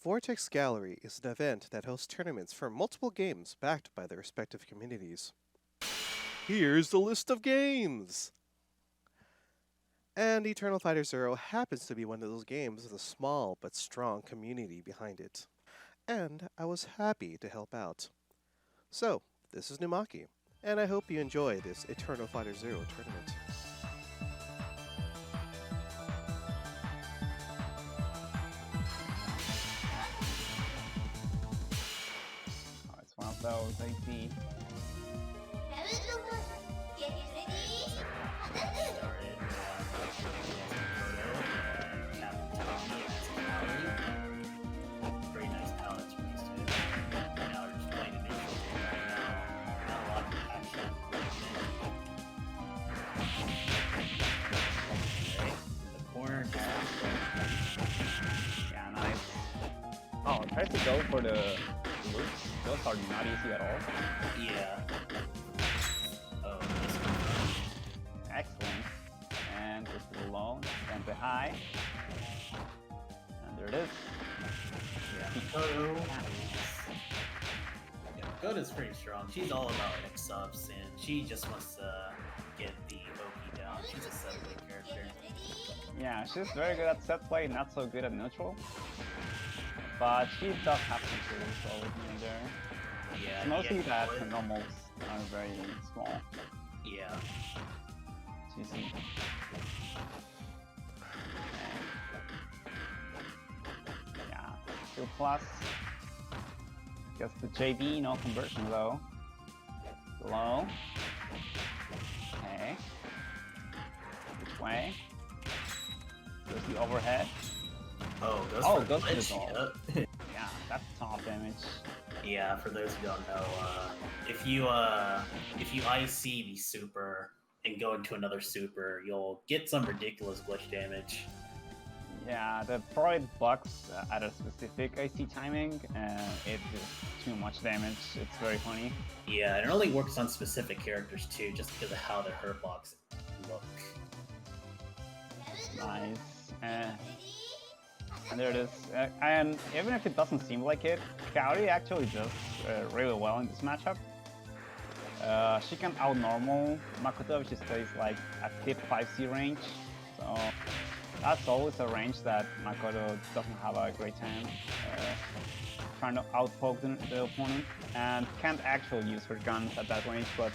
Vortex Gallery is an event that hosts tournaments for multiple games backed by their respective communities. Here's the list of games! And Eternal Fighter Zero happens to be one of those games with a small but strong community behind it. And I was happy to help out. So, this is Numaki, and I hope you enjoy this Eternal Fighter Zero tournament. Oh, it's one of those, I see. Get ready. Very nice palettes released to it. Now we're just playing a neutral game right now. Not a lot of action. Okay, the corner now. Yeah, nice. Oh, it tries to go for the loops. Those are not easy at all. Yeah. Oh, Excellent. And just the low, and the high. And there it is. yeah. Makoto. Yeah, Makoto's pretty strong. She's all about mix-ups, and she just wants to get the OP down. She's a set-play character. Yeah, she's very good at set play, not so good at neutral. But she does have some tools so with me there. Yeah. It's mostly yeah, that her normals are very small. Yeah. GC. Yeah, 2 plus. Guess the JB, no conversion though. Low. Okay. Which way? There's the overhead. Oh, goes Oh, for goes for the glitch, doll. yep. Yeah, that's top damage. Yeah, for those who don't know, if you IC the super and go into another super, you'll get some ridiculous glitch damage. Yeah, the Freud bugs at a specific IC timing, it is too much damage. It's very funny. Yeah, and it only works on specific characters too, just because of how their hurt blocks look. Nice. And there it is. And even if it doesn't seem like it, Kaori actually does really well in this matchup. She can out-normal Makoto if she stays like at tip 5C range. So that's always a range that Makoto doesn't have a great time trying to outpoke the opponent, and can't actually use her guns at that range. But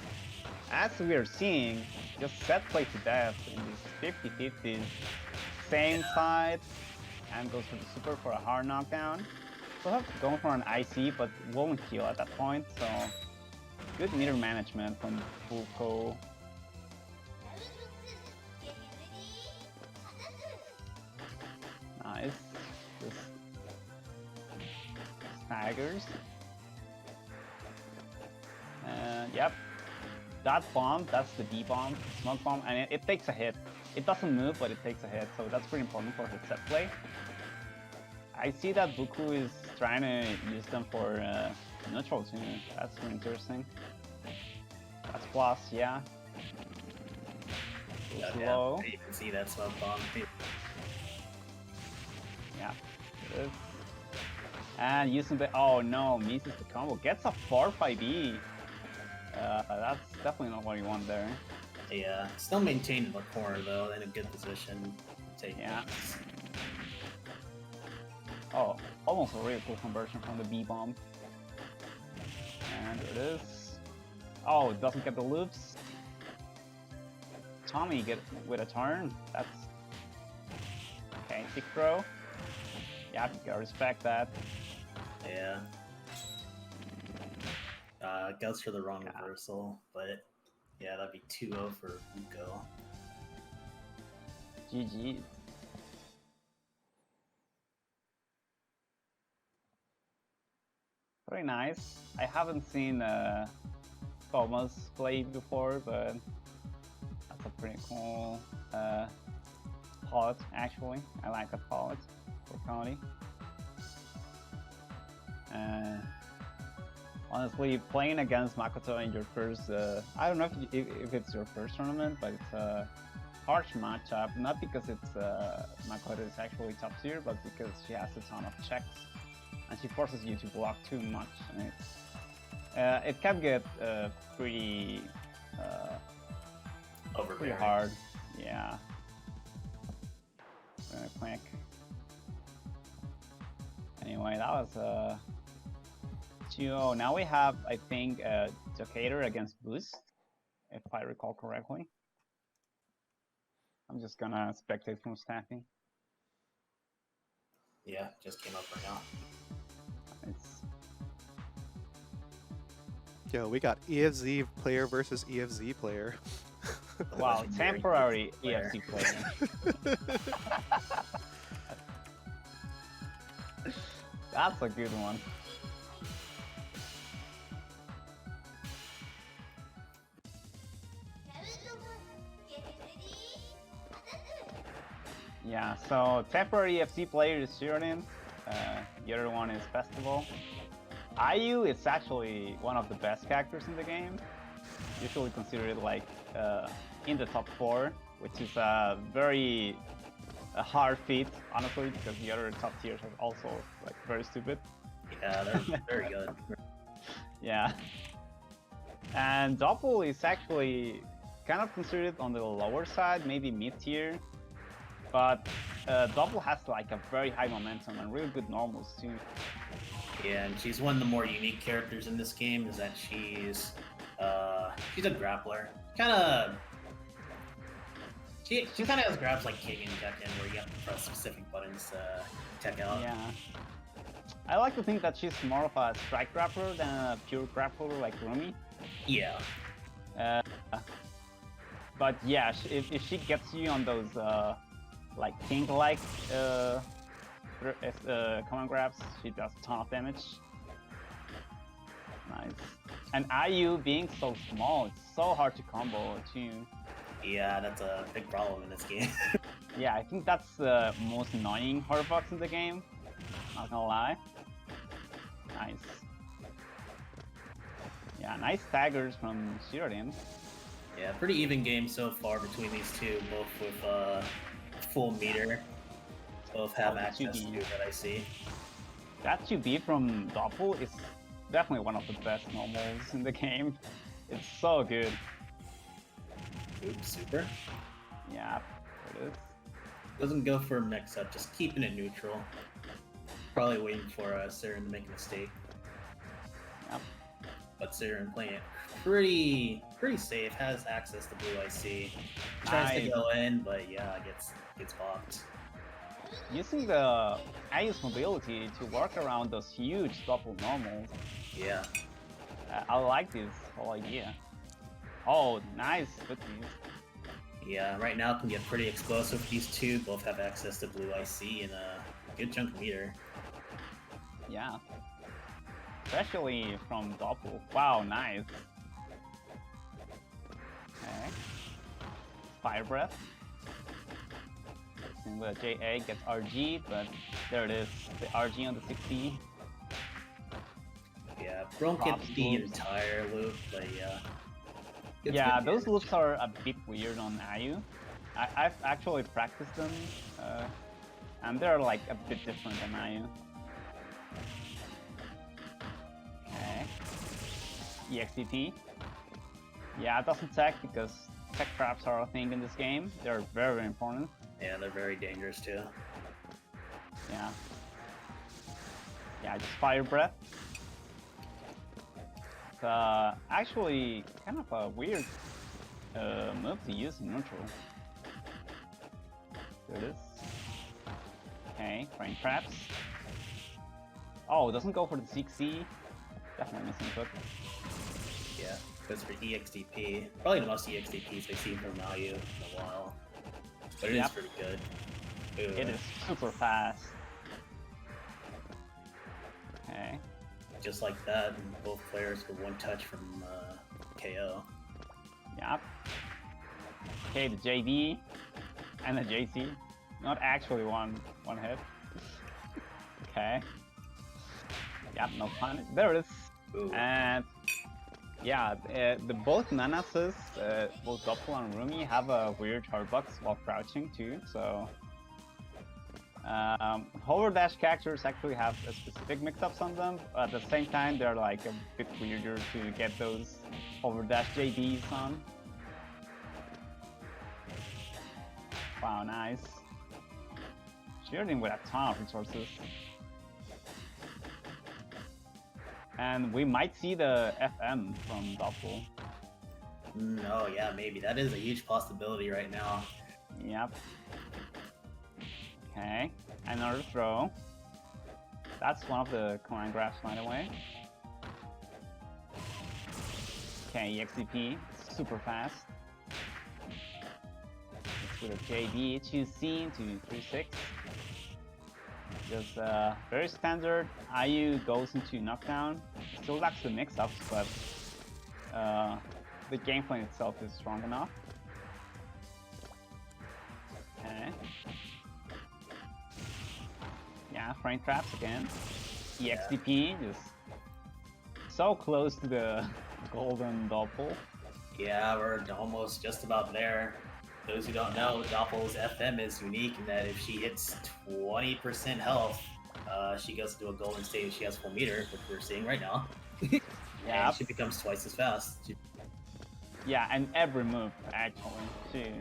as we are seeing, just set play to death in this 50-50, same side, and goes for the super for a hard knockdown. So have going for an IC, but won't kill at that point. So good meter management from Bookoo. Nice. Just staggers. And yep, that bomb, that's the D bomb, smoke bomb, and it takes a hit. It doesn't move, but it takes a hit, so that's pretty important for her set play. I see that Bookoo is trying to use them for neutral too. That's pretty interesting. That's plus, yeah. Slow. Yeah, you can see that smoke bomb too. Yeah, it is. And using the, oh no, misses the combo. Gets a 4-5E. That's definitely not what you want there. Yeah, still maintained in the corner though, in a good position. Take Yeah. hits. Oh, almost a really cool conversion from the B bomb. And there it is. Oh, it doesn't get the loops. Tommy get with a turn. That's okay. Big throw. Yeah, you gotta respect that. Yeah. Goes for the wrong reversal, but yeah, that'd be 2-0 for Buko. GG. Very nice. I haven't seen Thomas play before, but that's a pretty cool palette, actually. I like that palette for Kaori. Honestly, playing against Makoto in your first, I don't know if it's your first tournament, but it's a harsh matchup, not because it's Makoto is actually top tier, but because she has a ton of checks. and she forces you to block too much, and it can get pretty Overbearing. hard. Yeah. Very quick. Anyway, that was 2-0. Now we have, I think, Duckator against Boost, if I recall correctly. I'm just gonna spectate from staffing. Yeah, just came up right now. It's Yo, we got EFZ player versus EFZ player. wow, Legendary temporary player. EFC player. That's a good one. Yeah, so temporary EFC player is Syorin. The other one is Festival. Ayu is actually one of the best characters in the game. Usually considered like in the top 4, which is a very hard feat, honestly, because the other top tiers are also like very stupid. Yeah, they're very good. Yeah. And Doppel is actually kind of considered on the lower side, maybe mid tier. But Doppel has like a very high momentum and really good normals too. Yeah, and she's one of the more unique characters in this game. Is that she's a grappler. She kind of has grabs like King and Tekken, where you have to press specific buttons to tech out. Yeah. I like to think that she's more of a strike grappler than a pure grappler like Rumi. Yeah. But yeah, if she gets you on those like King-like command grabs, she does a ton of damage. Nice. And Ayu being so small, it's so hard to combo too. Yeah, that's a big problem in this game. Yeah, I think that's the most annoying hardbox in the game. Not gonna lie. Nice. Yeah, nice staggers from Syorin. Yeah, pretty even game so far between these two, both with full meter. Both have access to that I see. That 2B from Doppel is definitely one of the best normals in the game. It's so good. Oops, super. Yeah, there it is. Doesn't go for a mix-up, just keeping it neutral. Probably waiting for Syorin to make a mistake. Yep. But Syorin playing it pretty safe, has access to blue IC. Tries to go in, but yeah, gets popped. Using the Ayu's mobility to work around those huge Doppel normals. Yeah. I like this whole idea. Oh, nice cookies. Yeah, right now it can get pretty explosive. These two both have access to blue IC and a good chunk of meter. Yeah. Especially from Doppel. Wow, nice. Okay. Fire Breath. And the JA gets RG, but there it is. The RG on the 60. Yeah, don't get the entire loop, but yeah. It's Yeah, good those damage. loops are a bit weird on Ayu. I've actually practiced them, and they're like a bit different than Ayu. Okay. EXDP. Yeah, it doesn't tech because tech traps are a thing in this game. They're very, very important. Yeah, they're very dangerous too. Yeah. Yeah, just Fire Breath. It's actually kind of a weird move to use in neutral. There it is. Okay, Frame Traps. Oh, it doesn't go for the 6C. Definitely missing hook. Yeah, goes for EXDP. Probably the most EXDPs I've seen from Mayu in a while. But it is pretty good. Ooh. It is super fast. Okay. Just like that, and both players with one touch from KO. Yep. Okay, the JD and the JC. Not actually one hit. Okay. Yep, no pun. There it is. Ooh. And yeah, the both Nanases, both Doppel and Rumi have a weird hardbox while crouching too, so Hover dash characters actually have a specific mix-ups on them, but at the same time they're like a bit weirder to get those hover dash JDs on. Wow, nice. Shielding with a ton of resources. And we might see the FM from Doppel. Oh yeah, maybe. That is a huge possibility right now. Yep. Okay, another throw. That's one of the command grabs, by the way. Okay, EXCP, super fast. Let's do the JD, 2C to 3-6. Just very standard. Mayu goes into knockdown. Still lacks the mix-ups, but the gameplay itself is strong enough. Okay. Yeah, frame traps again. EXDP just so close to the golden Doppel. Yeah, we're almost just about there. Those who don't know, Doppel's FM is unique in that if she hits 20% health, she goes into a golden state. She has full meter, which we're seeing right now. Yeah, and she becomes twice as fast. yeah, and every move actually.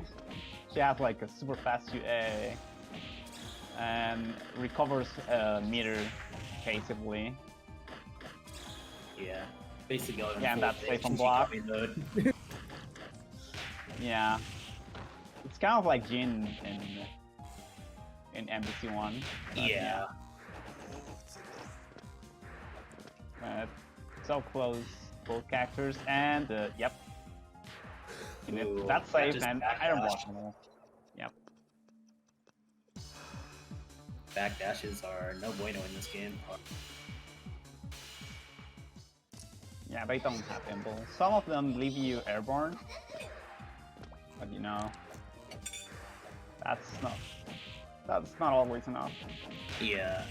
She has like a super fast UA and recovers meter basically. Yeah, basically going Yeah, and that's safe on block. Yeah, it's kind of like Jin in MBC1. Yeah. So close, both characters, and yep. Ooh, that's that safe just and backdash. iron blockable. Yep. Backdashes are no bueno in this game. Yeah, they don't have impulse. Some of them leave you airborne, but you know, that's not always enough. Yeah.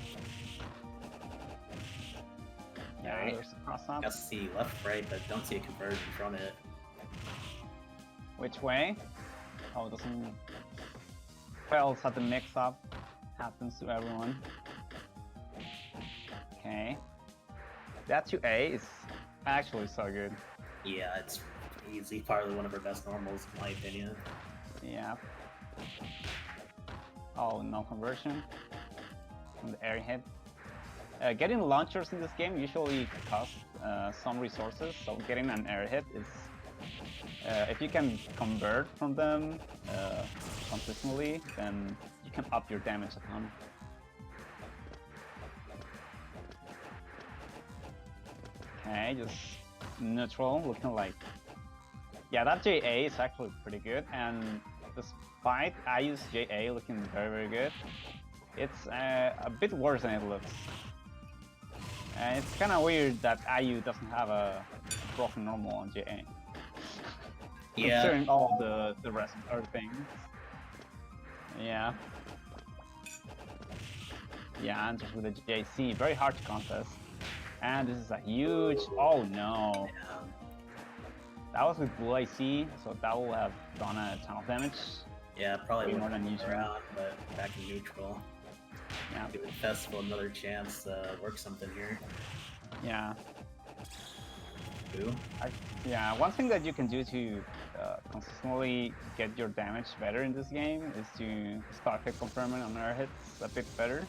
Yeah, Alright. there's a cross up. I see left, right, but don't see a conversion from it. Which way? Oh, it doesn't. Fails at the mix-up. Happens to everyone. Okay. That 2A is actually so good. Yeah, it's easily probably one of her best normals in my opinion. Yeah. Oh, no conversion from the air hit. Getting launchers in this game usually costs some resources, so getting an air hit is... if you can convert from them consistently, then you can up your damage a ton. Okay, just neutral, looking like... Yeah, that JA is actually pretty good, and despite I use JA looking very, very good, it's a bit worse than it looks. And it's kind of weird that IU doesn't have a broken normal on JA. Yeah. Considering all the rest of our things. Yeah. Yeah, and just with the JC, very hard to contest. And this is a huge... Oh no! Yeah. That was with Blue IC, so that will have done a ton of damage. Yeah, probably Way would more than have usual. around, but back in neutral. Yeah. Give the festival another chance to work something here. Yeah. Ooh. Yeah, one thing that you can do to consistently get your damage better in this game is to start hit confirming on air hits a bit better.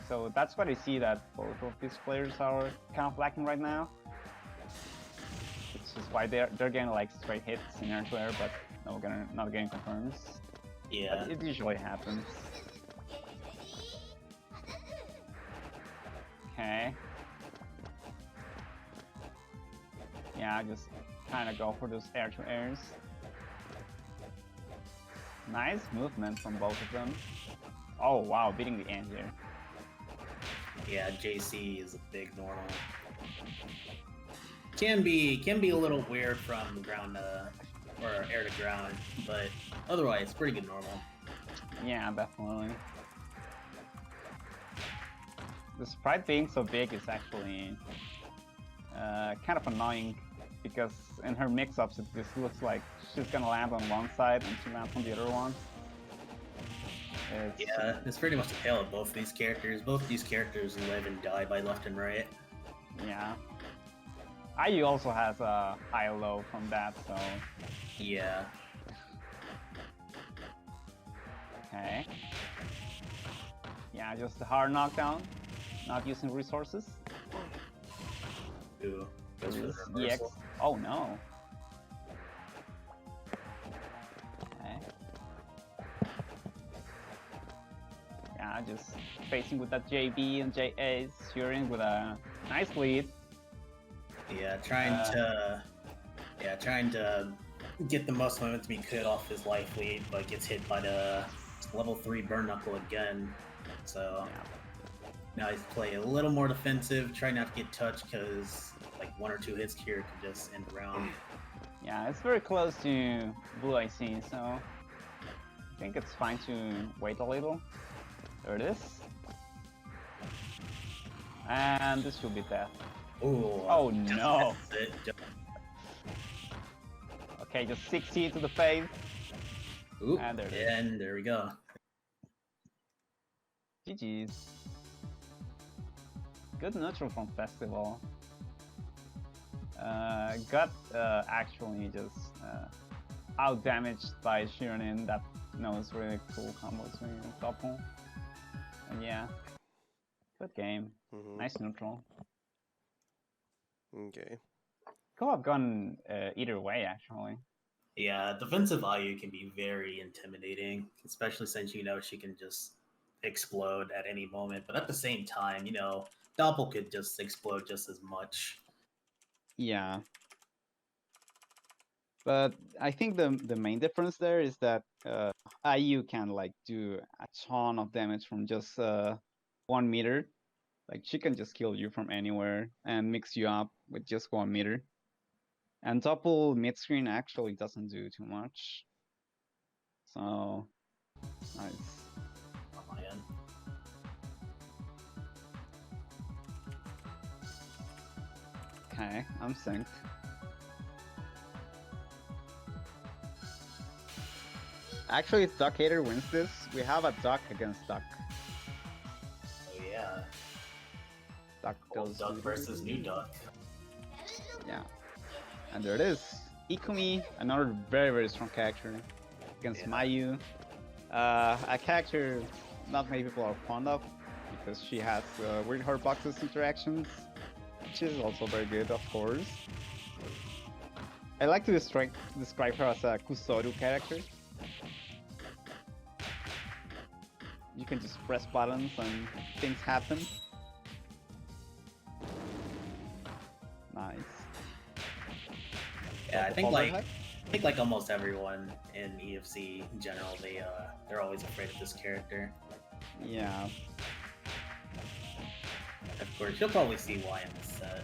So that's what I see that both of these players are kind of lacking right now. Which is why they're getting like straight hits in air to air, but not getting confirms. Yeah. But it usually happens. Okay. Yeah, just kind of go for those air to airs. Nice movement from both of them. Oh wow, beating the end here. Yeah, JC is a big normal. Can be a little weird from ground or air to ground, but otherwise pretty good normal. Yeah, definitely. The sprite being so big is actually kind of annoying because in her mix-ups it just looks like she's gonna land on one side and she lands on the other one. It's, Yeah, it's pretty much the tale of both these characters. Both these characters live and die by left and right. yeah. Mayu also has a high low from that, so Yeah. okay. Yeah, just the hard knockdown, not using resources. Ooh, goes for the EX. reversal. Oh no. Okay. Yeah, just facing with that JB and JA, Syorin with a nice lead. Yeah, trying to get the most momentum he could off his life lead, but gets hit by the level 3 burn knuckle again. So now he's playing a little more defensive, trying not to get touched because like 1 or 2 hits here could just end the round. Yeah, it's very close to blue IC, so I think it's fine to wait a little. There it is. And this should be death. Ooh, Oh no! that's it. Okay, just 60 to the face. Ooh, And there it is. and there we go. GG's. Good neutral from Festival. Got actually just out damaged by Shirin that knows really cool combos with Doppel. And yeah, good game. Nice neutral. Okay. Could have gone either way actually. Yeah, defensive Ayu can be very intimidating, especially since you know she can just explode at any moment. But at the same time, you know, Doppel could just explode just as much. Yeah. But I think the main difference there is that IU can like do a ton of damage from just 1 meter. Like she can just kill you from anywhere and mix you up with just 1 meter. And Doppel mid screen actually doesn't do too much. So nice. On my end. Okay, I'm synced. Actually, if Duckator wins this, we have a Duck against Duck. Oh yeah, Duck old goes Duck versus new Duck. Yeah. And there it is. Ikumi, another very, very strong character against Mayu. A character not many people are fond of because she has weird hard boxes interactions, which is also very good, of course. I like to describe her as a Kusoru character. You can just press buttons and things happen. Nice. Yeah, I think like almost everyone in EFC in general, they're always afraid of this character. Yeah. Of course, you'll probably see why in this set.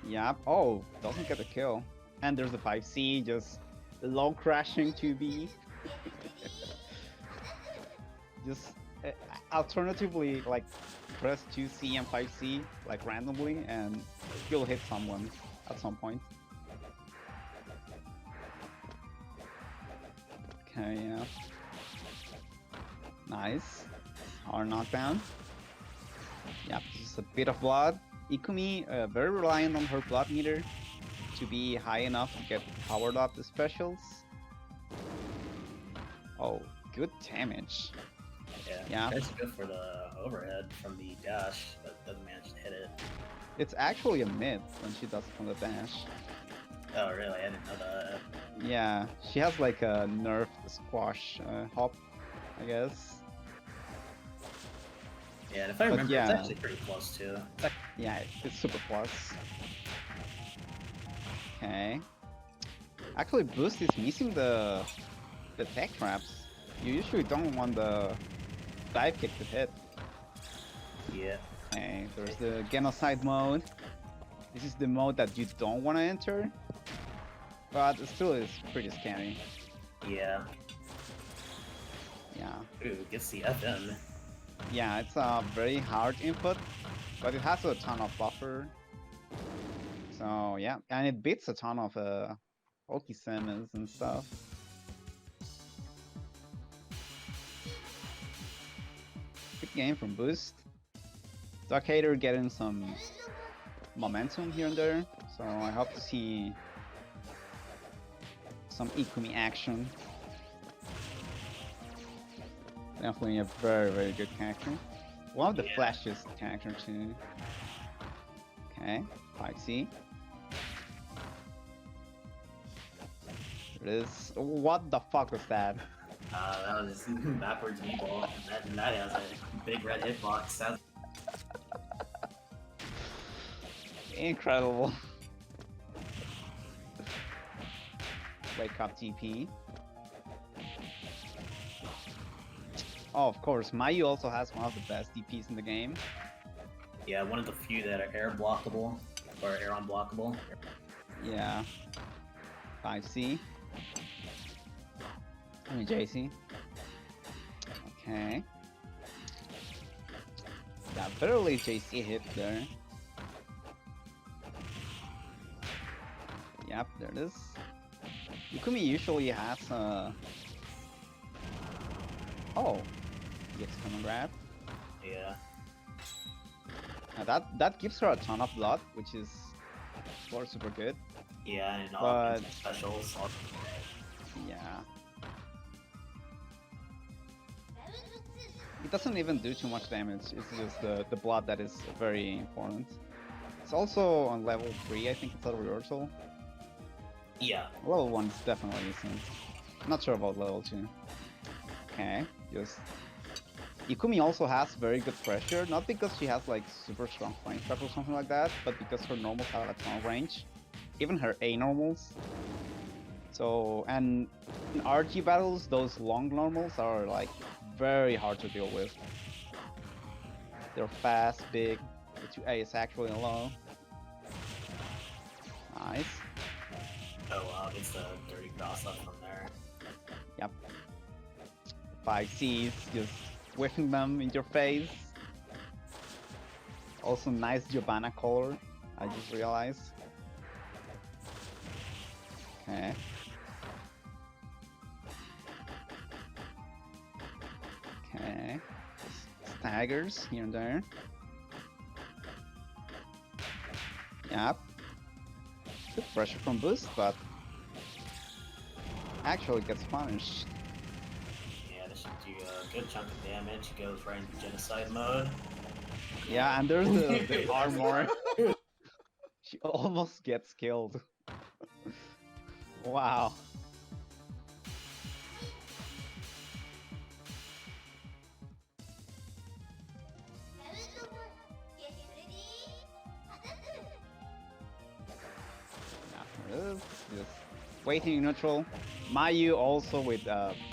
Yep. Oh, doesn't get a kill. And there's the 5C, just low crashing 2B. Just alternatively, like press 2C and 5C like randomly, and you'll hit someone at some point. Okay, yeah. Nice. Our knockdown. Yep, just a bit of blood. Ikumi, very reliant on her blood meter to be high enough to get powered up the specials. Oh, good damage. Yeah. Tries to go for the overhead from the dash, but doesn't manage to hit it. It's actually a mid when she does it from the dash. Oh, really? I didn't know that. Yeah, she has like a nerfed squash hop, I guess. Yeah, and if I remember, yeah. it's actually pretty close too. Yeah, it's super plus. Okay. Actually, Boost is missing the tech traps. You usually don't want the dive kick to hit. Yeah. Okay, there's the genocide mode. This is the mode that you don't want to enter, but it still is pretty scary. Yeah. Yeah. Ooh, gets the FM. Yeah, it's a very hard input, but it has a ton of buffer. So yeah, and it beats a ton of Oki Simmons and stuff. game from Boost. Duckator getting some momentum here and there, so I hope to see some Ikumi action. Definitely a very, very good character. One of the flashiest characters too. Okay, 5C. There it is. What the fuck was that? That was just backwards meatball. That has a big red hitbox. That's Incredible. Wake up TP. Oh, of course, Mayu also has one of the best DPs in the game. yeah, one of the few that are air blockable or air unblockable. Yeah. 5C. I mean JC. Okay. Yeah, barely JC hit there. Yep, there it is. Ikumi usually has Oh, gets come and grab. Yeah. Now that gives her a ton of blood, which is of course super good. Yeah, and all But- specials. Yeah. It doesn't even do too much damage, it's just the blood that is very important. It's also on level 3, I think it's a reversal. Yeah. Level 1 is definitely decent. Not sure about level 2. Okay, just... Ikumi also has very good pressure, not because she has like super strong flank trap or something like that, but because her normals have a ton of range. Even her A normals. So, and in RG battles, those long normals are like very hard to deal with. They're fast, big, the 2A is actually low. Nice. Oh wow, it's the dirty cross up from there. Yep. 5Cs, just whiffing them in your face. Also nice Giovanna color, I just realized. Okay. Okay. Staggers here and there. Yep. Good pressure from Boost, but actually gets punished. Yeah, this should do a good chunk of damage. He goes right into genocide mode. Yeah, and there's the armor. She almost gets killed. Wow. Yeah, there it is. Just waiting neutral. Mayu also with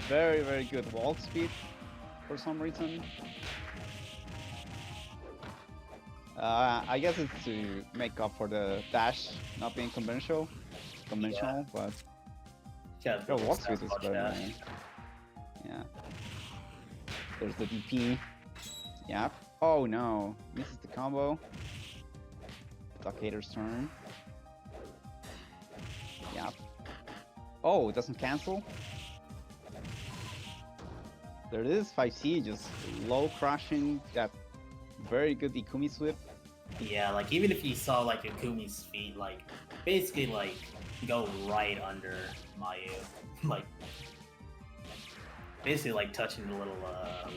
very, very good walk speed for some reason. I guess it's to make up for the dash not being conventional, but Yeah, your walk speed is watch very that. nice. Yeah. There's the DP. Yep. Oh no, misses the combo. Duckator's turn. Yep. Oh, it doesn't cancel. There it is, 5C, just low crushing that very good Ikumi sweep. Yeah, like even if you saw like Ikumi's feet, like basically like go right under Mayu, like basically like touching the little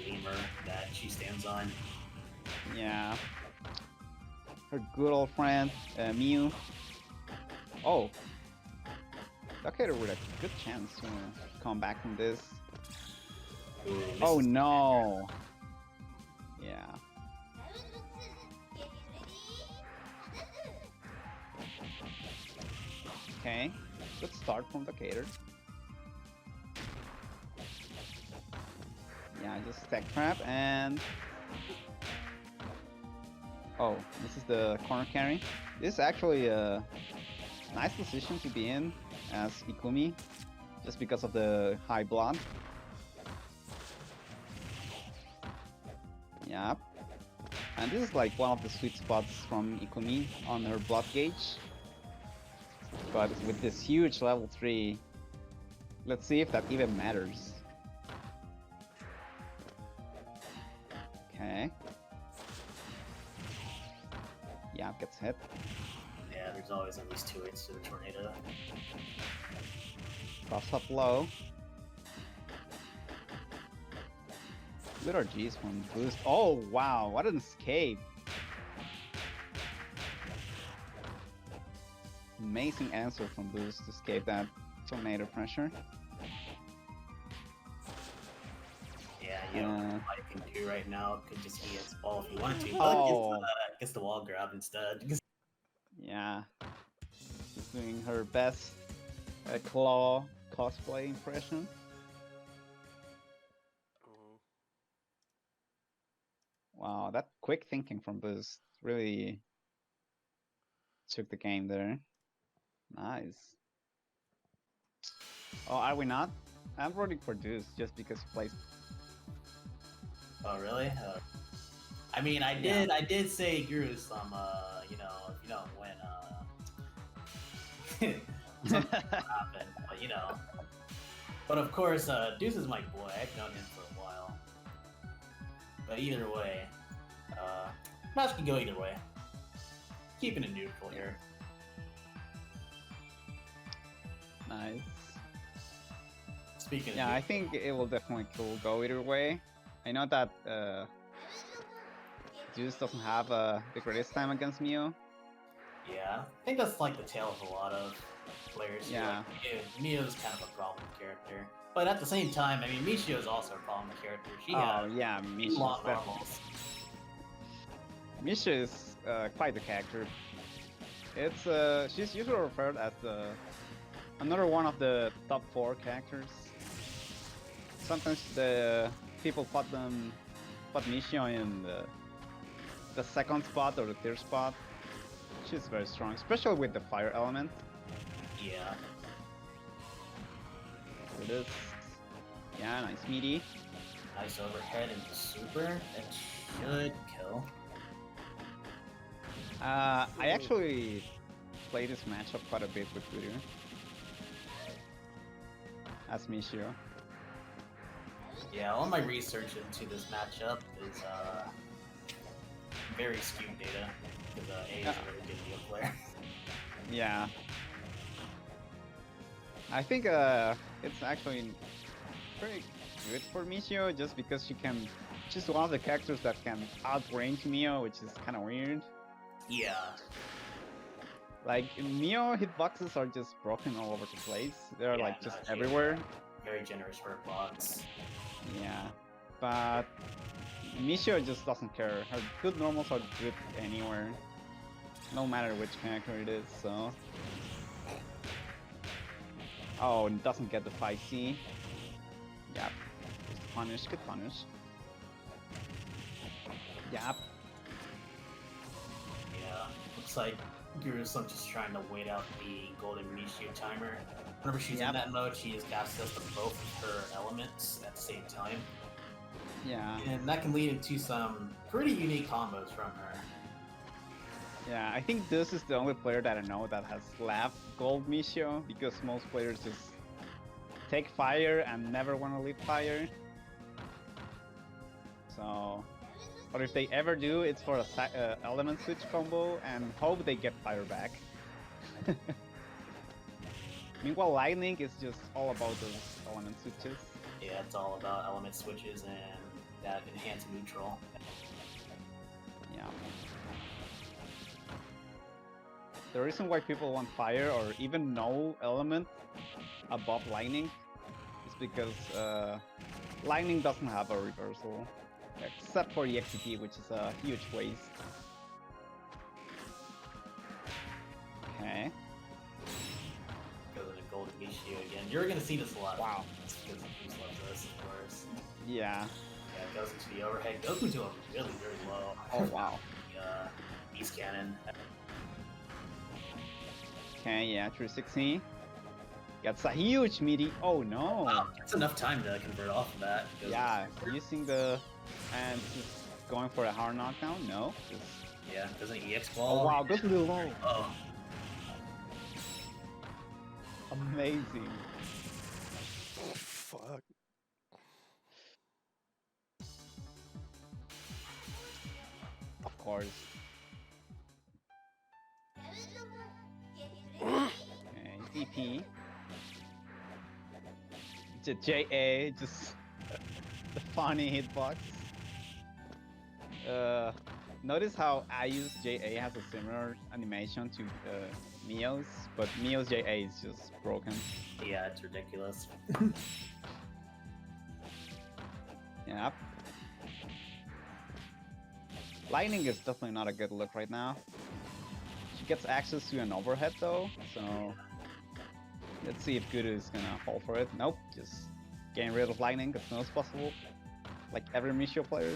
lemur that she stands on. Yeah. Her good old friend, Miyu. Oh. Duckator with a good chance to come back from this. Ooh, Oh misses. no. Yeah. Okay. Good start from Duckator. Yeah, just stack trap and... Oh, this is the corner carry. This is actually a nice position to be in as Ikumi, just because of the high blood. Yeah. And this is like one of the sweet spots from Ikumi on her blood gauge. But with this huge level 3, let's see if that even matters. Okay. Okay. Yeah, gets hit. Yeah, there's always at least 2 hits to the tornado. Cross up low. Good RGs from Boost. Oh wow, what an escape! Amazing answer from Boost to escape that tornado pressure. Yeah, you know what I can do right now could just EX ball if you wanted to. Oh. But gets the wall grab instead. Yeah. She's doing her best claw cosplay impression. Mhm. Wow, that quick thinking from Boost really took the game there. Nice. Oh, are we not? I'm voting for Duse just because he plays. Oh really? I mean, I did say guruslum. You know, if you don't win, something will happen. But you know. But of course, Duse is my boy. I've known him for a while. But either way, match can go either way. Keeping it neutral here. Nice. Speaking Yeah, of I think it will definitely go either way. I know that Duse doesn't have the greatest time against Mio. yeah, I think that's like the tale of a lot of players. Yeah. Mio's kind of a problem character. But at the same time, I mean, Mishio is also a problem character. She has Yeah, long normals. Mishio is quite the character. It's she's usually referred as another one of the top 4 characters. Sometimes the people put Mishio in the second spot or the third spot. She's very strong, especially with the fire element. Yeah. It is. Yeah, nice meaty. Nice overhead into super. That should kill. I actually played this matchup quite a bit with Voodoo as Mishio. Yeah, all my research into this matchup is very skewed data because A is a really good Neo player. Yeah. I think it's actually pretty good for Mishio just because she's one of the characters that can outrange Mio, which is kind of weird. Yeah. Like Mio hitboxes are just broken all over the place. They're Yeah, like just no, everywhere. Very generous for her bots. Yeah, but Mishio just doesn't care. Her good normals are good anywhere, no matter which character it is. So, oh, and doesn't get the 5C. Yep, just punish, good punish. Yep. Yeah. Looks like guruslum just trying to wait out the golden Mishio timer. Whenever she's in that mode, she has access to both of her elements at the same time. Yeah. And that can lead into some pretty unique combos from her. Yeah, I think this is the only player that I know that has left gold Mishio, because most players just take fire and never want to leave fire. So, or if they ever do, it's for a element switch combo and hope they get fire back. Meanwhile, lightning is just all about those element switches. Yeah, it's all about element switches and that enhanced neutral. Yeah. The reason why people want fire or even no element above lightning is because lightning doesn't have a reversal, except for EXT, which is a huge waste. Okay. Go to the golden Mishio again. You're gonna see this a lot. Wow. Because Goose loves this, of course. Yeah. Yeah, it goes into the overhead. Goes into a really, really low. Oh wow. The beast cannon. Okay, yeah, 360. Gets a huge meaty. Oh no. Wow, that's enough time to convert off of that. Yeah, using the and just going for a hard knockdown. No. Just... Yeah, doesn't EX ball. Oh wow, goes really low. Oh. Amazing. Fuck. course. ラウンド1ゲットレディー Okay, DP. JA, just the funny hitbox. Notice how I use JA has a similar animation to Mio's, but Mio's JA is just broken. Yeah, it's ridiculous. Yep. Lightning is definitely not a good look right now. She gets access to an overhead though, so let's see if Guru is gonna fall for it. Nope, just getting rid of lightning as soon as possible. Like every Mishio player.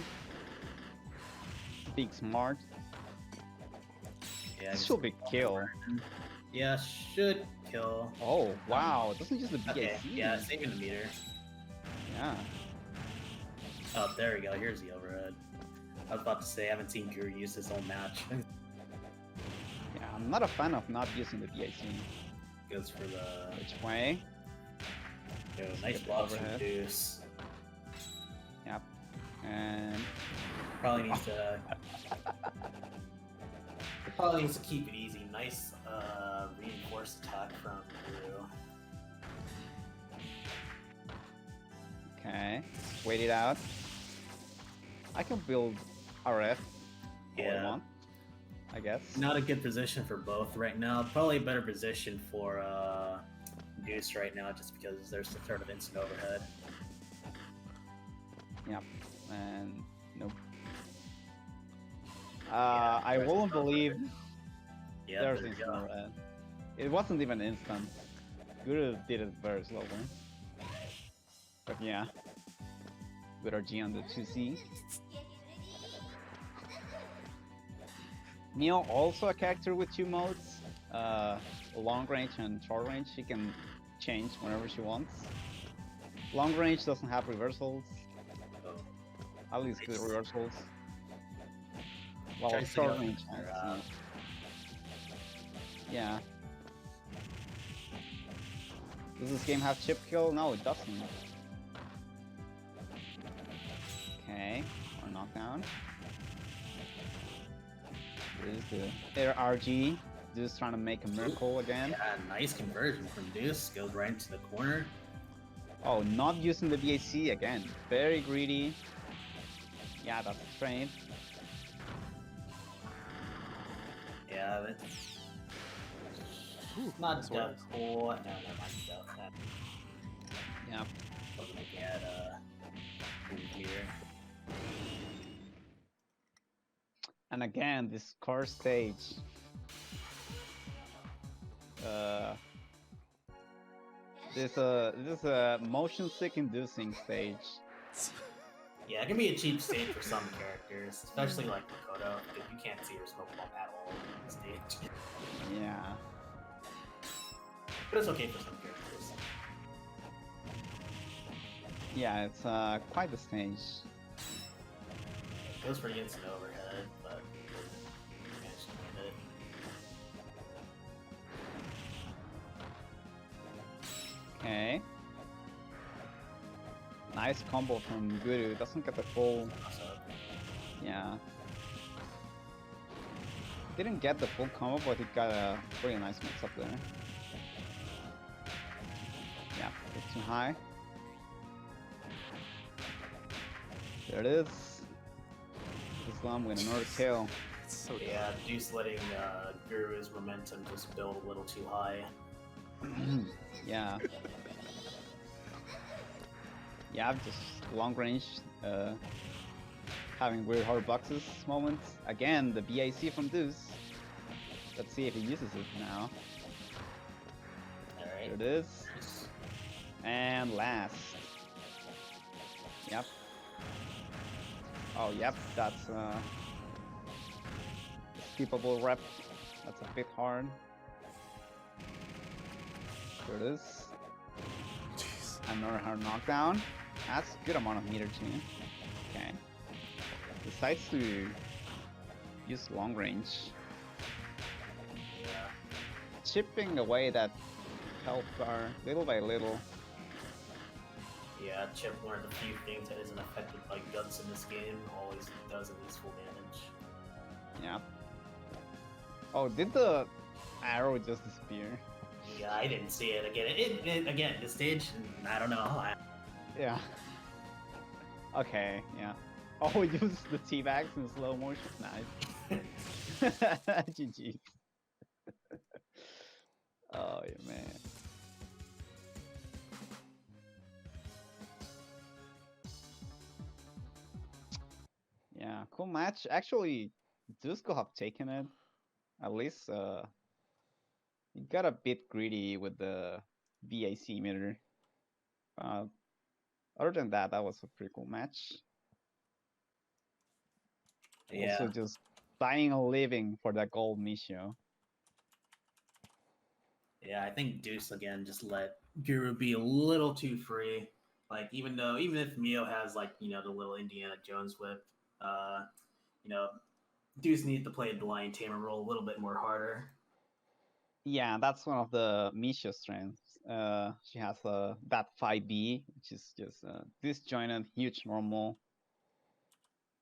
Being smart. Yeah, This should be kill. Yeah, should kill. Oh wow, it doesn't use the BAC. Okay, yeah, saving the meter. Yeah. Oh, there we go. Here's the overhead. I was about to say I haven't seen Guru use his own match. Yeah, I'm not a fan of not using the BAC. Goes for the Which way? yo, nice blocks from overhead. Duse. Yep. And Probably needs to. Probably needs to keep it easy. Nice reinforced attack from Guru. okay, wait it out. I can build RF all I Yeah. want, I guess. Not a good position for both right now. Probably a better position for Duse right now, just because there's the threat of instant overhead. Yep. And nope. I there's won't the believe Yeah, there's there you instant go. overhead. It wasn't even instant. Guru did it very slowly. But yeah. With our G on the 2C. Neo also a character with two modes. Long range and short range. She can change whenever she wants. Long range doesn't have reversals. Oh. At least good Nice. reversals. While Tries to short go range for, has, yeah. Does this game have chip kill? No, it doesn't. Okay, or knockdown. There's the air RG. Just trying to make a miracle again. Yeah, nice conversion from Duse. Goes right into the corner. Oh, not using the BAC again. Very greedy. Yeah, that's trained. Yeah, that's Ooh, not nice work. cool. No, never mind. Duck. Yeah. Wasn't looking at here. And again, this core stage. This is a motion sick inducing stage. Yeah, it can be a cheap stage for some characters, especially like Makoto, because you can't see her smoke bomb at all on the stage. Yeah. But it's okay for some characters. Yeah, it's quite the stage. It goes for the instant overhead, but managed to get it. Okay. Nice combo from Guru. Doesn't get the full. So, Yeah. Didn't get the full combo, but he got a pretty nice mix up there. Yeah, it's too high. There it is. Islam with another kill. It's so yeah, Duse letting Guru's momentum just build a little too high. Yeah. Yeah, just long range, having weird hard boxes moments. Again, the BAC from Duse. Let's see if he uses it now. Alright. There it is. And last. Yep. Oh, yep, that's skippable rep. That's a bit hard. There it is. Jeez. Another hard knockdown. That's a good amount of meter too. Okay. Decides to use long range. Yeah. Chipping away that health bar little by little. Yeah, Chip, one of the few things that isn't affected by guts in this game, always does at least full damage. Yeah. Oh, did the arrow just disappear? Yeah, I didn't see it again. Again, this stage, I don't know. Yeah. Okay, yeah. Oh, use the teabags in slow motion. Nice. GG. Oh, yeah, man. Yeah, cool match. Actually, Duse could have taken it. At least, he got a bit greedy with the VAC meter. Other than that, that was a pretty cool match. Yeah. Also, just dying a living for that gold Mishio. Yeah, I think Deuce again just let Guru be a little too free. Like even if Mio has like the little Indiana Jones whip, you know Deuce needs to play the Lion Tamer role a little bit more harder. Yeah, that's one of the Mishio strengths. She has that 5B, which is just disjointed, huge normal.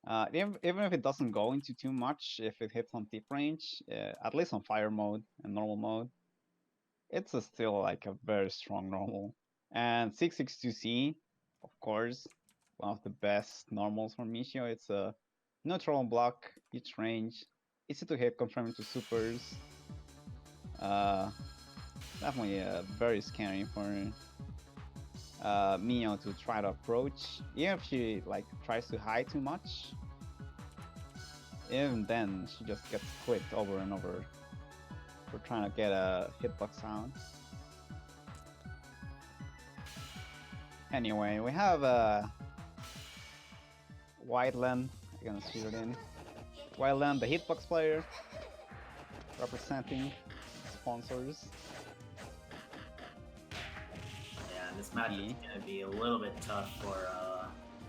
Even if it doesn't go into too much, if it hits on tip range, at least on fire mode and normal mode, it's still like a very strong normal. And 662C, of course, one of the best normals for Mishio. It's a neutral on block, huge range, easy to hit, confirming to supers. Definitely very scary for Mio to try to approach. Even if she like tries to hide too much, even then she just gets clipped over and over for trying to get a hitbox sound. Anyway, we have WHITELEN against Syorin. WHITELEN, the hitbox player, representing sponsors. Yeah, and this match is gonna be a little bit tough for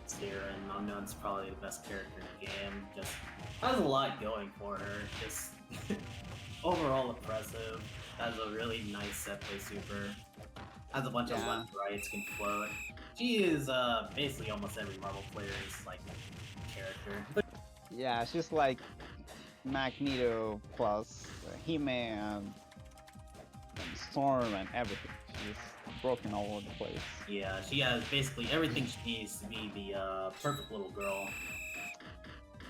Syorin. Unknown's probably the best character in the game. Just has a lot going for her. Just overall impressive. Has a really nice set play super. Has a bunch of left rights, can float. She is basically almost every Marvel player's like character. Yeah, she's like Magneto plus He-Man and Storm and everything. She's broken all over the place. Yeah, she has basically everything she needs to be the perfect little girl.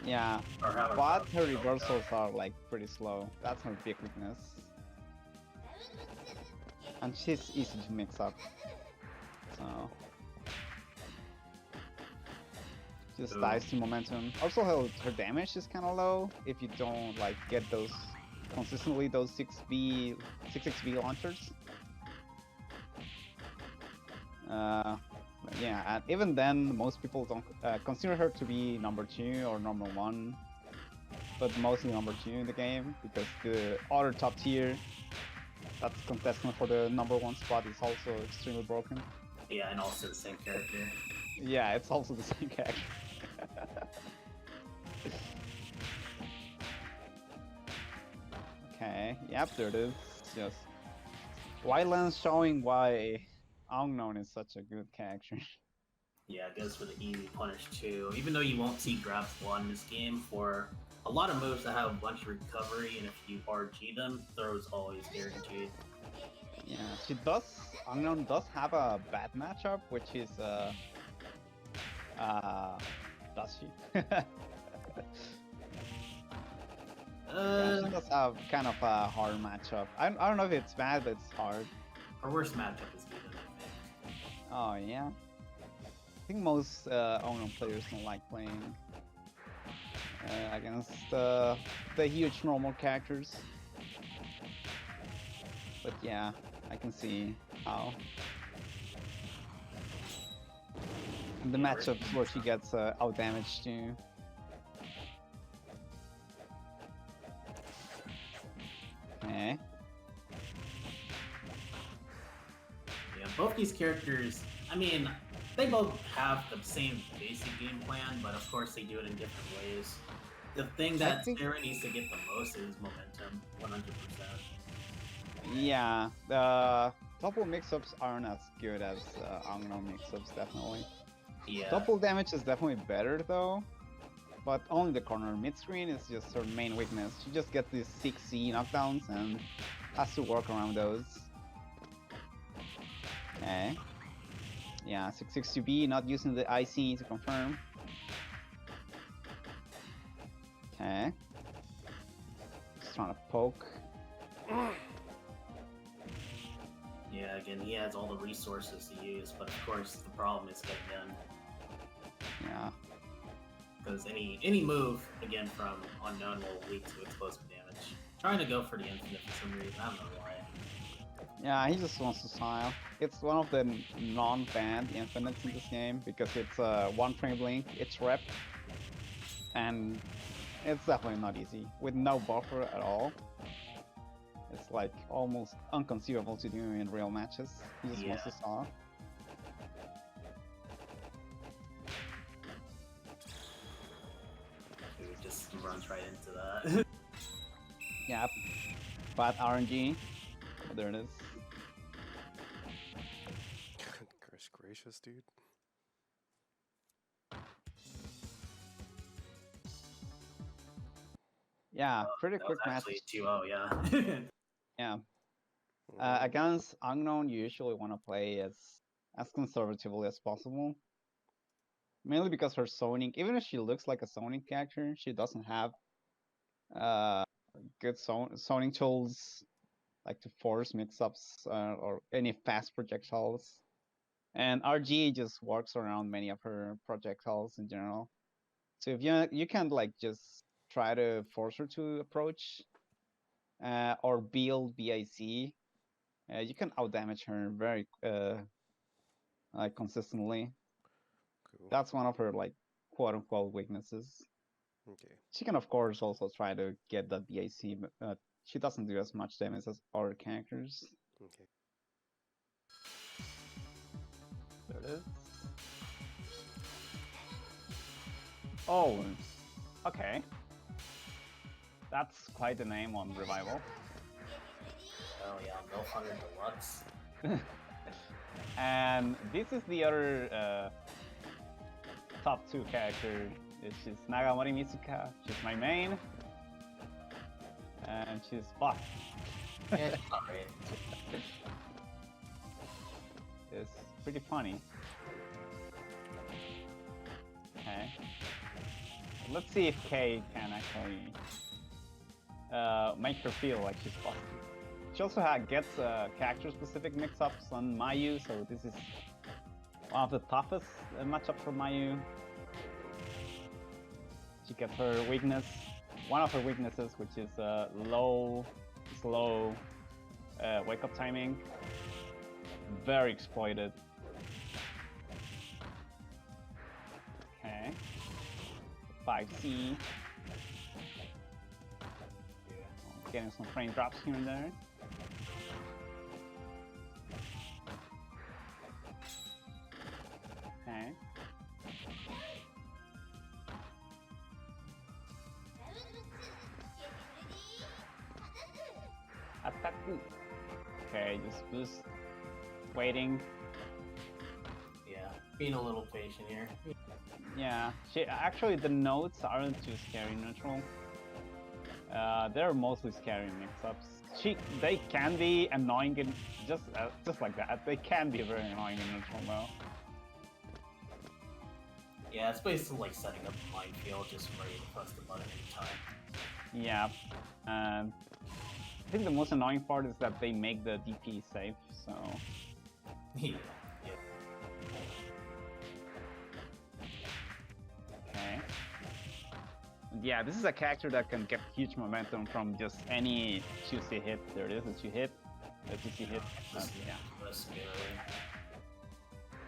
Yeah, but her reversals are like pretty slow. That's her big weakness. And she's easy to mix up. So just dies to momentum. Also her damage is kinda low if you don't like get those consistently those 6xb launchers. Yeah, and even then most people don't consider her to be number 2 or number 1, but mostly number 2 in the game because the other top tier that's contestant for the number 1 spot is also extremely broken. Yeah, and also the same character. Yeah, it's also the same character. Okay, yep, there it is. Just WHITELEN showing why Unknown is such a good character. Yeah, it goes for the easy punish too. Even though you won't see grabs 1 in this game, for a lot of moves that have a bunch of recovery, and if you RG them, throws always guaranteed. Yeah, she does. Unknown does have a bad matchup, which is does she? Yeah, she does have kind of a hard matchup. I don't know if it's bad, but it's hard. Her worst matchup is Eden, I think. Oh yeah. I think most Unknown players don't like playing against the huge normal characters. But yeah, I can see how. And the matchups where she gets out damaged too. Okay. Yeah, both these characters, I mean, they both have the same basic game plan, but of course they do it in different ways. The thing that Syorin needs to get the most is momentum, 100%. Yeah, the Doppel mix-ups aren't as good as Unknown mix-ups, definitely. Yeah. Doppel damage is definitely better though, but only the corner. Mid-screen is just her main weakness. She just gets these 6C knockdowns and has to work around those. Okay. Yeah, 662B, not using the IC to confirm. Okay. Just trying to poke. Yeah, again, he has all the resources to use, but of course the problem is getting done. Yeah. Because any move, again, from Unknown will lead to explosive damage. Trying to go for the infinite for some reason, I don't know why. Yeah, he just wants to style. It's one of the non-banned infinites in this game because it's one frame blink, each rep, and it's definitely not easy. With no buffer at all, it's like almost inconceivable to do in real matches. He just wants to style. Dude just runs right into that. Yep. But RNG. There it is. Goodness gracious, dude. Yeah, pretty That quick was match. actually 2-0, yeah. Yeah. Against Unknown, you usually want to play as conservatively as possible. Mainly because her zoning, even if she looks like a zoning character, she doesn't have good zoning tools like to force mix-ups or any fast projectiles. And RG just works around many of her projectiles in general. So if you can like just try to force her to approach or build BIC, you can outdamage her very like consistently. Cool. That's one of her like quote-unquote weaknesses. Okay. She can of course also try to get that BIC, but she doesn't do as much damage as other characters. Okay. There it is. Oh, okay. That's quite the name on Revival. Oh yeah, Milf Hunter Deluxe. And this is the other top 2 character. She's Nagamori Mizuka. She's my main. And she's buff. Yeah, she's not great. It's pretty funny. Okay. Let's see if Kay can actually make her feel like she's buff. She also gets character-specific mix-ups on Mayu, so this is one of the toughest matchups for Mayu. She gets her weakness, one of her weaknesses, which is low, slow wake-up timing. Very exploited. Okay. 5C. Getting some frame drops here and there. Okay. Attack. Okay, just boost. Waiting. Yeah, being a little patient here. Yeah, actually the notes aren't too scary neutral. They're mostly scary mix-ups. They can be annoying in just like that. They can be very annoying in neutral though. Yeah, it's basically like setting up a minefield, just ready to press the button anytime. Yeah, I think the most annoying part is that they make the DP safe, so... Yeah. Okay. Yeah, this is a character that can get huge momentum from just any 2C hit. There it is, a 2 hit. A 2C hit. Yeah.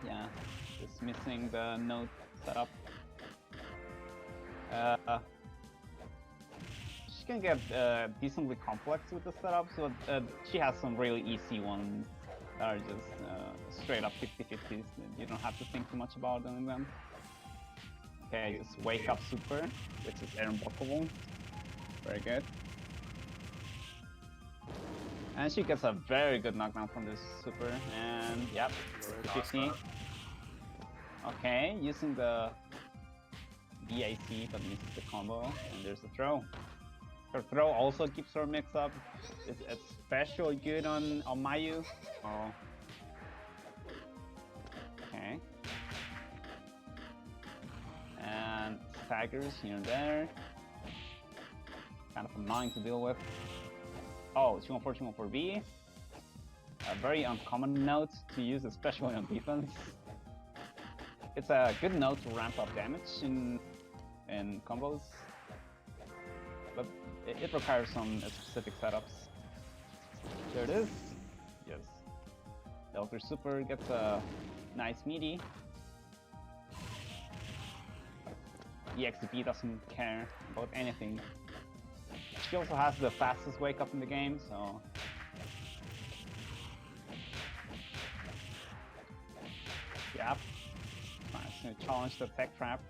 Yeah, just missing the node setup. She can get decently complex with the setups, but she has some really easy ones that are just straight up 50-50s. You don't have to think too much about doing them. Okay, just wake up super, which is unblockable. Very good. And she gets a very good knockdown from this super, and yep, 50. Okay, using the BAC, but misses the combo, and there's the throw. Her throw also keeps her mix up. It's especially good on Mayu. Oh. Okay. And staggers here and there. Kind of annoying to deal with. Oh, 214B. A very uncommon note to use, especially on defense. It's a good note to ramp up damage in combos, but it requires some specific setups. There it is. Yes. Delta Super gets a nice meaty. EXP doesn't care about anything. She also has the fastest wake up in the game, so. Yep. Nice to challenge the tech trap.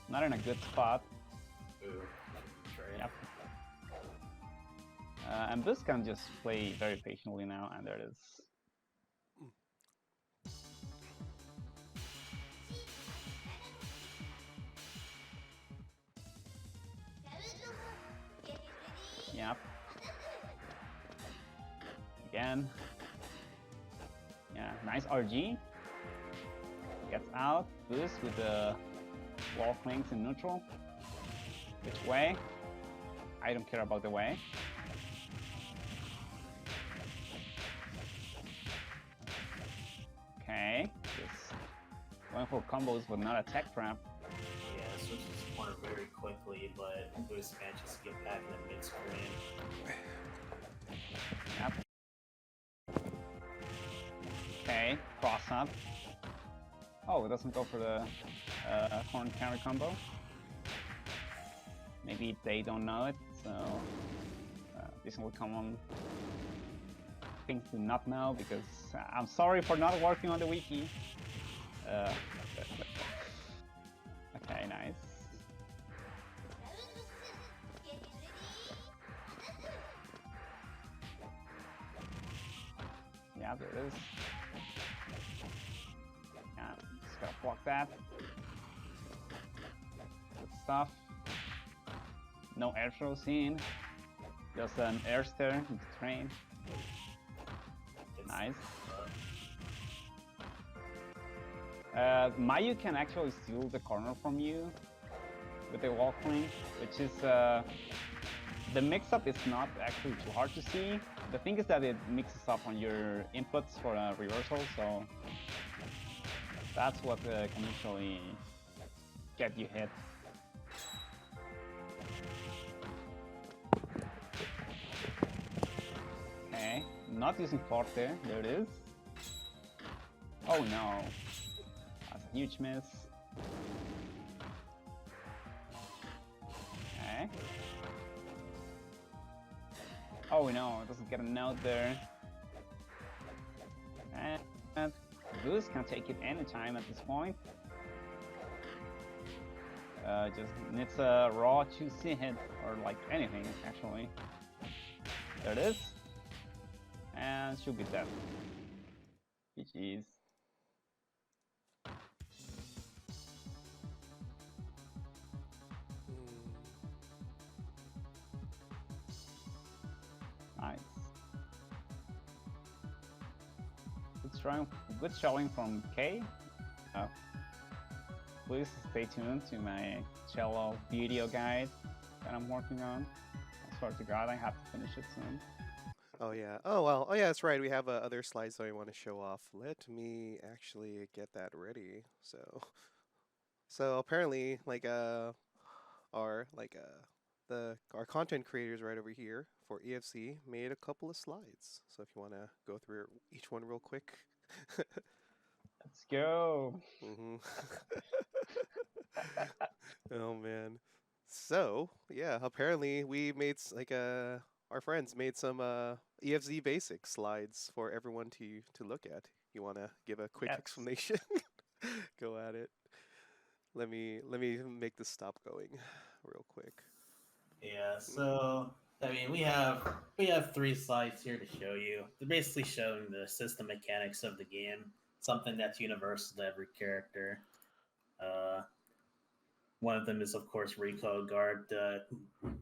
Not in a good spot. Ooh. Yep. And this can just play very patiently now, and there it is. Yep. Again. Yeah, nice RG. Gets out, boost with the wall flanks in neutral. Which way? I don't care about the way. Okay, just going for combos but not a tech trap. Yeah, switches corner very quickly, but Boost manages to get back in the mid screen. Yep. Okay, cross up. Oh, it doesn't go for the corner carry combo. Maybe they don't know it, so this will come on things to not know, because I'm sorry for not working on the wiki. Okay, nice. Yeah, there it is. Yeah, just gotta block that. Good stuff. No air throw scene. Just an air stare into train. Nice. Mayu can actually steal the corner from you with the wall flank, which is the mix-up is not actually too hard to see. The thing is that it mixes up on your inputs for a reversal, so that's what can actually get you hit. Okay, not using Forte, there it is. Oh no, that's a huge miss. Okay. Oh no, it doesn't get a note there. And Duse can take it anytime at this point. Just needs a raw 2C hit, or like anything actually. There it is. And she'll be dead. GG's. Nice. Good showing from K. Please stay tuned to my cello video guide that I'm working on. I swear to God, I have to finish it soon. Oh yeah. Oh well. Oh yeah, that's right. We have other slides that we want to show off. Let me actually get that ready. So apparently, like our content creators right over here for EFC made a couple of slides. So if you want to go through each one real quick. Let's go. Oh man. So yeah, apparently we made our friends made some EFZ basic slides for everyone to look at. You want to give a quick explanation? Go at it. Let me make this stop going real quick. Yeah, so I mean we have 3 slides here to show you. They're basically showing the system mechanics of the game, something that's universal to every character. One of them is, of course, Recoil Guard. The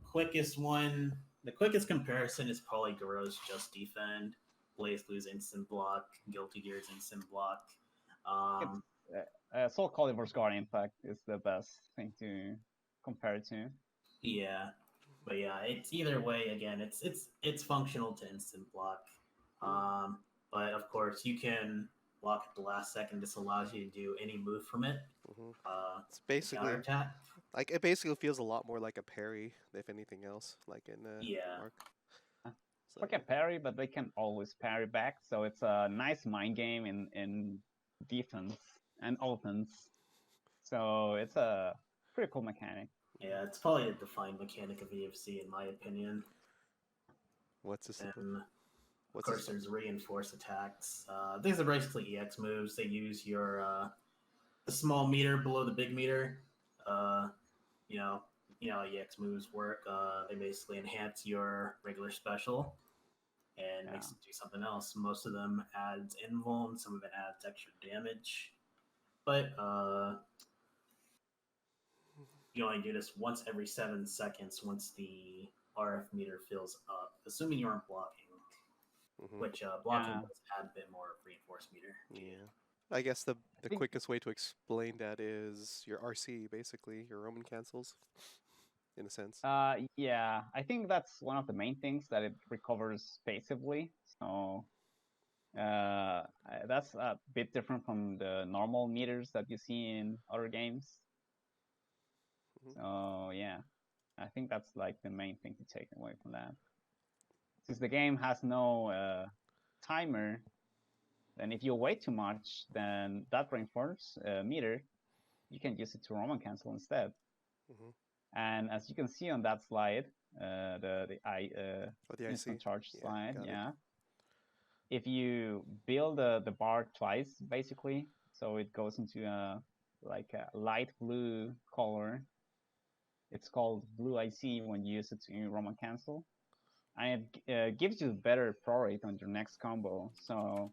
quickest comparison is probably Guro's Just Defend, Blaze Blue's Instant Block, Guilty Gear's Instant Block. Soul Calibur's Guard Impact is the best thing to compare it to. Yeah, but yeah, it's either way. Again, it's functional to Instant Block. But of course, you can block at the last second. This allows you to do any move from it. It's basically counterattack. like it basically feels a lot more like a parry, if anything else, like in Mark. So, like a parry, but they can always parry back. So it's a nice mind game in defense and offense. So it's a pretty cool mechanic. Yeah, it's probably a defined mechanic of EFC in my opinion. What's this? Of course, there's reinforced attacks. These are basically EX moves. They use your the small meter below the big meter. You know how EX moves work. They basically enhance your regular special and makes it do something else. Most of them adds invuln, some of it adds extra damage. But you only do this once every 7 seconds once the RF meter fills up, assuming you aren't blocking. Which blocking does add a bit more reinforced meter. Yeah. I guess the quickest way to explain that is your RC, basically, your Roman cancels, in a sense. Yeah, I think that's one of the main things, that it recovers passively. So that's a bit different from the normal meters that you see in other games. So yeah, I think that's like the main thing to take away from that. Since the game has no timer, then if you wait too much, then that reinforced meter, you can use it to Roman cancel instead. And as you can see on that slide, the instant charge slide, if you build the bar twice, basically, so it goes into a light blue color. It's called blue IC when you use it to Roman cancel. And it gives you better pro rate on your next combo. So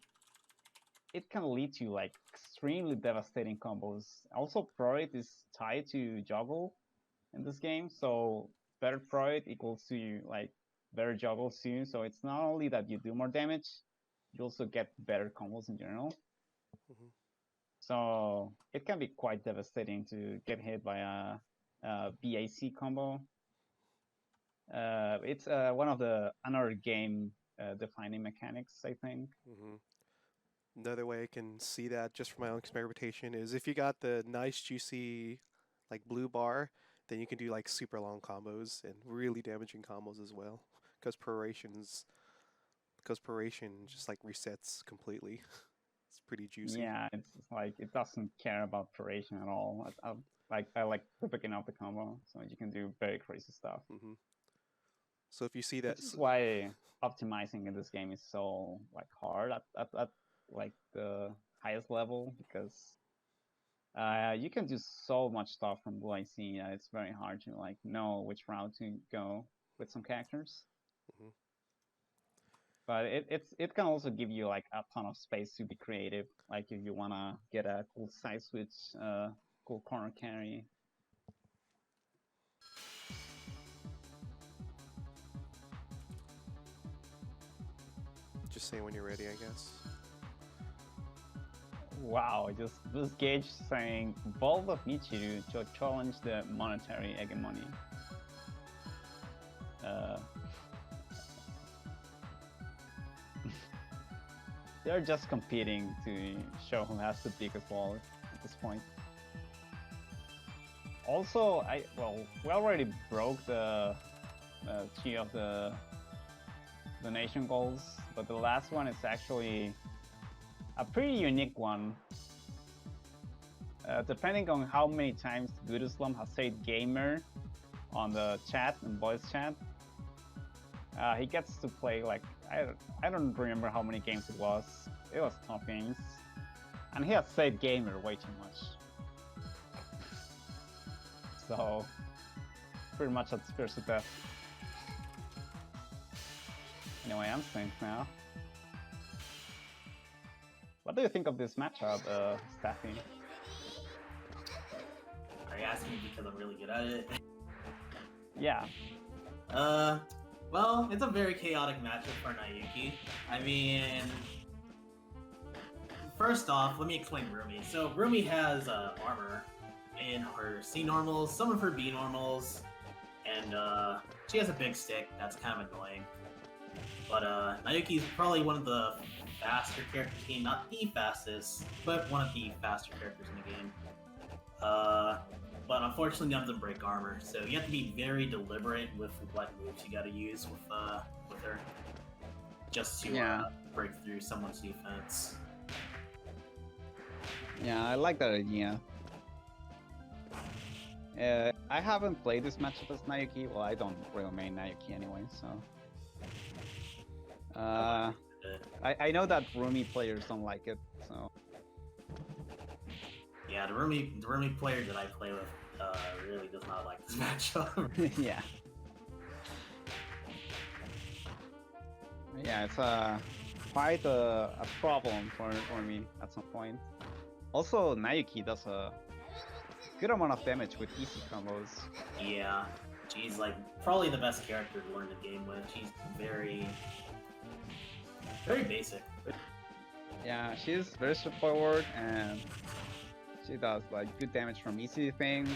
it can lead to like extremely devastating combos. Also, pro rate is tied to juggle in this game. So better pro rate equals to like better juggle too. So it's not only that you do more damage, you also get better combos in general. So it can be quite devastating to get hit by a BAC combo. It's one of the another game defining mechanics, I think. Another way I can see that, just from my own experimentation, is if you got the nice juicy like blue bar, then you can do like super long combos and really damaging combos as well, because proration just like resets completely. It's pretty juicy. Yeah, it's like it doesn't care about proration at all. I like the beginning of the combo, so you can do very crazy stuff. So if you see that, this is why optimizing in this game is so like hard at like the highest level, because you can do so much stuff from Blue IC. It's very hard to like know which route to go with some characters. But it can also give you like a ton of space to be creative. Like if you wanna get a cool side switch, cool corner carry. Just say when you're ready, I guess. Wow, just this gauge saying Vault of Michiru to challenge the monetary hegemony. They're just competing to show who has the biggest wallet at this point. Also, we already broke the 3 of the donation goals, but the last one is actually a pretty unique one. Depending on how many times guruslum has said gamer on the chat and voice chat, he gets to play like I don't remember how many games it was. It was tough games, and he has said gamer way too much. So pretty much at first death. Anyway, I'm synced now. What do you think of this matchup, Staffy? asking me because I'm really good at it. Yeah. Well, it's a very chaotic matchup for Nayuki. I mean, first off, let me explain Rumi. So Rumi has armor in her C normals, some of her B normals, and she has a big stick. That's kind of annoying. But Nayuki is probably one of the faster characters in the game. Not the fastest, but one of the faster characters in the game. But unfortunately, none of them break armor, so you have to be very deliberate with what moves you gotta use with her, just to break through someone's defense. Yeah, I like that idea. I haven't played this matchup as Nayuki. Well, I don't really main Nayuki anyway, so. I know that Rumi players don't like it, so. Yeah, the Rumi player that I play with really does not like this matchup. Yeah. Yeah, it's quite a problem for me at some point. Also, Nayuki does a good amount of damage with easy combos. Yeah, she's like probably the best character to learn the game with. She's very basic. Yeah, she's very straightforward and she does like good damage from easy things.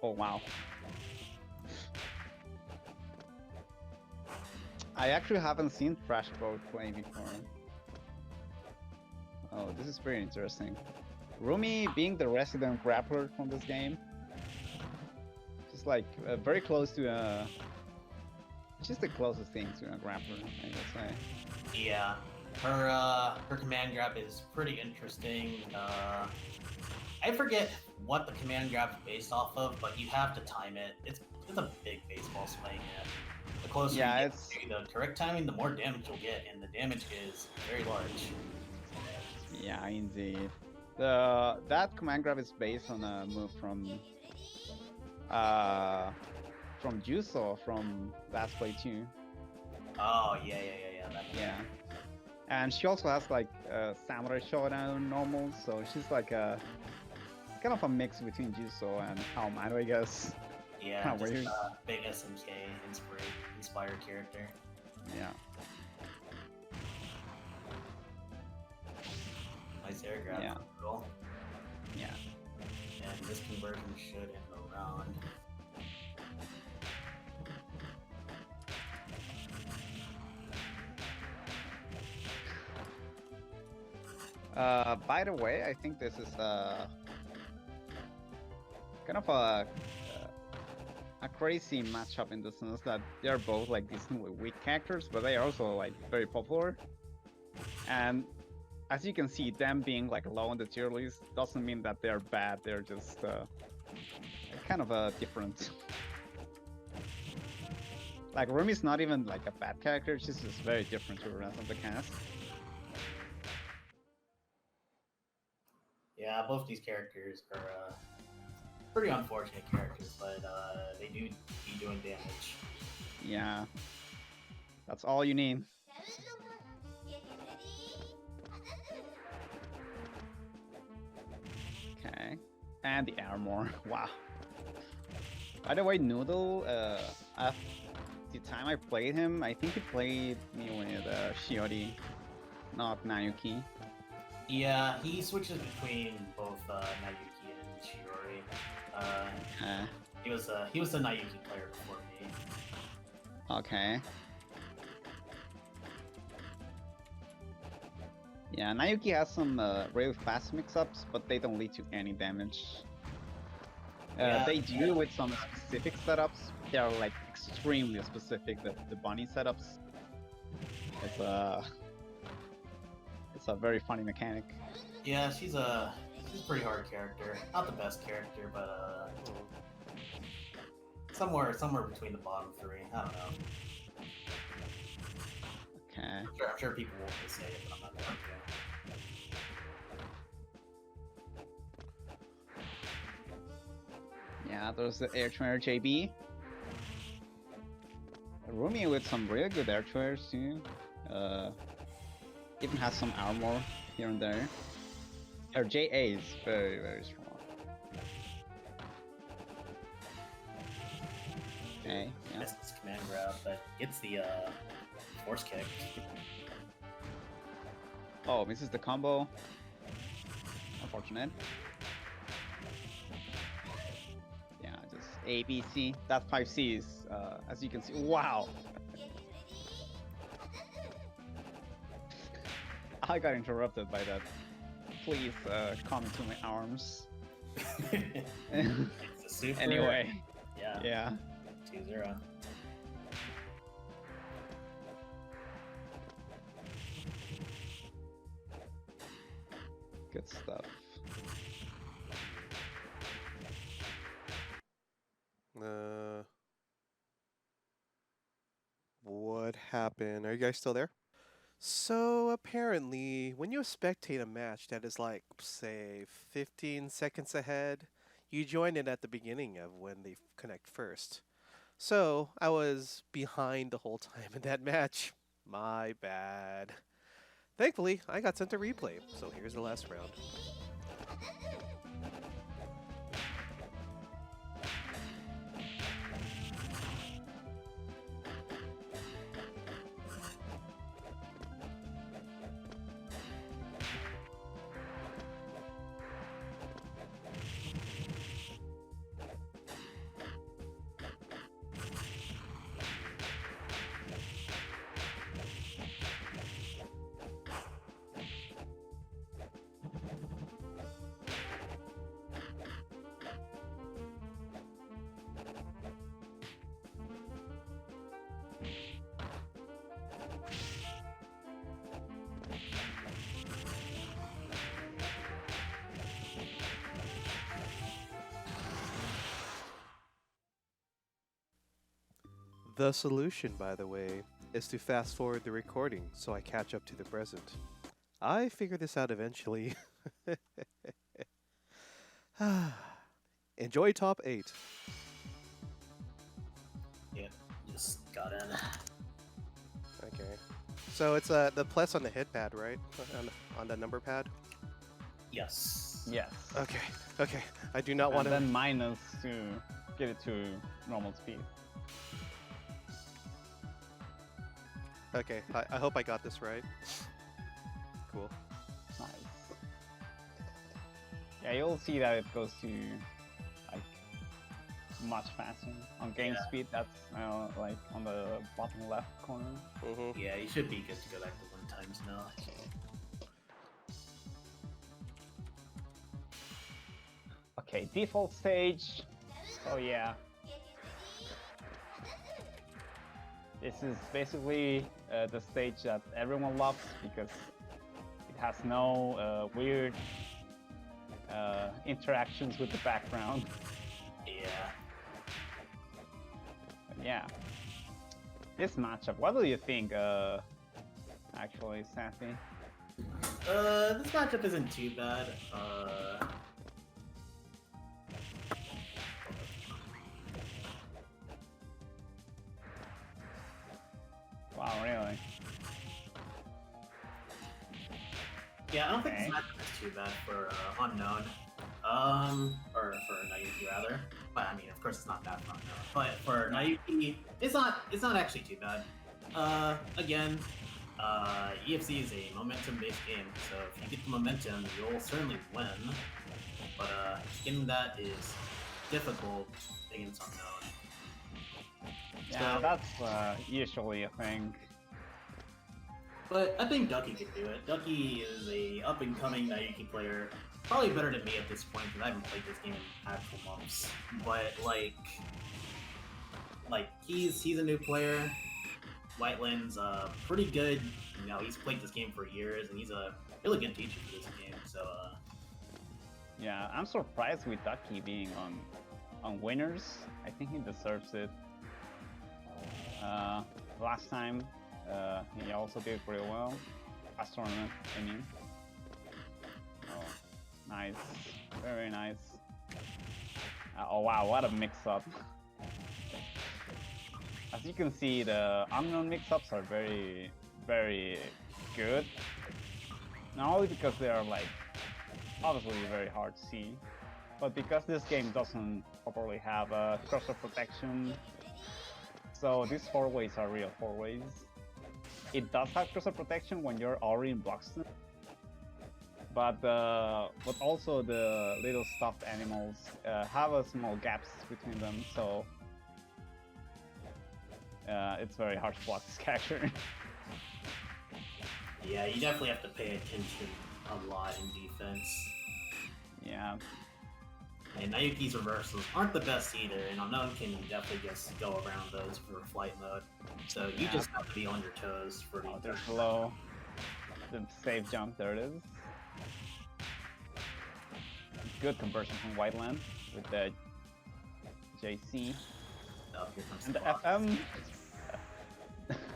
Oh wow. I actually haven't seen Trashboat play before. Oh, this is very interesting. Rumi being the resident grappler from this game. Just like very close to she's the closest thing to a grappler, I would say. Yeah, her command grab is pretty interesting. I forget what the command grab is based off of, but you have to time it. It's a big baseball swing. And the closer you get to the correct timing, the more damage you'll get, and the damage is very large. Yeah, indeed. That command grab is based on a move from Duse from Last Play 2. Oh yeah. Yeah. And she also has like Samurai Showdown normals, so she's like a kind of a mix between Juso and Mayu, I guess. Yeah, kind of just weird. a big SMK inspired character. Yeah. Nice air grab. Yeah. Cool. Yeah. And this conversion should end around. By the way, I think this is kind of a crazy matchup in the sense that they are both like decently weak characters, but they are also like very popular. And as you can see, them being like low on the tier list doesn't mean that they're bad. They're just kind of different. Like Rumi's not even like a bad character; she's just very different to the rest of the cast. Yeah, both these characters are pretty unfortunate characters, but they do be doing damage. Yeah, that's all you need. Okay, and the armor. Wow. By the way, Noodle, at the time I played him, I think he played me with Shiori, not Nayuki. Yeah, he switches between both Nayuki and Shiori. He was a Nayuki player before me. Okay. Yeah, Nayuki has some really fast mix-ups, but they don't lead to any damage. They do with some specific setups. They are like extremely specific. The bunny setups. It's a very funny mechanic. Yeah, she's a pretty hard character. Not the best character, but somewhere between the bottom three. I don't know. Okay. I'm sure people won't say it, but I'm not going to. Yeah, there's the air trainer JB. Rumi with some really good air trainers too. Even has some armor here and there. Her JA is very, very strong. but gets the force kick. Oh, misses the combo. Unfortunate. Yeah, just A, B, C. That 5C is, as you can see, wow! I got interrupted by that. Please come into my arms. It's a super. Anyway, Yeah. yeah. 2-0. Good stuff. What happened? Are you guys still there? So apparently, when you spectate a match that is like, say, 15 seconds ahead, you join in at the beginning of when they connect first. So I was behind the whole time in that match. My bad. Thankfully, I got sent a replay, so here's the last round. The solution, by the way, is to fast forward the recording so I catch up to the present. I figure this out eventually. Enjoy top 8. Yeah, just got in. Okay. So it's the plus on the hit pad, right? On the number pad? Yes. Yes. Okay. Okay. I do not want And to. then minus to get it to normal speed. Okay. I hope I got this right. Cool. Nice. Yeah, you'll see that it goes to like much faster on game Yeah. speed. That's like on the bottom left corner. Mm-hmm. Yeah, you should be good to go back to 1 times now. Okay, default stage. Oh yeah. This is basically the stage that everyone loves because it has no weird interactions with the background. Yeah. But yeah. This matchup, what do you think, actually, Safi? This matchup isn't too bad. Wow, really? Yeah, I don't think this Okay. matchup is too bad for Unknown. Or for Nayuki rather. But I mean, of course, it's not bad for Unknown. But for Nayuki, it's not actually too bad. Again, EFC is a momentum-based game, so if you get the momentum, you'll certainly win. But getting that is difficult against Unknown. Yeah, So- that's usually a thing. But I think Ducky can do it. Ducky is a up-and-coming Nayuki player. Probably better than me at this point, because I haven't played this game in actual months. But, like he's a new player. Whitelen's pretty good. You know, he's played this game for years, and he's a really good teacher for this game. So, Yeah, I'm surprised with Ducky being on winners. I think he deserves it. Last time, he also did pretty well. Last tournament, I mean. Oh, nice. Very nice. Oh wow, what a mix-up. As you can see, the unknown mix-ups are very, very good. Not only because they are like obviously very hard to see, but because this game doesn't properly have a crossover protection, So these 4-ways are real 4-ways. It does have crystal protection when you're already in Bloxton. But also the little stuffed animals have a small gaps between them, so it's very hard to block this character. Yeah, you definitely have to pay attention a lot in defense. Yeah. And Nayuki's reversals aren't the best either, and Unknown can definitely just go around those for flight mode. So you just have to be on your toes for the There's low. The safe jump, there it is. Good conversion from WHITELEN with the JC. Oh, here comes And the the box. FM.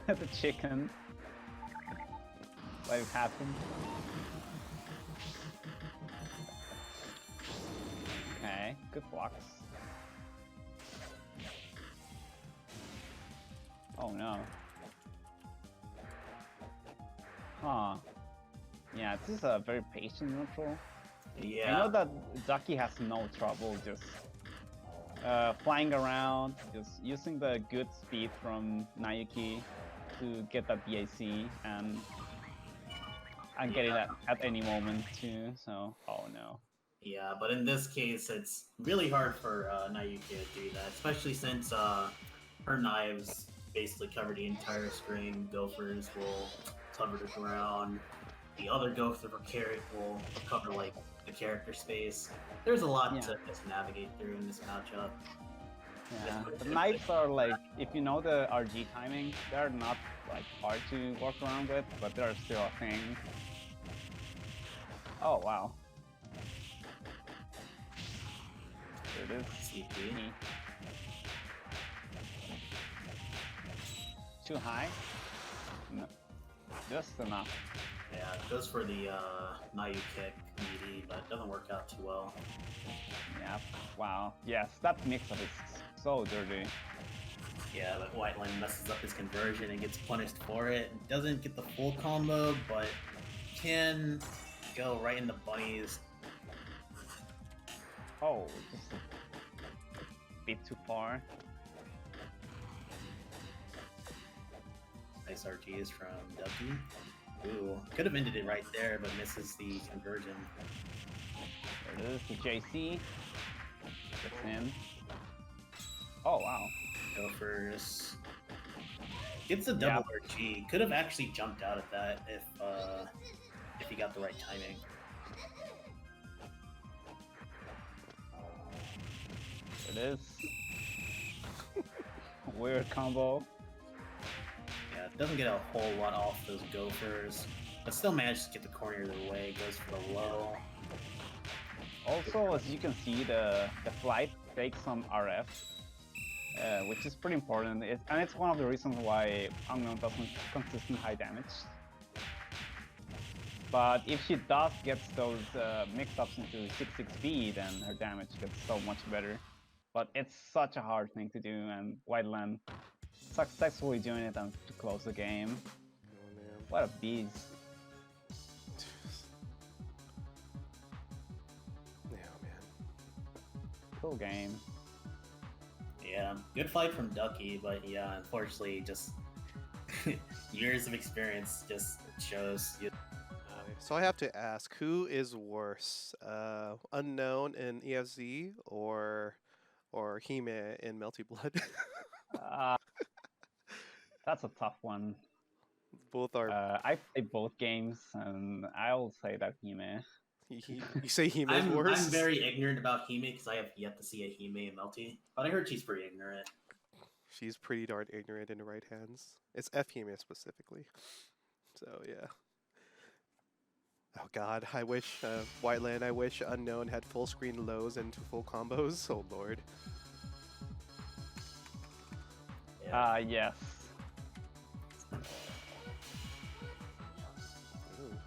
The chicken. Let it happen. Okay, good blocks. Oh no. Huh. Yeah, this is a very patient neutral. Yeah. I know that Ducky has no trouble just flying around, just using the good speed from Nayuki to get that BAC and get it at any moment too, so oh no. Yeah, but in this case, it's really hard for Nayuki to do that, especially since her knives basically cover the entire screen. Gophers will cover the ground. The other gopher will cover like the character space. There's a lot to just navigate through in this matchup. Yeah, the knives are like, if you know the RG timing, they're not like hard to work around with, but they're still a thing. Oh wow. There it is. CP. Too high? No. Just enough. Yeah, it goes for the Mayu kick meaty, but it doesn't work out too well. Yeah. Wow. Yes, that mix-up is so dirty. Yeah, but WHITELEN messes up his conversion and gets punished for it. Doesn't get the full combo, but can go right in the bunnies. Oh, just a bit too far. Nice RGs from Ducky. Ooh, could have ended it right there, but misses the conversion. There it is, the JC. Gets in. Oh, wow. Gophers. Gets a double RG. Could have actually jumped out at that if he got the right timing. There it is. Weird combo. Yeah, doesn't get a whole lot off those Gophers, but still manages to get the corner of the way. Goes for the low. Also, as you can see, the flight takes some RF, which is pretty important, and it's one of the reasons why Unknown doesn't consistent high damage. But if she does get those mix-ups into 6-6 speed, then her damage gets so much better. But it's such a hard thing to do, and WHITELEN successfully doing it and to close the game. Oh, man. What a beast. Yeah, man. Cool game. Yeah, good fight from Ducky, but yeah, unfortunately, just years of experience just shows. So I have to ask, who is worse, Unknown in EFZ or Hime in Melty Blood? That's a tough one. Both are. I played both games, and I'll say that Hime. You say Hime is I'm worse? very ignorant about Hime because I have yet to see a Hime in Melty, but I heard she's pretty ignorant. She's pretty darn ignorant in the right hands. It's F Hime specifically. So yeah. Oh god, I wish WHITELEN, I wish Unknown had full screen lows and full combos. Oh lord. Yes. Ooh.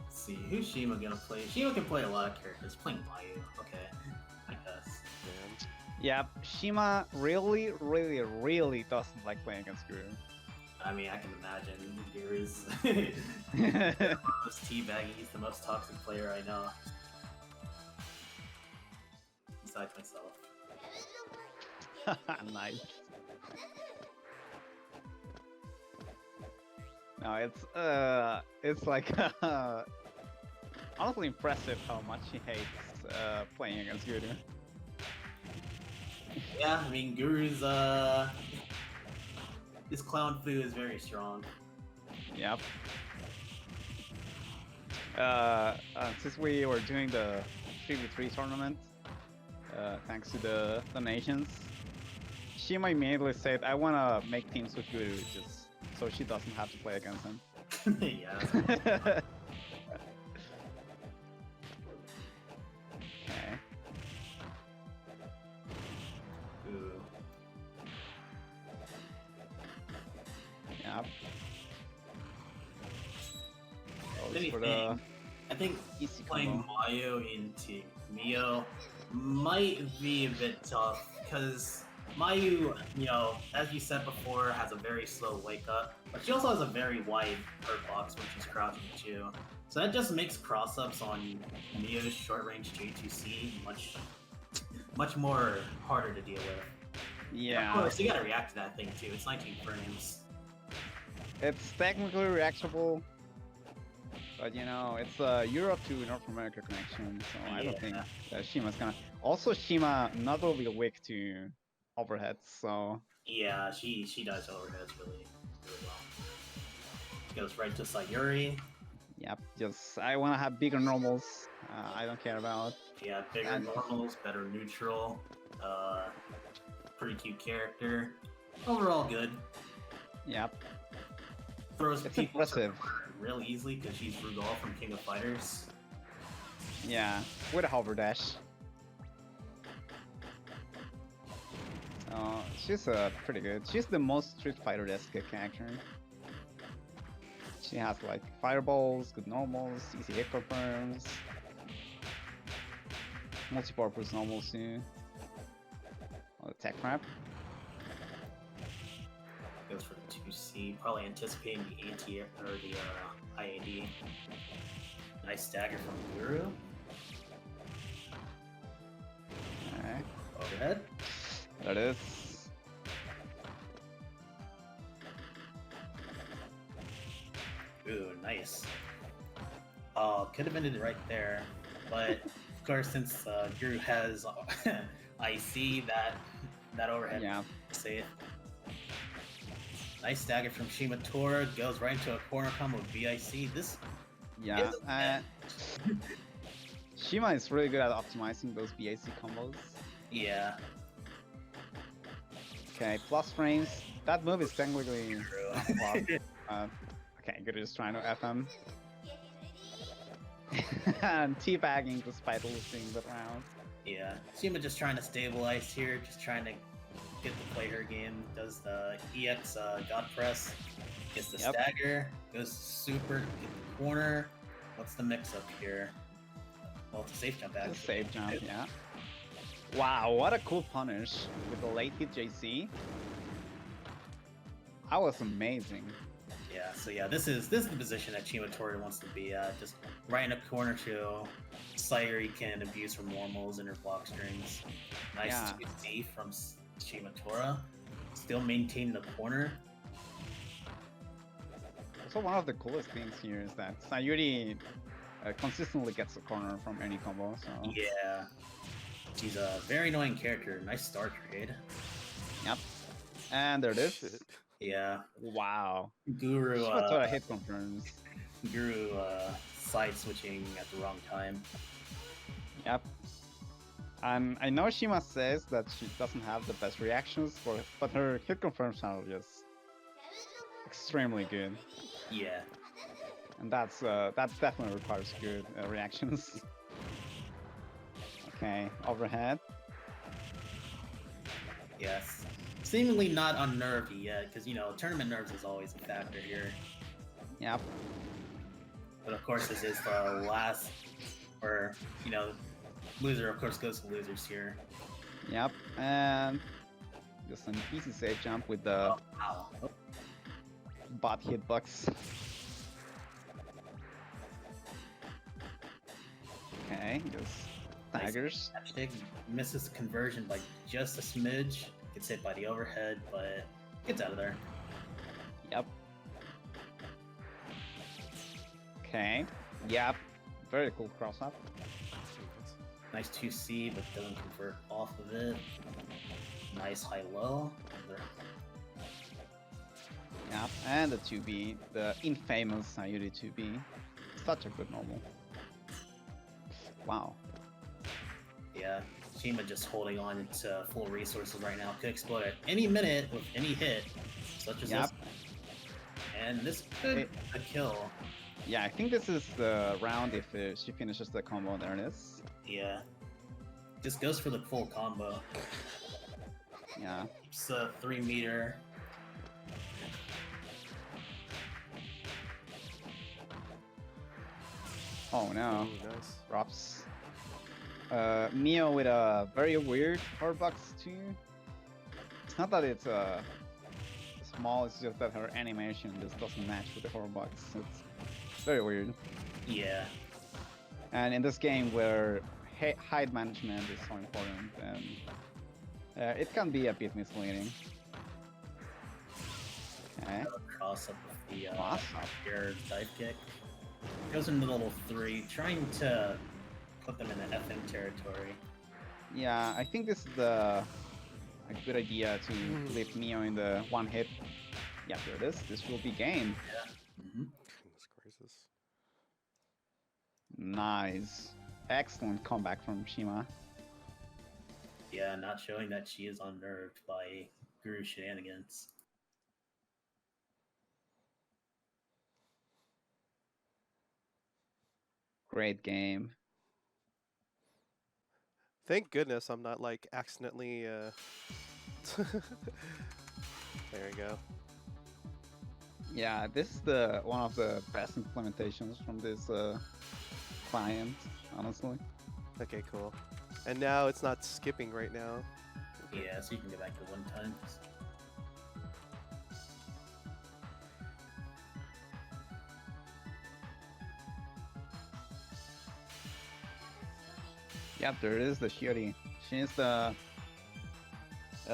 Let's see, who's Shima gonna play? Shima can play a lot of characters. Playing Mayu, okay, I guess. Damn. Yeah, Shima really doesn't like playing against Guru. I mean, I can imagine. Guru's the most teabaggy, he's the most toxic player I know. Besides myself. Nice. No, it's like honestly impressive how much he hates playing against Guru. Yeah, I mean, Guru's his clown foo is very strong. Yep. Since we were doing the 3v3 tournament, thanks to the donations, Shima immediately said, "I wanna make teams with Guru just so she doesn't have to play against him." Yeah. Okay. Ooh. Yep. If Goes for the anything, I think easy playing combo. Mayu into Mio might be a bit tough because Mayu, you know, as you said before, has a very slow wake up, but she also has a very wide hurt box when she's crouching too. So that just makes cross-ups on Mio's short-range J2C much more harder to deal with. Yeah. Of course, you gotta react to that thing too. It's 19 frames. It's technically reactable, but you know, it's a Europe to North America connection, so I don't think Yeah. that Shima's gonna. Also, Shima not really weak to overheads, so Yeah, she does overheads really well. She goes right to Sayuri. yep. Just I wanna have bigger normals. I don't care about. Yeah, bigger And- normals, better neutral. Pretty cute character. Overall good. Yep. Throws It's people impressive. real easily because she's Rugal from King of Fighters. Yeah, with a hover dash. She's pretty good. She's the most Street Fighter-esque character. She has like fireballs, good normals, easy hit confirms, multi-purpose normals too. Oh, tech trap. Goes for the 2C, probably anticipating the anti or the IAD. Nice stagger from Guru. Alright, Overhead. there it is. Ooh, nice. Could have ended it right there, but of course, since Guru has IC, that overhead Yeah, safe. Nice stagger from Shimatora, goes right into a corner combo with VIC. This yeah. is a- Shima is really good at optimizing those BAC combos. yeah. Okay, plus frames. That move is technically True. not plus. Okay, good. Just trying to FM and teabagging despite losing the round. Yeah, Shima just trying to stabilize here, just trying to get to play her game. Does the EX God Press, gets the Yep. stagger, goes super, get the corner. What's the mix up here? Well, it's a safe jump Just actually. save jump, yeah. Wow, what a cool punish with the late hit JC. That was amazing. Yeah, so yeah, this is the position that Shimatora wants to be at. Just right in a corner to Sayuri can abuse her normals and her block strings. Nice Yeah. 2C from Shimatora. Still maintaining the corner. Also, one of the coolest things here is that Sayuri consistently gets a corner from any combo, so Yeah. She's a very annoying character. Nice star trade. yep. And there it is. Shit. Yeah. Wow. Guru Shimatora hit confirms. Guru side switching at the wrong time. Yep. And I know Shima says that she doesn't have the best reactions, but her hit confirms are just extremely good. Yeah. And that definitely requires good reactions. Okay, overhead. Yes. Seemingly not unnerved yet, because you know, tournament nerves is always a factor here. Yep. But of course, this is the last, or you know, loser of course goes to losers here. Yep. And just an easy safe jump with the Oh, wow. bot hitbox. Okay, just daggers. Matchstick misses conversion by just a smidge. Gets hit by the overhead, but gets out of there. Yep. Okay. Yep. Very cool cross up. Nice 2C, but doesn't convert off of it. Nice high-low. Yep. And the 2B, the infamous Sayuri 2B. Such a good normal. Wow. Yeah, Shima just holding on to full resources right now. Could explode at any minute with any hit, such as this. And this could be a kill. Yeah, I think this is the round if she finishes the combo. There it is. Yeah. Just goes for the full combo. Yeah. Keeps a 3 meter. Oh no. Ooh, nice. Drops. Mio with a very weird hardbox too. It's not that it's small, it's just that her animation just doesn't match with the hardbox. It's very weird. Yeah. And in this game where height management is so important, and it can be a bit misleading. Okay. Cross up with the Cross up. air dive kick. Goes into level 3, trying to put them in the FM territory. Yeah, I think this is a good idea to leave Mio in the one hit. Yeah, there it is. This will be game. Goodness gracious. Nice. Excellent comeback from Shima. Yeah, not showing that she is unnerved by Guru shenanigans. Great game. Thank goodness I'm not like accidentally. There you go. Yeah, this is one of the best implementations from this client, honestly. Okay, cool. And now it's not skipping right now. Yeah, so you can go back to 1 times. Yep, there it is, the Shiori. She's the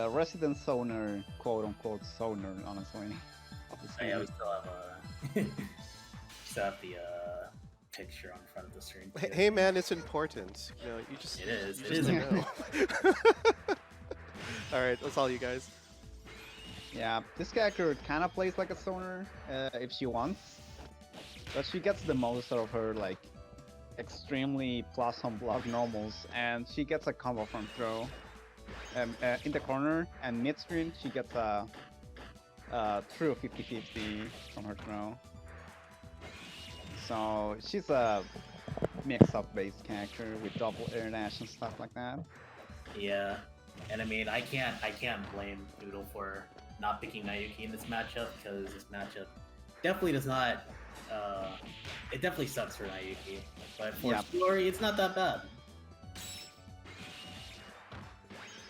resident zoner, quote-unquote zoner, honestly. Of this Yeah, we game. still have still have the picture on front of the screen. too. Hey man, it's important. You know, you just. It is. You It just is. don't know. All right, that's all you guys. Yeah, this character kind of plays like a zoner if she wants, but she gets the most out of her like extremely plus on block normals, and she gets a combo from throw in the corner, and midstream she gets a true 50-50 from her throw. So she's a mix-up based character with double air dash and stuff like that. Yeah, and I mean, I can't blame Noodle for not picking Nayuki in this matchup, because this matchup definitely does not. It definitely sucks for Nayuki, but for Yeah. Shiori, it's not that bad.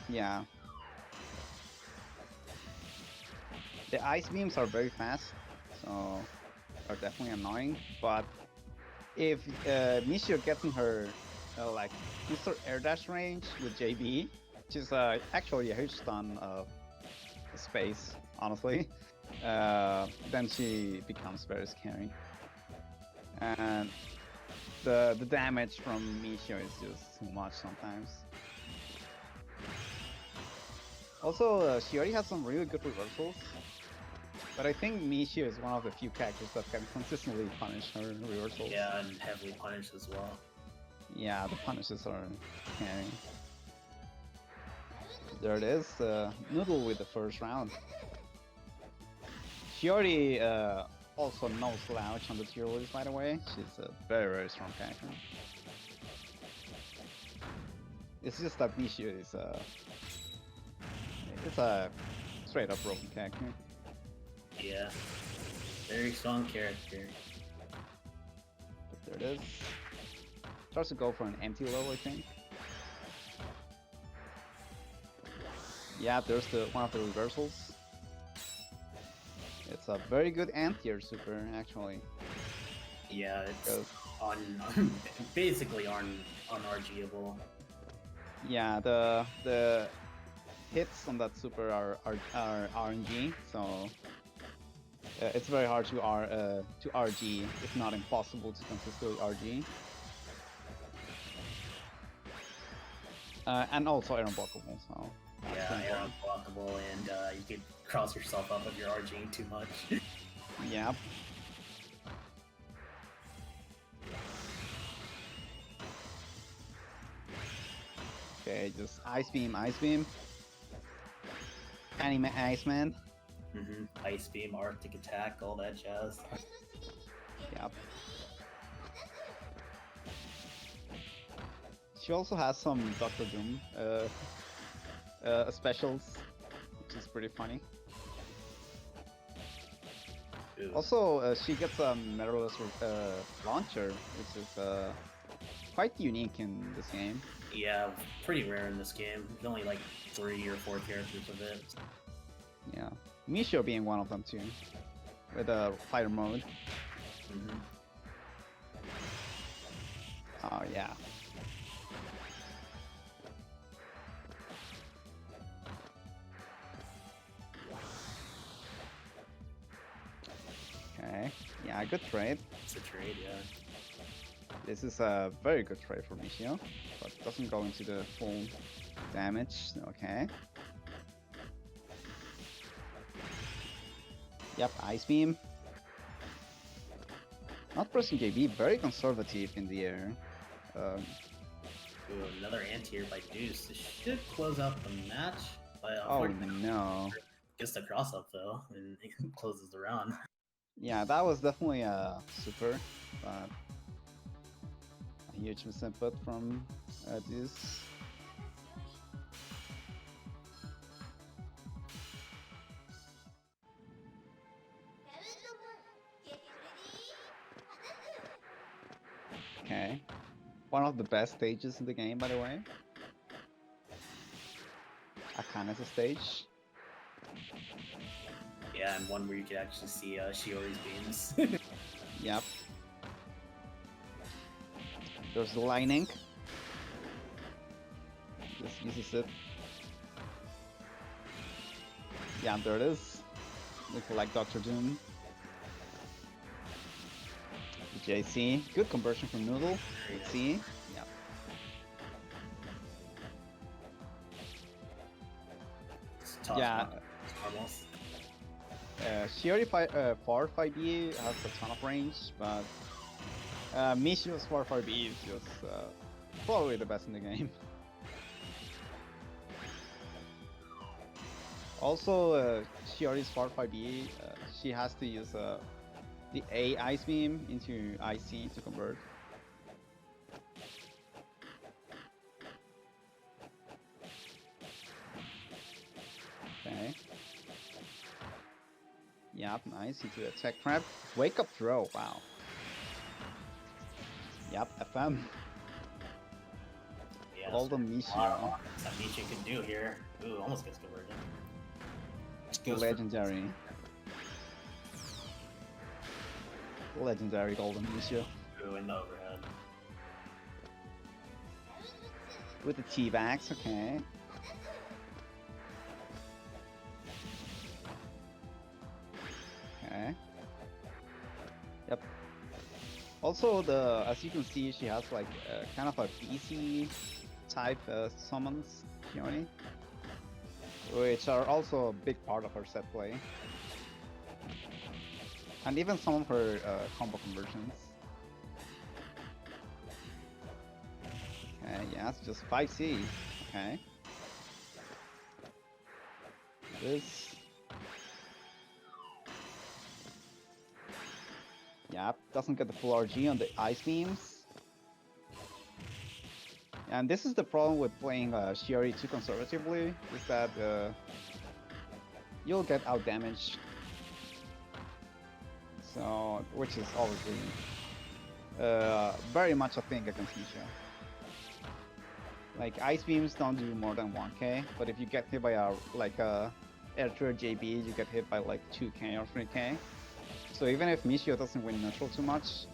Yeah. The ice beams are very fast, so are definitely annoying. But if Mishio gets in her like Mr. Air Dash range with JB, which is actually a huge stun of space, honestly, then she becomes very scary. And the damage from Mishio is just too much sometimes. Also, Shiori has some really good reversals, but I think Mishio is one of the few characters that can consistently punish her reversals. Yeah, and heavily punished as well. Yeah, the punishes are scary. There it is, Noodle with the first round. Shiori also no slouch on the tier list, by the way. She's a very, very strong character. It's just that Mishio is it's a straight up broken character. Yeah, very strong character. But there it is. Tries to go for an empty low, I think. Yeah, there's one of the reversals. It's a very good anti-air super, actually. Yeah, it's Goes. basically unRGable. Yeah, the hits on that super are RNG, so it's very hard to RG, if not impossible to consistently RG. And also air unblockable, so Yeah, air unblockable, and you could cross yourself up if you're RGing too much. Yep. Okay, just ice beam, anime Iceman. Ice beam, Arctic attack, all that jazz. Yep. She also has some Doctor Doom specials, which is pretty funny. Ooh. Also, she gets a mirrorless launcher, which is quite unique in this game. Yeah, pretty rare in this game. There's only like 3 or 4 characters of it. Yeah, Mishio being one of them too, with a fighter mode. Oh yeah. Okay, yeah, good trade. It's a trade, yeah. This is a very good trade for Mishio, but doesn't go into the full damage. Okay. Yep, Ice Beam. Not pressing JB, very conservative in the air. Ooh, another anti-air by Duse. This should close out the match. But Oh no. gets the cross up though, and it closes the round. Yeah, that was definitely a super, but a huge misinput from Duse. Okay. One of the best stages in the game, by the way. Akana's stage. Yeah, and one where you could actually see Shiori's beams. Yep. There's the lightning. Just uses it. Yeah, there it is. Looks like Dr. Doom. JC, good conversion from Noodle. C, yep. Yeah. Almost. Shiori 4-5B has a ton of range, but Mishio's 4-5B is just probably the best in the game. Also, Shiori's 4-5B, she has to use the A Ice Beam into IC to convert. Okay. Yep, nice. Into attack trap. Wake up throw. Wow. Yep, FM. Yeah, Golden Mishio. Something Mishio can do here. Ooh, almost gets converted. Legendary. Legendary Golden Mishio. Ooh, in the overhead. With the T-Bags, okay. Okay. Yep. Also, as you can see, she has like kind of a BC type summons, Shiori, which are also a big part of her set play. And even some of her combo conversions. Okay, yeah, it's just 5C. Okay. This. Yep, doesn't get the full RG on the ice beams. And this is the problem with playing Shiori too conservatively, is that you'll get out damaged. So, which is obviously very much a thing against Mishio. Like ice beams don't do more than 1k, but if you get hit by a air through JB, you get hit by like 2k or 3k. So even if Mishio doesn't win neutral too much,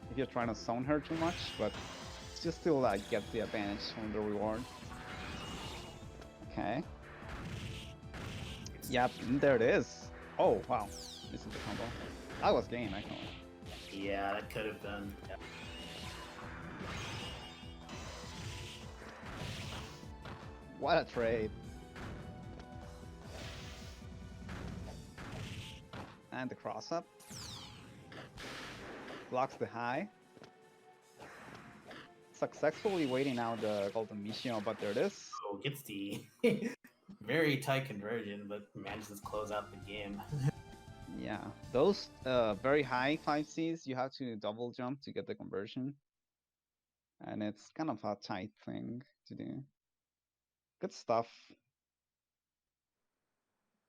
if you're trying to zone her too much, but she still gets the advantage from the reward. Okay. Yep, there it is. Oh, wow. This is the combo. That was game, actually. Yeah, that could have been. Yeah. What a trade. And the cross up. Blocks the high. Successfully waiting out the golden Mishio, but there it is. Oh, gets the very tight conversion, but manages to close out the game. Yeah, those very high 5Cs, you have to double jump to get the conversion. And it's kind of a tight thing to do. Good stuff.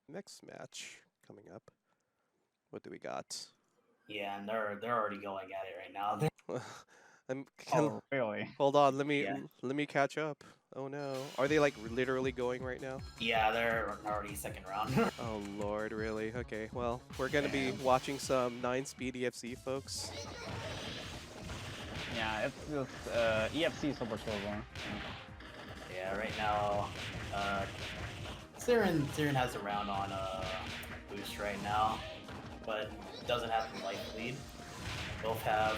Next match coming up. What do we got? Yeah, and they're already going at it right now. Oh, really? Hold on, let Yeah. me catch up. Oh no. Are they like literally going right now? Yeah, they're already second round. Oh lord, really? Okay, well, we're gonna be watching some 9-speed EFC, folks. Yeah, it's just EFC Super Turbo. Yeah, right now, Syorin has a round on boost right now, but doesn't have the life lead. Both have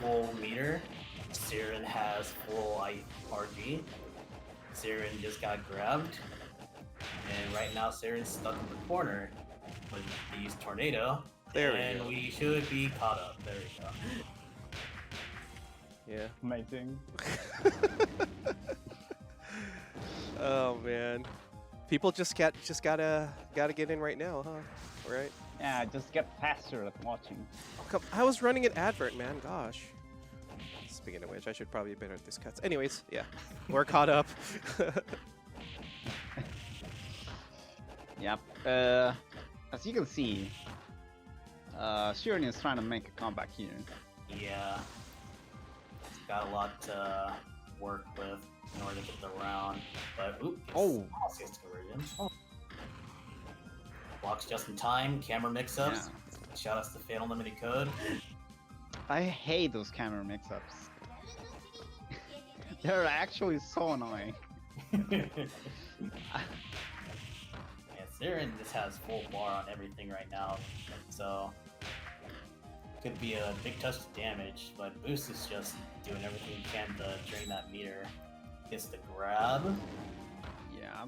full meter. Syorin has full RG. Syorin just got grabbed, and right now Syorin's stuck in the corner with the tornado. There we and go. we should be caught up. There we go. Yeah. Amazing. Oh man. People just gotta get in right now, huh? Right? Yeah, just get faster at watching. Oh, come, I was running an advert, man. Gosh. Speaking of which, I should probably be better at these cuts. Anyways, yeah, we're caught up. Yep. As you can see, Syorin is trying to make a comeback here. Yeah. Got a lot to work with in order to get the round. But oop, Oh. assist conversion. Oh. Blocks just in time, camera mix-ups. Shout outs to Fatal Limited Code. I hate those camera mix-ups. They're actually so annoying. Yeah, Syorin just has full bar on everything right now. So could be a big touch to damage, but Boost is just doing everything he can to drain that meter. Gets the grab, Yeah.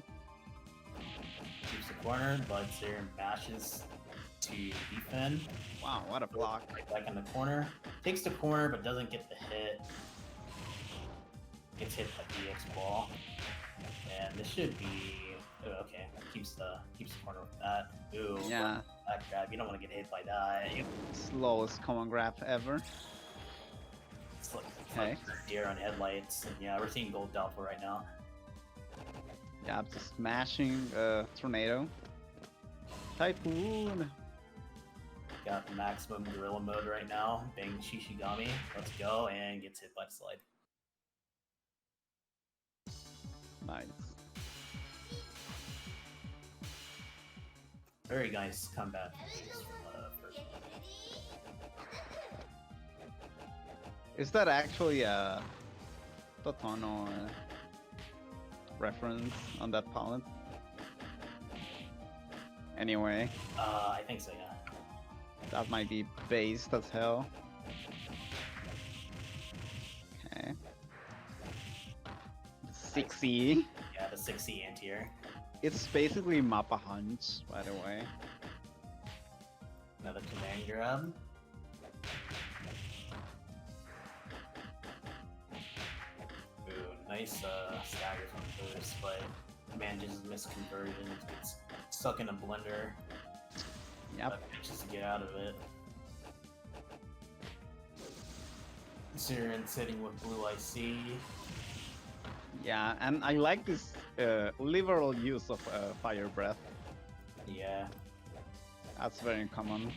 keeps the corner, but Syorin bashes to defend. Wow, what a block. Right back in the corner. Takes the corner, but doesn't get the hit. Gets hit by DX ball. And this should be okay. Keeps the corner with that. Ooh, Yeah, back grab. You don't want to get hit by that. slowest common grab ever. It's like Okay. deer on headlights. And yeah, we're seeing gold Doppel right now. Yeah, just smashing tornado. Typhoon. Got maximum gorilla mode right now. Bang Shishigami. Let's go. And gets hit by the slide. Nice. Very nice comeback. First. Is that actually a Totono reference on that palette? Anyway, I think so, yeah. that might be based as hell. Okay. 6E. Yeah, the 6C anti-air. It's basically Mappa Hunch, by the way. Another command grab. Ooh, nice stagger from Boost, but manages to miss conversion. Gets stuck in a blender. Yep. But manages to get out of it. Syorin sitting with blue IC. Yeah, and I like this liberal use of fire breath. Yeah, That's very common.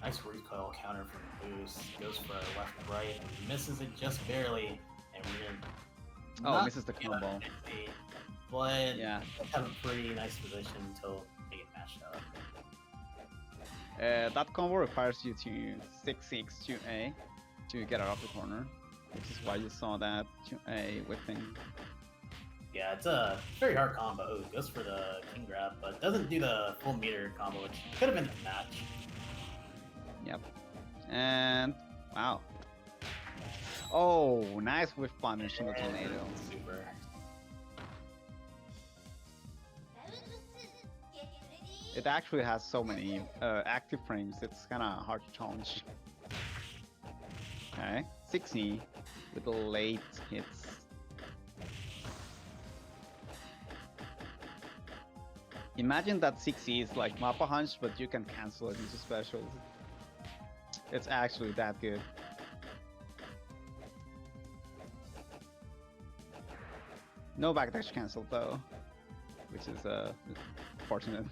nice recoil counter from Boost. Goes for a left right, misses it just barely, and we're gonna. Oh, not misses the get out combo. of 50, but Yeah. have a pretty nice position until they get matched up. That combo requires you to 6-6 to A to get out of the corner, which is why you saw that to A whipping. Yeah, it's a very hard combo. Ooh, goes for the king grab, but doesn't do the full meter combo, which could have been the match. Yep. And wow. Oh, nice whiff punish in the tornado. Super. It actually has so many active frames, it's kind of hard to challenge. Okay, 60 with the late hits. Imagine that 60 is like Mappa Hunch, but you can cancel it into specials. It's actually that good. No backdash cancel though, which is fortunate.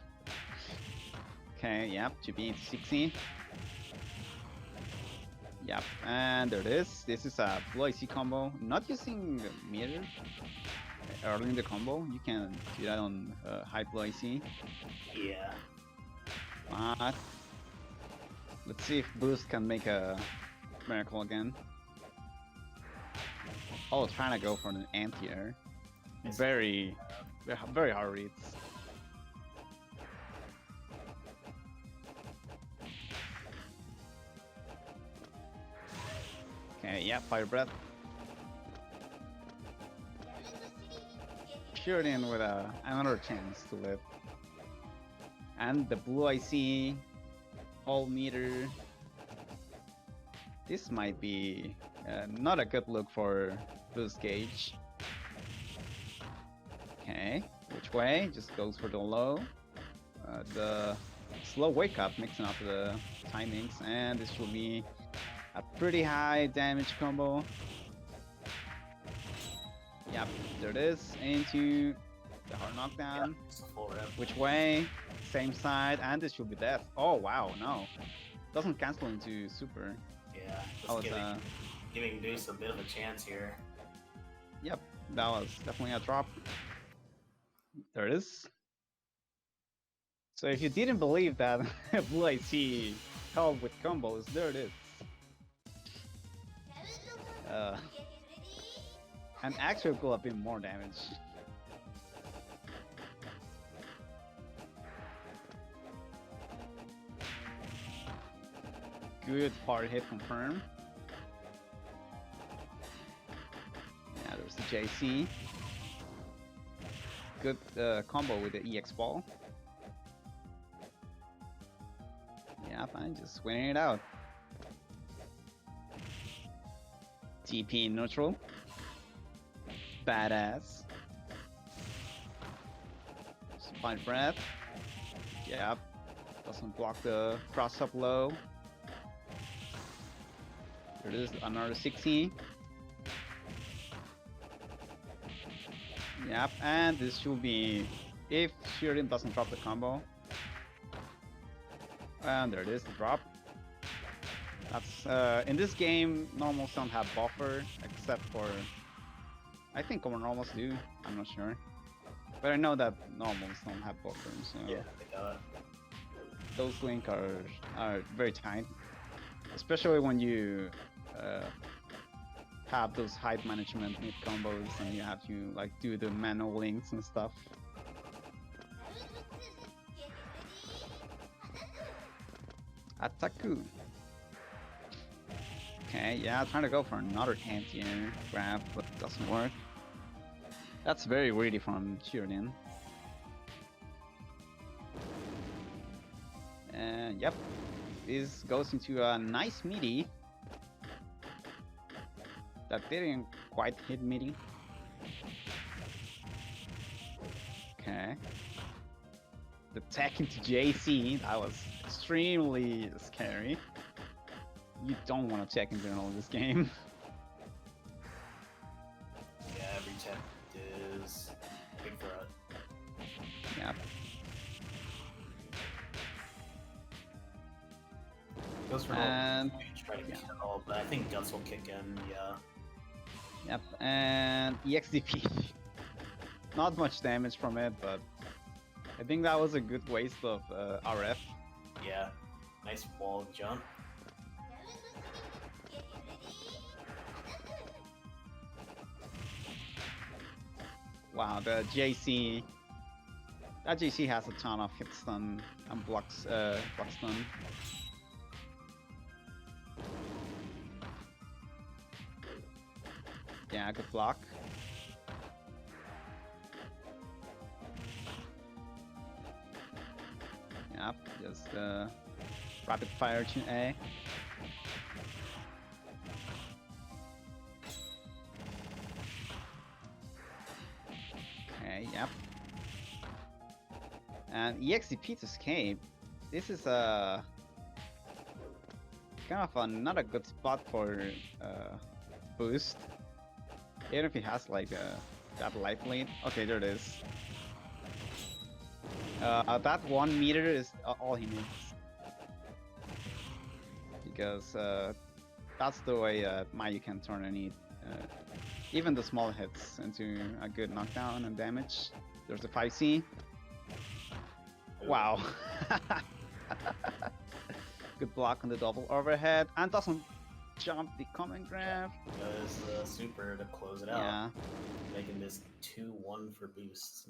Okay, yep, to be into 60. Yep, and there it is. This is a blue IC combo. Not using meter early in the combo. You can do that on high blue IC. Yeah. But let's see if Boost can make a miracle again. Oh, trying to go for an anti-air. Very hard reads. Okay, yeah, fire breath. Syorin with another chance to live. And the blue IC, all meter. This might be not a good look for boost gauge. Okay, which way? Just goes for the low. The slow wake up, mixing up the timings, and this will be a pretty high damage combo. Yep, there it is, into the hard knockdown. Yeah, which way? Same side, and this should be death. Oh wow, no. Doesn't cancel into super. Yeah, Oh, just giving Duse a bit of a chance here. Yep, that was definitely a drop. There it is. So if you didn't believe that Blue IC helped with combos, there it is. And actually could have been more damage. Good far hit confirm. Yeah, there's the JC. Good combo with the EX ball. Yeah, fine, just winning it out. TP in neutral. Badass. Spine breath. Yep. Doesn't block the cross up low. There it is, another 60. Yep, and this should be if Syorin doesn't drop the combo. And there it is, the drop. That's in this game, normals don't have buffer except for I think common normals do. I'm not sure, but I know that normals don't have buffer. So Yeah, they got it. those links are very tight, especially when you have those height management mid combos and you have to like do the manual links and stuff. Attaku. Okay, yeah, trying to go for another anti-air grab, but it doesn't work. That's very greedy from Syorin. And yep, this goes into a nice meaty. That didn't quite hit meaty. Okay. The tech into JC, that was extremely scary. You don't want to check in general in this game. Yeah, every check is big for it. Yep. Goes for And try to get it all, but I think Guts will kick in. Yeah. yep, and EXDP. Not much damage from it, but I think that was a good waste of RF. Yeah. Nice wall jump. Wow, the JC. That JC has a ton of hit stun and block stun. Yeah, good block. Yep, just rapid fire to A. Okay, yep. And EXDP to escape. This is a kind of not a good spot for boost. Even if he has like that life lead. Okay, there it is. That 1 meter is all he needs. Because that's the way Mayu can turn any, even the small hits into a good knockdown and damage. There's the 5C. Wow. Good block on the double overhead and doesn't jump the common grab. Does the super to close it out. Yeah. Making this 2-1 for boosts.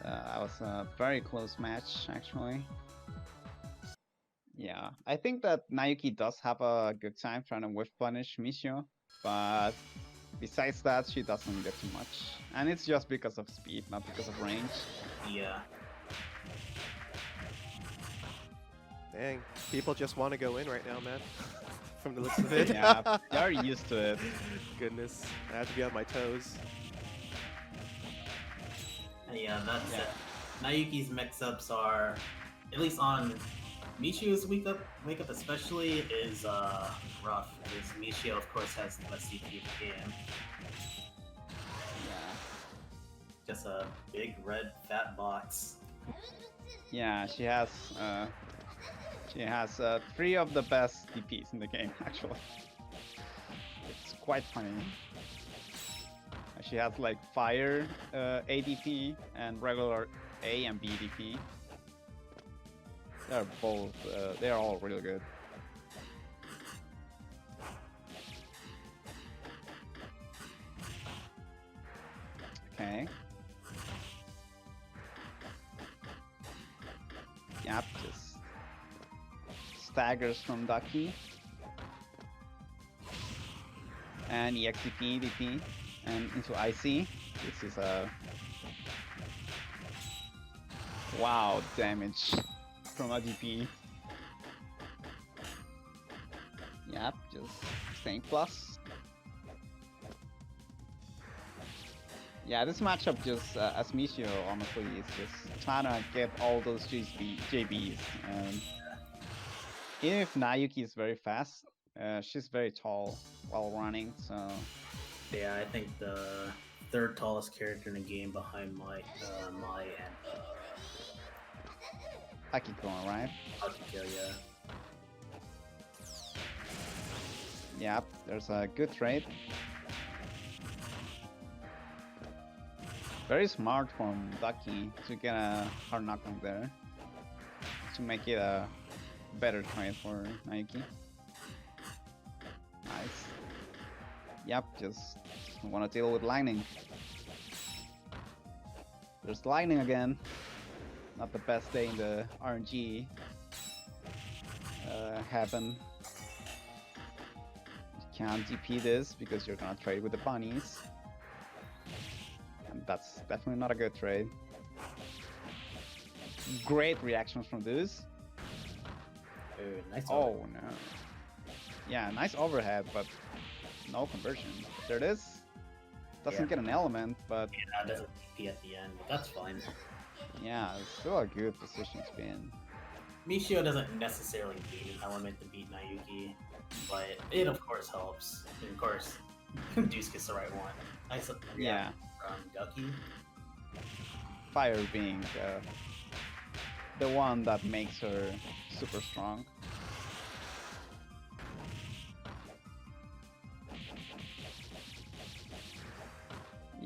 That was a very close match, actually. Yeah, I think that Nayuki does have a good time trying to whiff punish Mishio, but besides that, she doesn't get too much. And it's just because of speed, not because of range. Yeah. Dang, people just want to go in right now, man. From the looks of it. Yeah, they're used to it. Goodness, I have to be on my toes. Yeah, that's it. Nayuki's mix-ups are, at least on Michio's wake up especially, is rough. Because Mishio, of course, has the best CP of the game. Yeah. Just a big red fat box. Yeah, she has 3 of the best DPs in the game, actually. It's quite funny. She has like fire ADP and regular A and B DP. They're both, they're all really good. Okay. Yep, just staggers from Ducky. And EXDP, DP, and into IC. This is a... Wow, damage from a DP. Yep, just staying plus. Yeah, this matchup just, as Mishio, honestly, is just trying to get all those JBs. Even if Nayuki is very fast, she's very tall while running, so... Yeah, I think the third tallest character in the game behind Mai and Akiko, right? Akiko, yeah. Yep, there's a good trade. Very smart from Ducky to get a hard knockdown there. To make it a better trade for Nayuki. Nice. Yep, just want to deal with lightning. There's lightning again. Not the best day in the RNG heaven. You can't DP this because you're gonna trade with the bunnies. And that's definitely not a good trade. Great reactions from Duse. Ooh, nice. Oh no. Yeah, nice overhead, but no conversion. There it is. Doesn't get an element, but Yeah, it doesn't DP at the end, but that's fine. yeah, it's still a good position spin. Mishio doesn't necessarily need an element to beat Nayuki, but it of course helps. And of course, Duse gets the right one. Nice Yeah. from Ducky. Fire being the one that makes her super strong.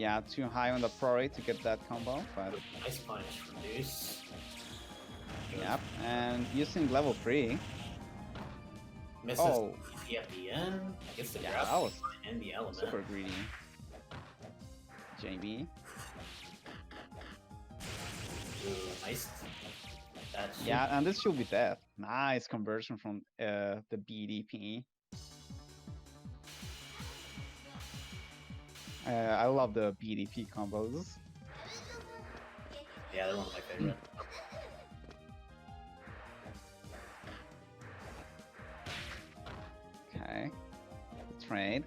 Yeah, too high on the priority to get that combo, but Nice punish from Duse. yep. And using level 3. Misses Oh, EP at the end. Gets the yeah, grab that was and the element. super greedy. JB. Ooh, nice. That's Yeah, and this should be death. Nice conversion from the BDP. I love the BDP combos. yeah, they're one of my favorite. Okay. Trade.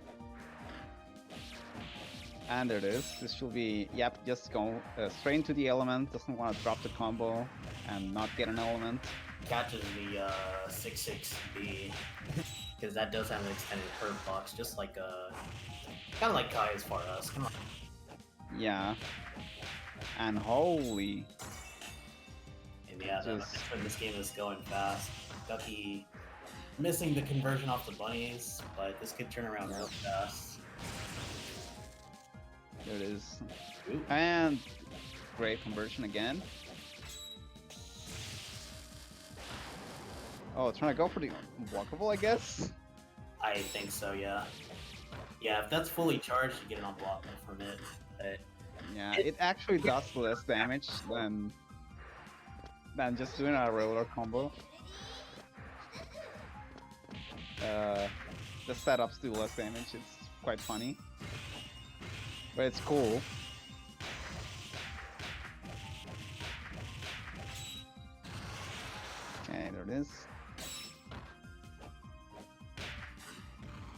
And there it is. This should be, yep, just go straight into the element. Doesn't want to drop the combo and not get an element. Catches the 6-6B because that does have an extended hurt box, just like kind of like Kai as far as. Come on. Yeah. And holy. And yeah, Just- this game is going fast. Ducky missing the conversion off the bunnies, but this could turn around real fast. There it is. Ooh. And great conversion again. Oh, trying to go for the unblockable, I guess. I think so, yeah. Yeah, if that's fully charged, you get an unblockable from it. But Yeah, it actually does less damage than just doing a regular combo. The setups do less damage. It's quite funny, but it's cool. Okay, there it is.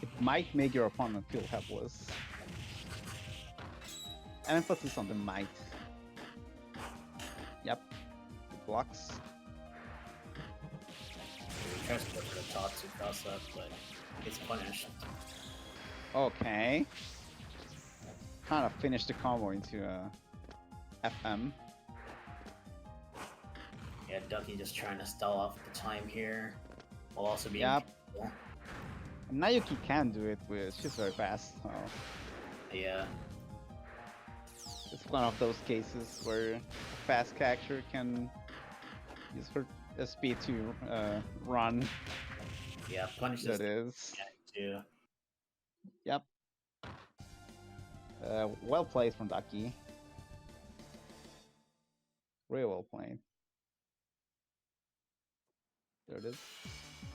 It might make your opponent feel helpless. Emphasis on the might. Yep. It blocks. he tries to go for the top to cross up, but gets punished. Okay. Kind of finish the combo into FM. Yeah, Ducky just trying to stall off the time here, while also being Yep. careful. Nayuki can do it with, she's very fast, so Yeah. it's one of those cases where a fast character can use her speed to run. Yeah, punishes That is. too. Yep. Well played from Ducky. Really well played. There it is.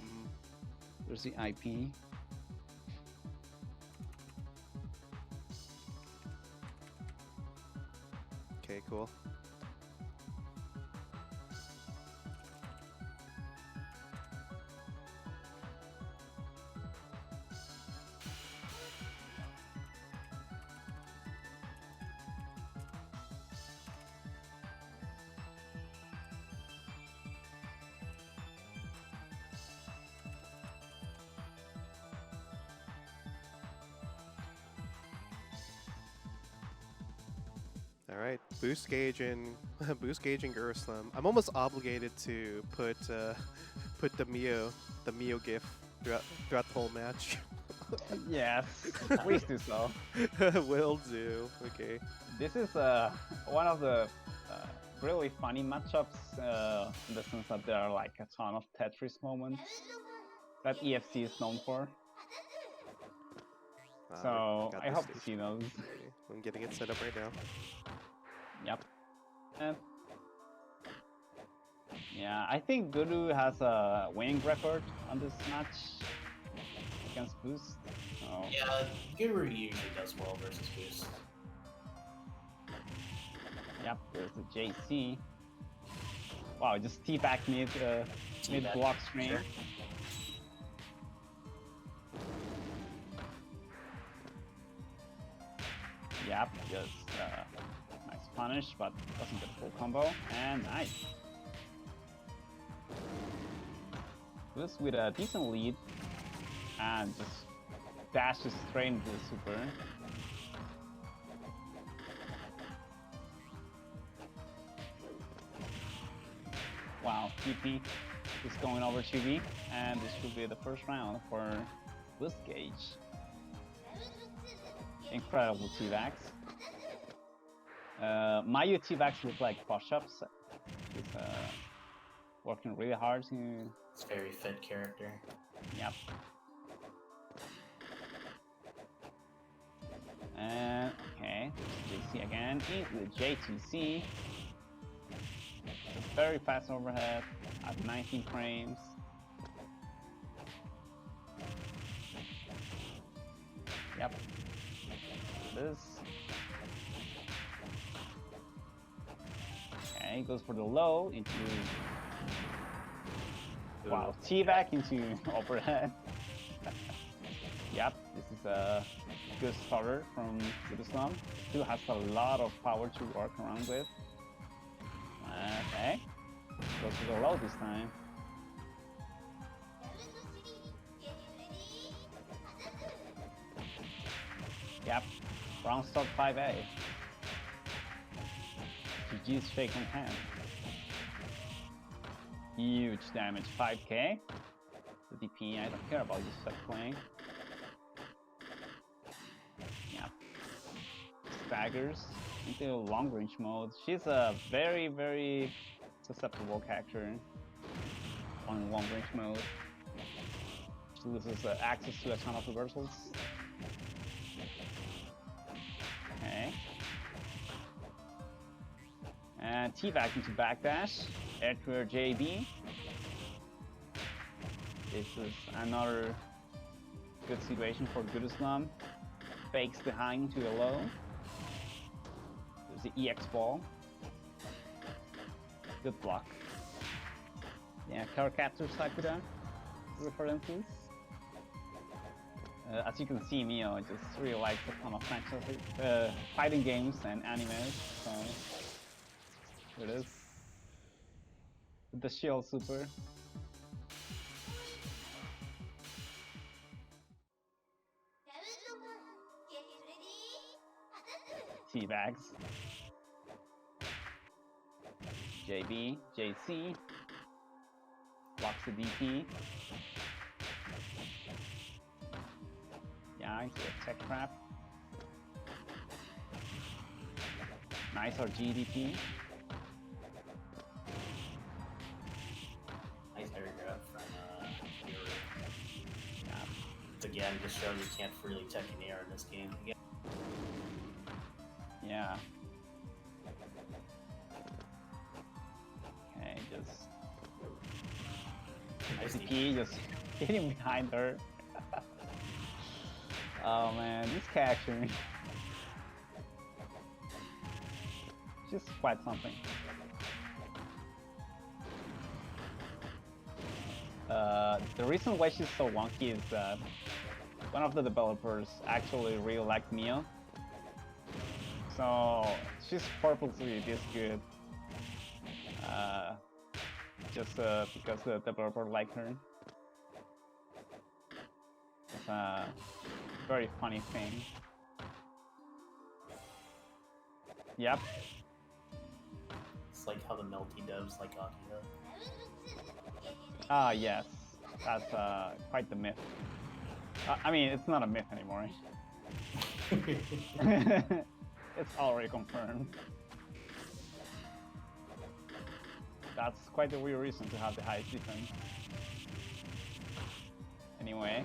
Mm, There's the IP. okay, cool. All right, boost gauge and boost gauge and guruslum. I'm almost obligated to put put the Mio gif throughout the whole match. Yes, please do so. Will do. Okay. This is one of the really funny matchups in the sense that there are like a ton of Tetris moments that EFC is known for. So got I this hope to see station. those. Okay, I'm getting it set up right now. Yep. And yeah, I think Guru has a winning record on this match against Boost. So Yeah, Guru usually does well versus Boost. yep, there's the JC. Wow, just T-back mid T-back, block string. sure. Yep, just nice punish, but doesn't get full combo, and nice. This with a decent lead, and just dashes straight into the super. Wow, TP is going over 2B, and this will be the first round for Boostgauge. Incredible 2-backs. Mayu T-backs look like push-ups. He's working really hard to... It's a very fit character. Yep. And okay, JC again into the J2C. Very fast overhead at 19 frames. Yep. This. Okay, goes for the low into. Wow, T-back into overhead. Yep, this is a good starter from guruslum. Still has a lot of power to work around with. Okay, goes for the low this time. Yep, round start 5A. GG's shaking hand. Huge damage, 5k. The DP, I don't care about this set playing. Yep. Staggers into long range mode. She's a very, very susceptible character on long range mode. She loses access to a ton of reversals. Okay. And T-back into backdash. Air clear JB. This is another good situation for guruslum. Fakes behind to a low. There's the EX ball. Good block. Yeah, caricature Sakura references. As you can see, Mio just really likes a ton of fighting games and animes. So here it is. With the shield super. T-bags. JB, JC. Blocks the DP. Yeah, into a tech trap. Nice RG DP. Nice air grab from Shiori. Yeah. Again, just shows you can't really tech in the air in this game. Again. Yeah. Okay, just Nice DP just hitting behind her. Oh man, this character. Just quite something. The reason why she's so wonky is that one of the developers actually really liked Mio. So she's purposely this good. Just because the developer liked her. It's a very funny thing. Yep. It's like how the melty devs like Akira. Ah, yes. That's quite the myth. I mean, it's not a myth anymore. It's already confirmed. That's quite the real reason to have the highest defense. Anyway.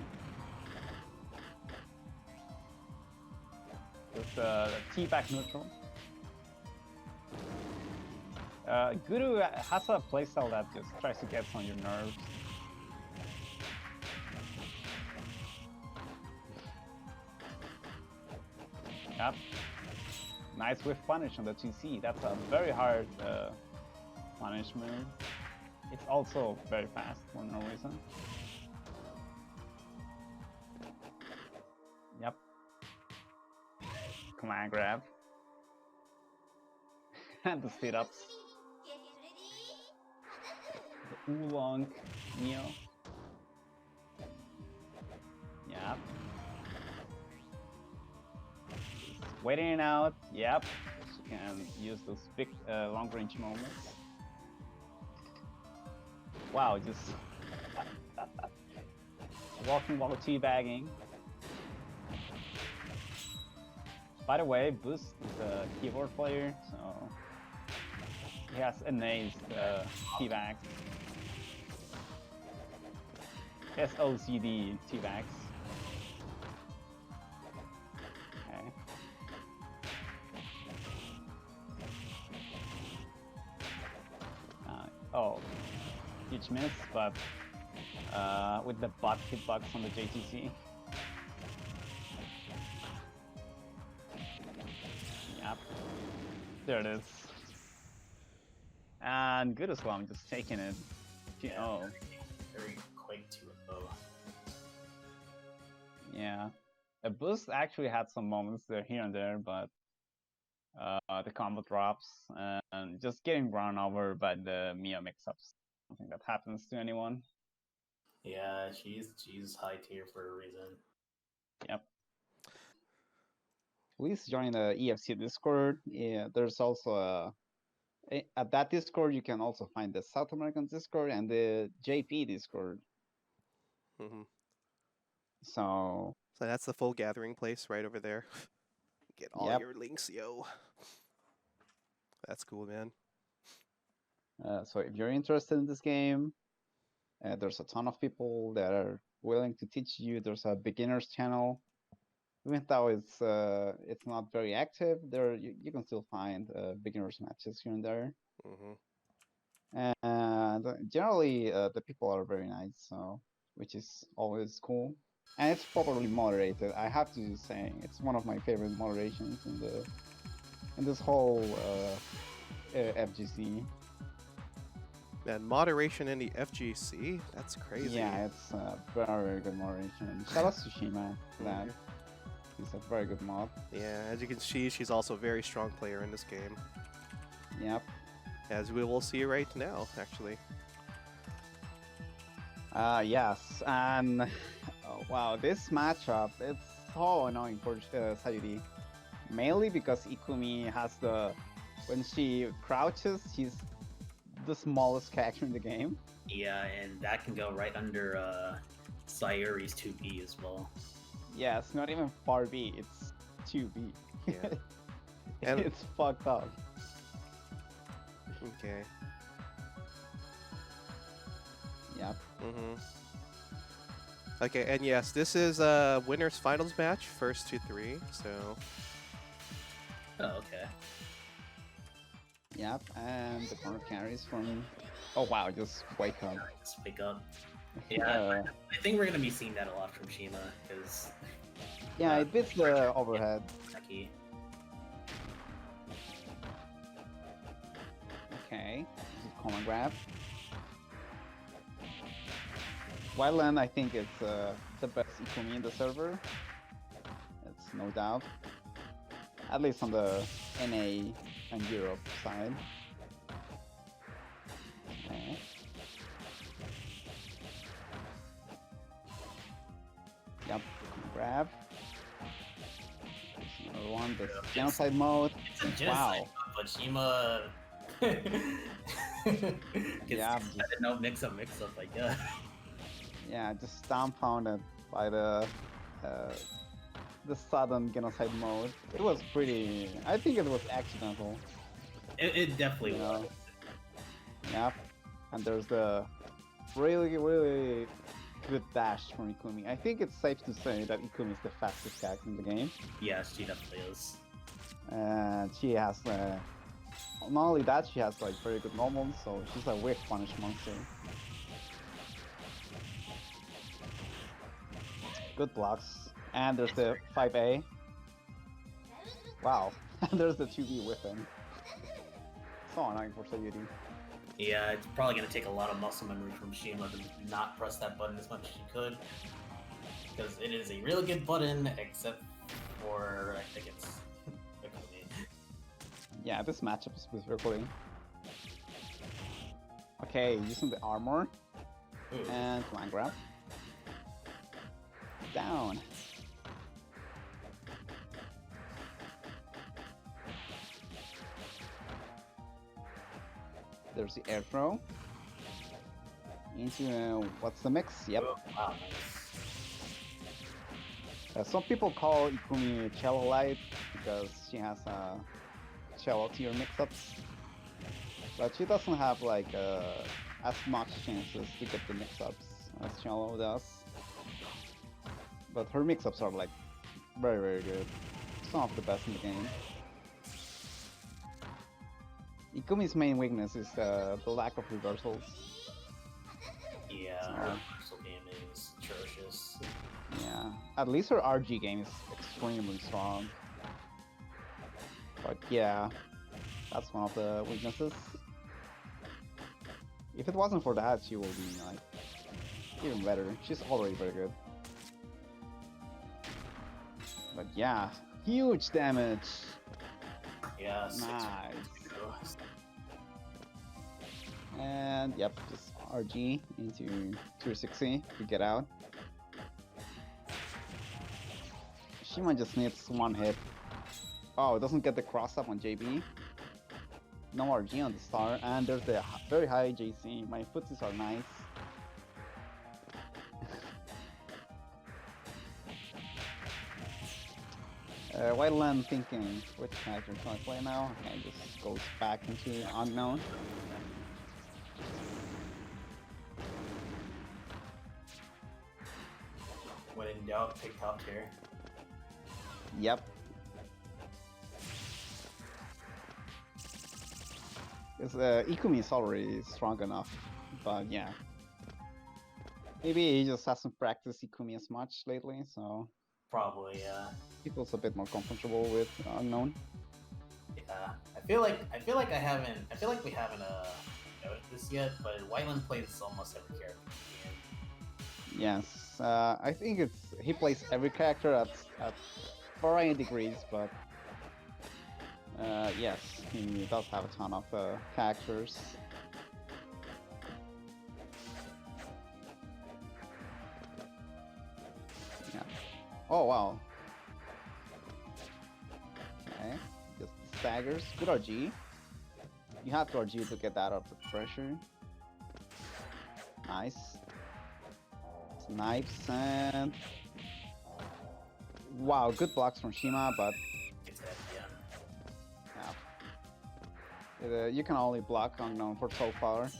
Just T-back neutral. Guru has a playstyle that just tries to get on your nerves. Yep. Nice whiff punish on the 2C. That's a very hard punishment. It's also very fast for no reason. Yep. Command grab. And the speed ups. The oolong Neo. Yep. Waiting it out. Yep. She can use those big long range moments. Wow, just walking while teabagging. By the way, Boost is a keyboard player, so he has amazed T-Bags. SOCD T-Bags. Okay. Oh, huge miss, but with the butt hitbox on the JTC. Yep, there it is. And guruslum just taking it. Oh, Very quick 2-0. yeah. The Boost actually had some moments there here and there, but the combo drops and just getting run over by the Mio mix-ups. I think that happens to anyone. Yeah, she's high tier for a reason. Yep. Please join the EFC Discord. Yeah, there's also at that Discord you can also find the South American Discord and the JP Discord. Hmm. So So that's the full gathering place right over there. Get all Yep. your links, yo. That's cool, man. so if you're interested in this game, there's a ton of people that are willing to teach you. There's a beginners channel. Even though it's not very active, there you can still find beginners matches here and there. Hmm. And generally the people are very nice, so which is always cool. And it's properly moderated. I have to say, it's one of my favorite moderations in this whole FGC. Man, moderation in the FGC? That's crazy. Yeah, it's a very good moderation. Shout out to Shima for that. Mhm. He's a very good mod. Yeah, as you can see, she's also a very strong player in this game. Yep. As we will see right now, actually. Yes, and oh, wow, this matchup, it's so annoying for Sayuri. Mainly because Ikumi has when she crouches, she's the smallest character in the game. Yeah, and that can go right under Sayuri's 2B as well. Yeah, it's not even far B, it's 2B. Yeah. And- It's fucked up. Okay. Yep. Okay, and yes, this is winner's finals match, first to 3, so... Oh, okay. Yep, and the corner carries from... Oh wow, just wake up. Just pick up. Yeah, I think we're gonna be seeing that a lot from Shima, because... Yeah, it beats the overhead. Ducky. Okay, this is corner grab. WHITELEN, I think it's the best Ikumi in the server. It's no doubt. At least on the NA and Europe side. Okay. Yep, grab. There's another one, this genocide mode. It's a genocide Wow. mode, but Shima... Yeah, no mix-up, I guess. Yeah, just dumbfounded by the sudden genocide mode. It was pretty... I think it was accidental. It definitely You was. know? Yep. And there's the really, really good dash from Ikumi. I think it's safe to say that Ikumi is the fastest character in the game. Yes, she definitely is. And she has... not only that, she has like very good normals, so she's a weird punish monster. Good blocks. And there's the 5A. Wow. And there's the 2B whipping. So annoying for Sayuri. Yeah, it's probably gonna take a lot of muscle memory from Shima to not press that button as much as she could. Because it is a really good button, except for, I think it's... Yeah, this matchup specifically. Okay, using the armor. Ooh. And land grab. Down. There's the air throw. Into what's the mix? Yep. Oh, wow, nice. Some people call Ikumi cello light because she has shallow tier mix-ups, but she doesn't have like as much chances to get the mix-ups as shallow does. But her mix-ups are like very good, some of the best in the game. Ikumi's main weakness is the lack of reversals. Yeah, her reversal game is atrocious. Yeah, at least her RG game is extremely strong. But yeah, that's one of the weaknesses. If it wasn't for that, she will be like even better. She's already very good. But yeah, huge damage. Yeah, Nice. And yep, just RG into 260 to get out. Shima just needs one hit. Oh, it doesn't get the cross up on JB. No RG on the star, and there's the very high JC. My footsies are nice. WHITELEN thinking which character should I play now? Okay, just goes back into unknown. When in doubt, pick top tier. Yep. Because Ikumi is already strong enough, but yeah. Maybe he just hasn't practiced Ikumi as much lately, so Probably, yeah. he feels a bit more comfortable with unknown. Yeah. I feel like we haven't noticed this yet, but WHITELEN plays almost every character in the game. Yes, I think he plays every character at varying degrees, but yes, he does have a ton of characters. Yeah. Oh wow. Okay, just staggers. Good RG. You have to RG to get that out of the pressure. Nice. Snipes and wow, good blocks from Shima, but It's head, yeah. yeah. You can only block unknown for so far.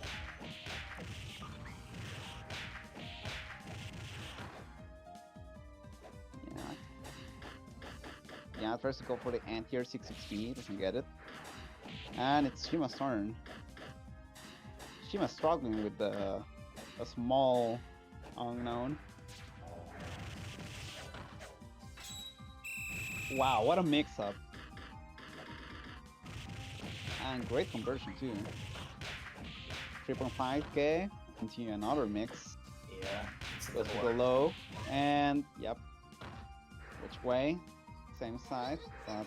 Yeah. Yeah, tries to go for the anti-air 6 XP, doesn't get it. And it's Shima's turn. Shima's struggling with a small unknown. Wow, what a mix-up. And great conversion too. 3.5k into another mix. Yeah. It's a Goes good to the work. low. And yep. Which way? Same side. But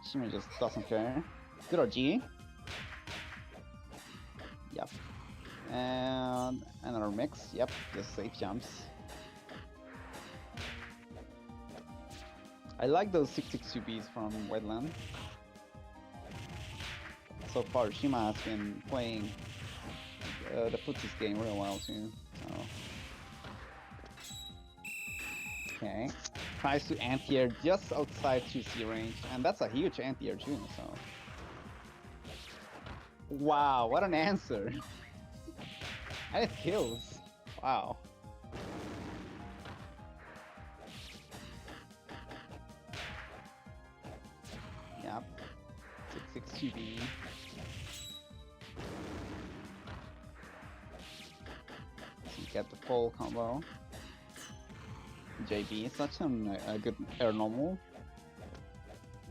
Shima just doesn't care. Good RG. Yep. And another mix. Yep, just safe jumps. I like those 662Bs from WHITELEN. So far, Shima has been playing the footsies game real well too. So. Okay. Tries to anti-air just outside 2C range, and that's a huge anti-air too, so. Wow, what an answer! And it kills. Wow. Yep. 662B. Doesn't get the full combo. JB is such a good air normal.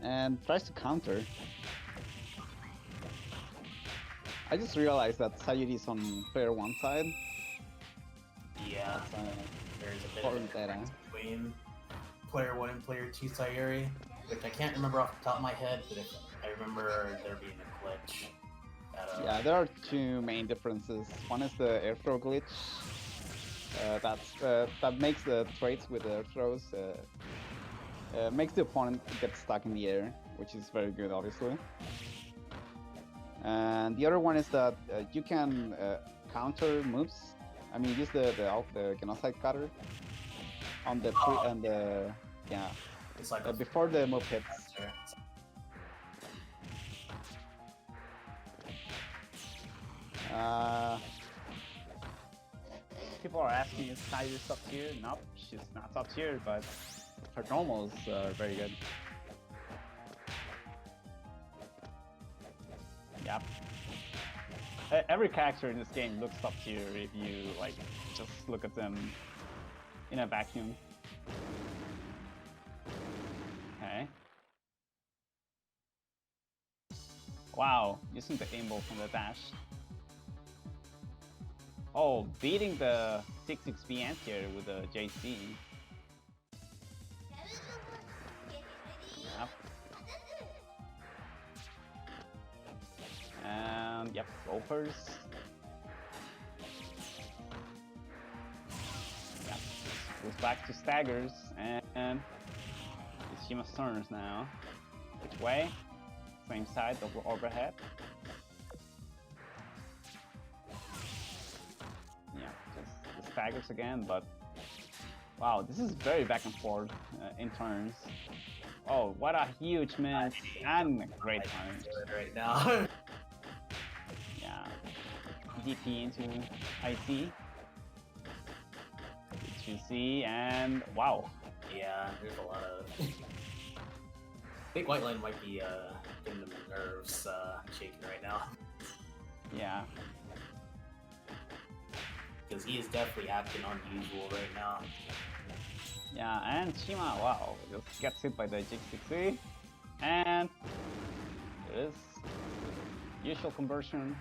And tries to counter. I just realized that Sayuri is on player 1 side. Yeah. So, There's a bit of important a data. difference between player 1 and player 2 Sayuri, which I can't remember off the top of my head, but I remember there being a glitch. Yeah, there are two main differences. One is the air throw glitch. That makes the trades with the air throws makes the opponent get stuck in the air, which is very good, obviously. And the other one is that you can counter moves. I mean, use the genocide cutter on the It's like a before the move hits. People are asking is Sayuri top tier? Nope, she's not top tier, but her normals are very good. Yep. Every character in this game looks top tier if you like just look at them in a vacuum. Okay. Wow, using the aimball from the dash. Oh, beating the 6 XP anti-air with the JC. Yep. And yep, ropers. Yep, goes back to staggers, and it's Shima's turns now. Which way? Same side, double overhead. Yeah, just the staggers again, but wow, this is very back and forth in turns. Oh, what a huge miss and a great punch. Right now. Yeah, DP into IC. You see, and wow. Yeah, there's a lot of. I think WHITELEN might be getting the nerves shaking right now. Yeah. Because he is definitely acting unusual right now. Yeah, and Shima, wow, just gets hit by the Jig-60. And it is usual conversion.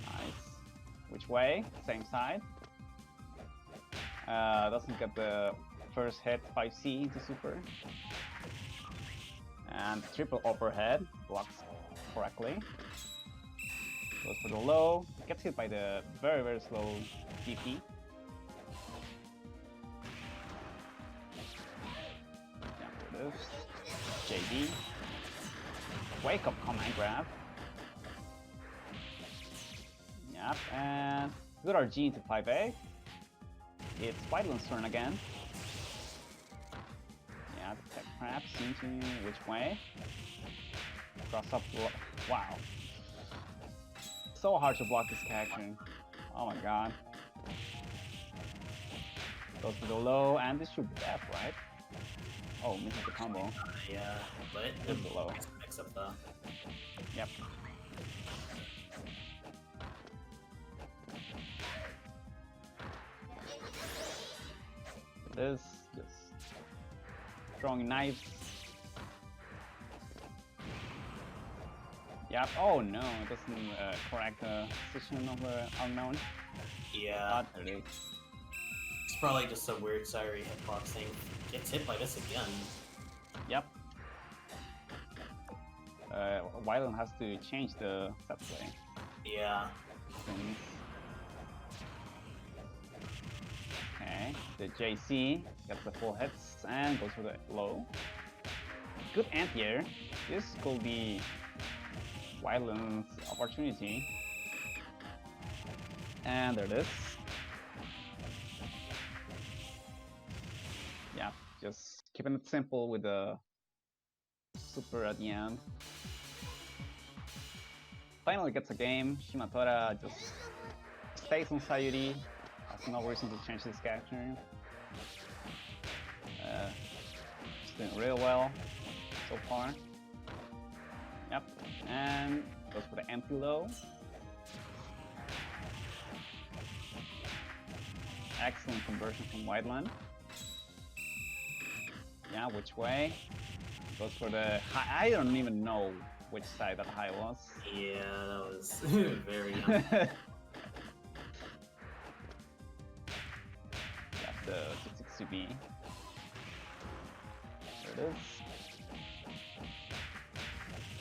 Nice. Which way? Same side. Doesn't get the first hit 5C into super. And triple overhead, blocks correctly. Goes for the low, gets hit by the very slow DP. Yeah, there it is. JD. Wake up command grab. Yep, and good RG into 5A. It's WHITELEN's turn again. Yeah, the tech perhaps into which way? Cross up, wow. So hard to block this character. Oh my god. Goes for the low, and this should be death, right? Oh, misses the combo. Yeah, but Just the low. mix up though. Yep. This just throwing knives. Yep. Oh no, it doesn't correct the position of the unknown. Yeah, But it is. it's probably just a weird Sayuri hitbox thing. Gets hit by this again. Yep. WHITELEN has to change the set play. Yeah. Things. Okay, the JC gets the full hits and goes for the low. Good anti-air. This could be WHITELEN's opportunity. And there it is. Yeah, just keeping it simple with the super at the end. Finally gets a game. Shimatora just stays on Sayuri. Has no reason to change this character. Just doing real well so far. Yep, and goes for the empty low. Excellent conversion from WHITELEN. Yeah, which way? Goes for the high. I don't even know which side that high was. Yeah, that was very Got the 660B. There it is.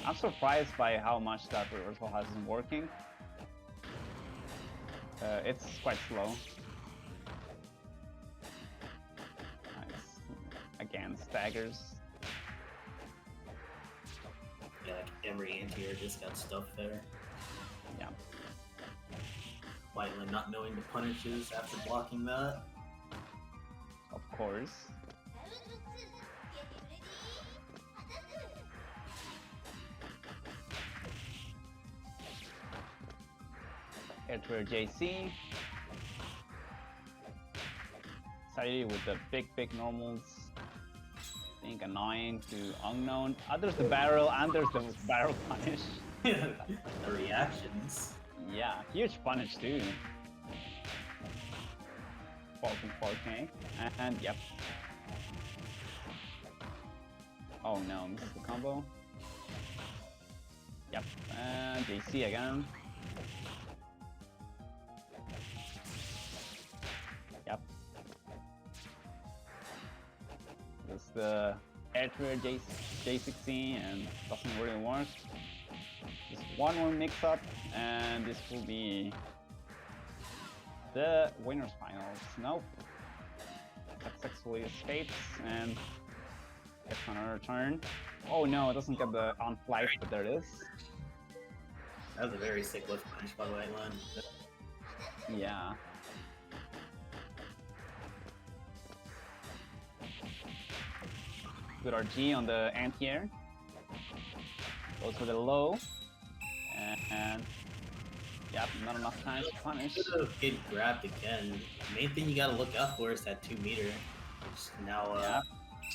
I'm surprised by how much that reversal hasn't working. It's quite slow. Nice. Again, staggers. Yeah, like every anti-air just got stuff there. Yeah. WHITELEN not knowing the punishes after blocking that. course. Edward JC. Sayuri with the big normals. I think annoying to unknown. There's the barrel and there's the barrel punish. The reactions. Yeah, huge punish too. 4.4k. And yep. Oh no, this is the combo. Yep, and JC again. Yep. This is the Edward J16 and doesn't really work. Just one more mix up and this will be the winners finals. Nope. Successfully escapes and gets another turn. Oh no, it doesn't get the on flight, but there it is. That was a very sick lift punish by WHITELEN. Yeah. Good RG on the anti-air. Goes for the low. And yep, not enough time to punish. Get grabbed again. The main thing you gotta look out for is that 2 meter. Which now Yep.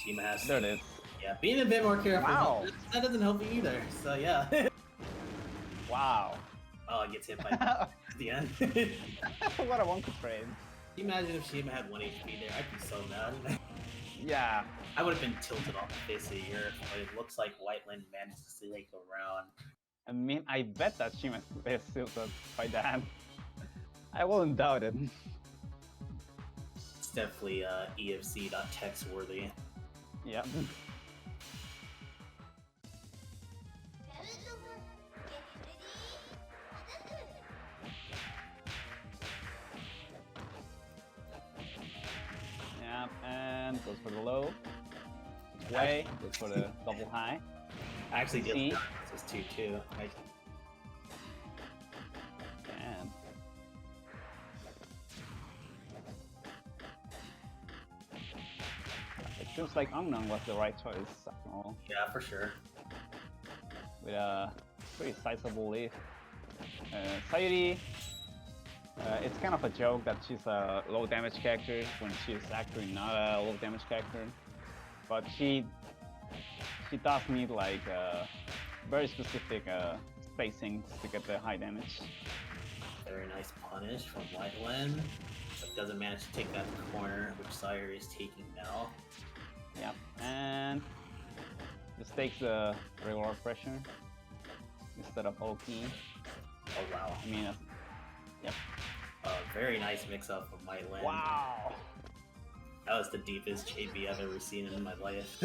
Shima has There it is. Yeah, being a bit more careful. Wow. That doesn't help you either. So yeah. Wow. Oh, it gets hit by at the end. What a wonky trade. Can you imagine if Shima had 1 HP there? I'd be so mad. Yeah. I would have been tilted off the face of the earth, but it looks like WHITELEN managed to snake around. I mean, I bet that Shima is tilted by that. I wouldn't doubt it. It's definitely EFC.text worthy. Yep. Yep, and goes for the low. Way, goes for the double high. I actually did See? this 2 too. And it seems like Unknown was the right choice after all, Yeah, for sure. with a pretty sizable lead. Sayuri, it's kind of a joke that she's a low damage character when she's actually not a low damage character, but she does need like very specific spacing to get the high damage. Very nice punish from WHITELEN, but doesn't manage to take that corner, which Sayuri is taking now. Yep, and this takes the regular pressure instead of OP. Oh wow. I mean, yep. Very nice mix-up from WHITELEN. Wow! That was the deepest JB I've ever seen in my life.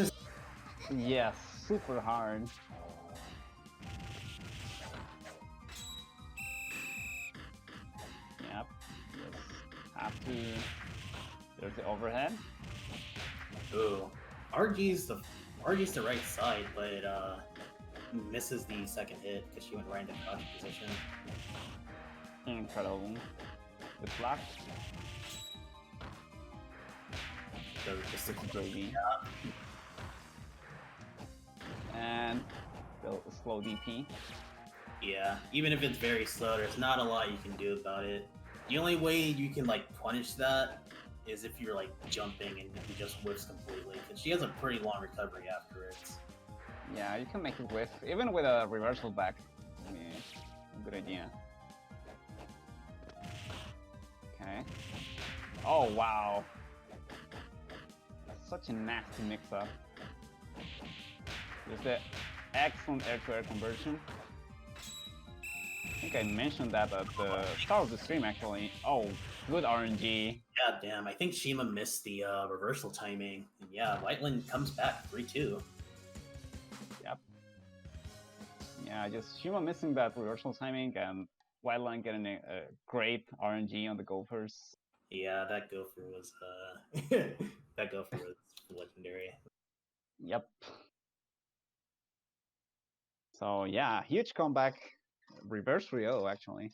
Yes, super hard. Yep, just have to. There's the overhead. Ooh. RG's the right side, but it misses the second hit because she went right into crouch position. Incredible. With block. So just a JB. And the slow DP. Yeah, even if it's very slow, there's not a lot you can do about it. The only way you can like punish that is if you're like jumping and he just whiffs completely, because she has a pretty long recovery afterwards. Yeah, you can make it with, even with a reversal back. I mean, good idea. Okay. Oh, wow. That's such a nasty mix-up. There's the excellent air-to-air conversion. I think I mentioned that at the start of the stream, actually. Oh, good RNG. Yeah, damn, I think Shima missed the reversal timing. And yeah, WHITELEN comes back 3-2. Yep. Yeah, just Shima missing that reversal timing and WHITELEN getting a great RNG on the Gophers. Yeah, that gopher was legendary. Yep. So yeah, huge comeback. Reverse Rio, actually.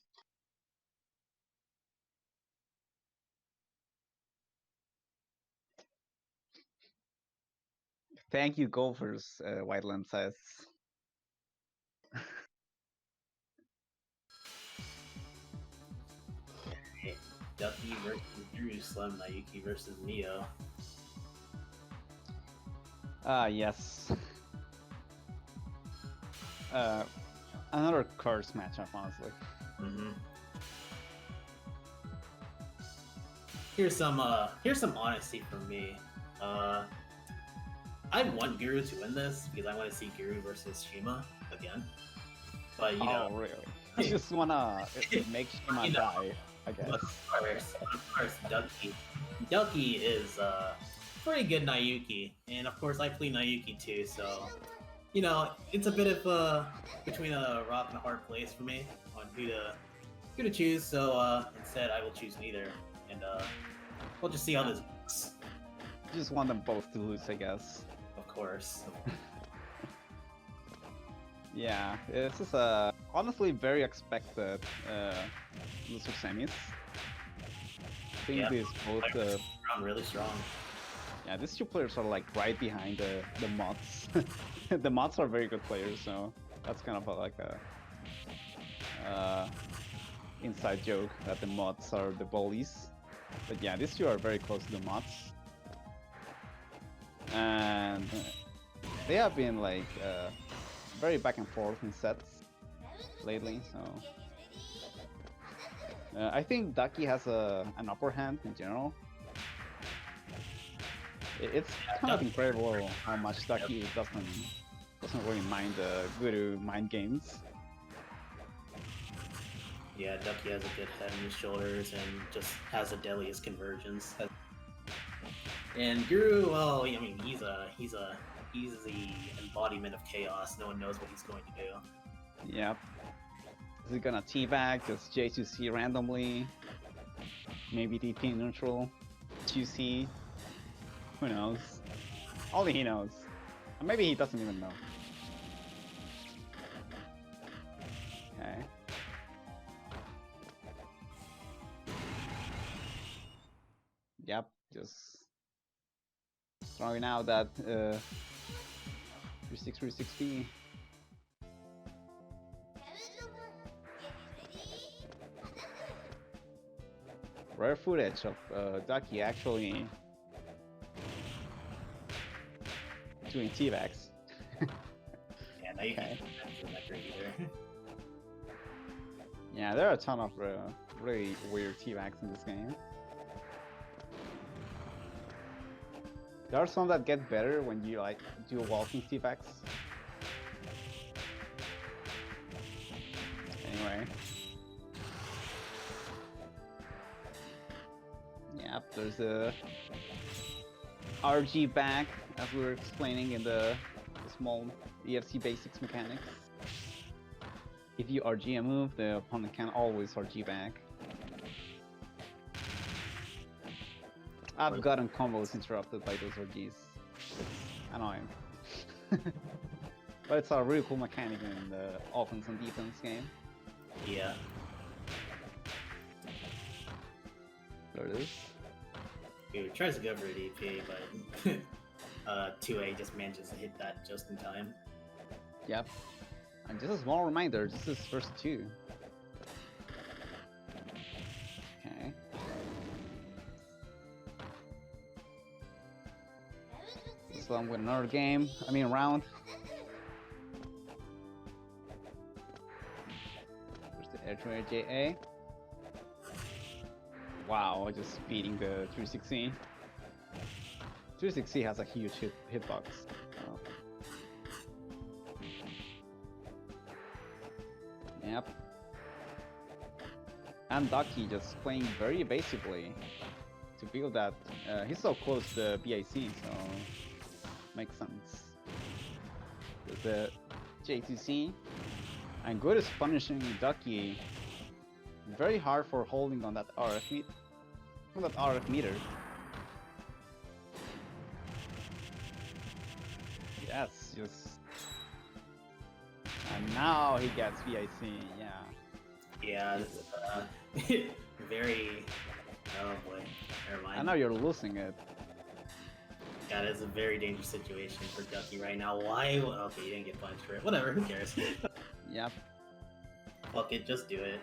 Thank you, golfers, Whiteland says. Okay, Ducky versus Guruslum, Nayuki versus Mio. Yes. Another curse matchup, honestly. Mm-hmm. Here's some honesty from me. I want Guru to win this because I want to see Guru versus Shima again. But you know, Really? I just wanna make Shima You know. die, I guess. of course, Ducky is pretty good Nayuki, and of course I play Nayuki too. So, you know, it's a bit of between a rock and a hard place for me on who to choose. So instead, I will choose neither, and we'll just see how this goes. Just want them both to lose, I guess. Of course. Yeah, this is honestly very expected loser semis. I think Yeah. these both Really strong. yeah, these two players are like right behind the mods. The mods are very good players, so that's kind of like a inside joke that the mods are the bullies. But yeah, these two are very close to the mods, and they have been like very back and forth in sets lately. So I think Ducky has an upper hand in general. It's kind of incredible how much Ducky doesn't really mind the Guru mind games. Yeah, Ducky has a good head on his shoulders and just has the deadliest convergence. And Guru, well, I mean, he's the embodiment of chaos. No one knows what he's going to do. Yep. Is he gonna teabag just J2C randomly? Maybe DP neutral? 2C? Who knows? Only he knows. Or maybe he doesn't even know. Okay. Yep, just throwing out that 3636B. Rare footage of Ducky actually doing T-Vax. Yeah, now you can't that great either. Yeah, there are a ton of really weird T-Vax in this game. There are some that get better when you like do walking T-Vax. Anyway. Yep, there's a RG back, as we were explaining in the small EFC basics mechanics. If you RG a move, the opponent can always RG back. I've gotten combos interrupted by those RGs. It's annoying. But it's a really cool mechanic in the offense and defense game. Yeah. There it is. Dude tries to go for a DP, but 2A just manages to hit that just in time. Yep. And just a small reminder, this is first 2. Okay. So I'm with another game, round. There's the edge runner JA. Wow, just beating the 360. 360 has a huge hitbox. Oh. Yep. And Ducky just playing very basically to build that. He's so close to BIC, so makes sense. With the J2C, and Good is punishing Ducky very hard for holding on that RF meter. Yes, just. And now he gets VIC, yeah. Yeah, this is very. Oh boy, never mind. And now you're losing it. God, it's a very dangerous situation for Ducky right now. Why? Okay, you didn't get punished for it. Whatever, who cares? Yep. Fuck it, just do it.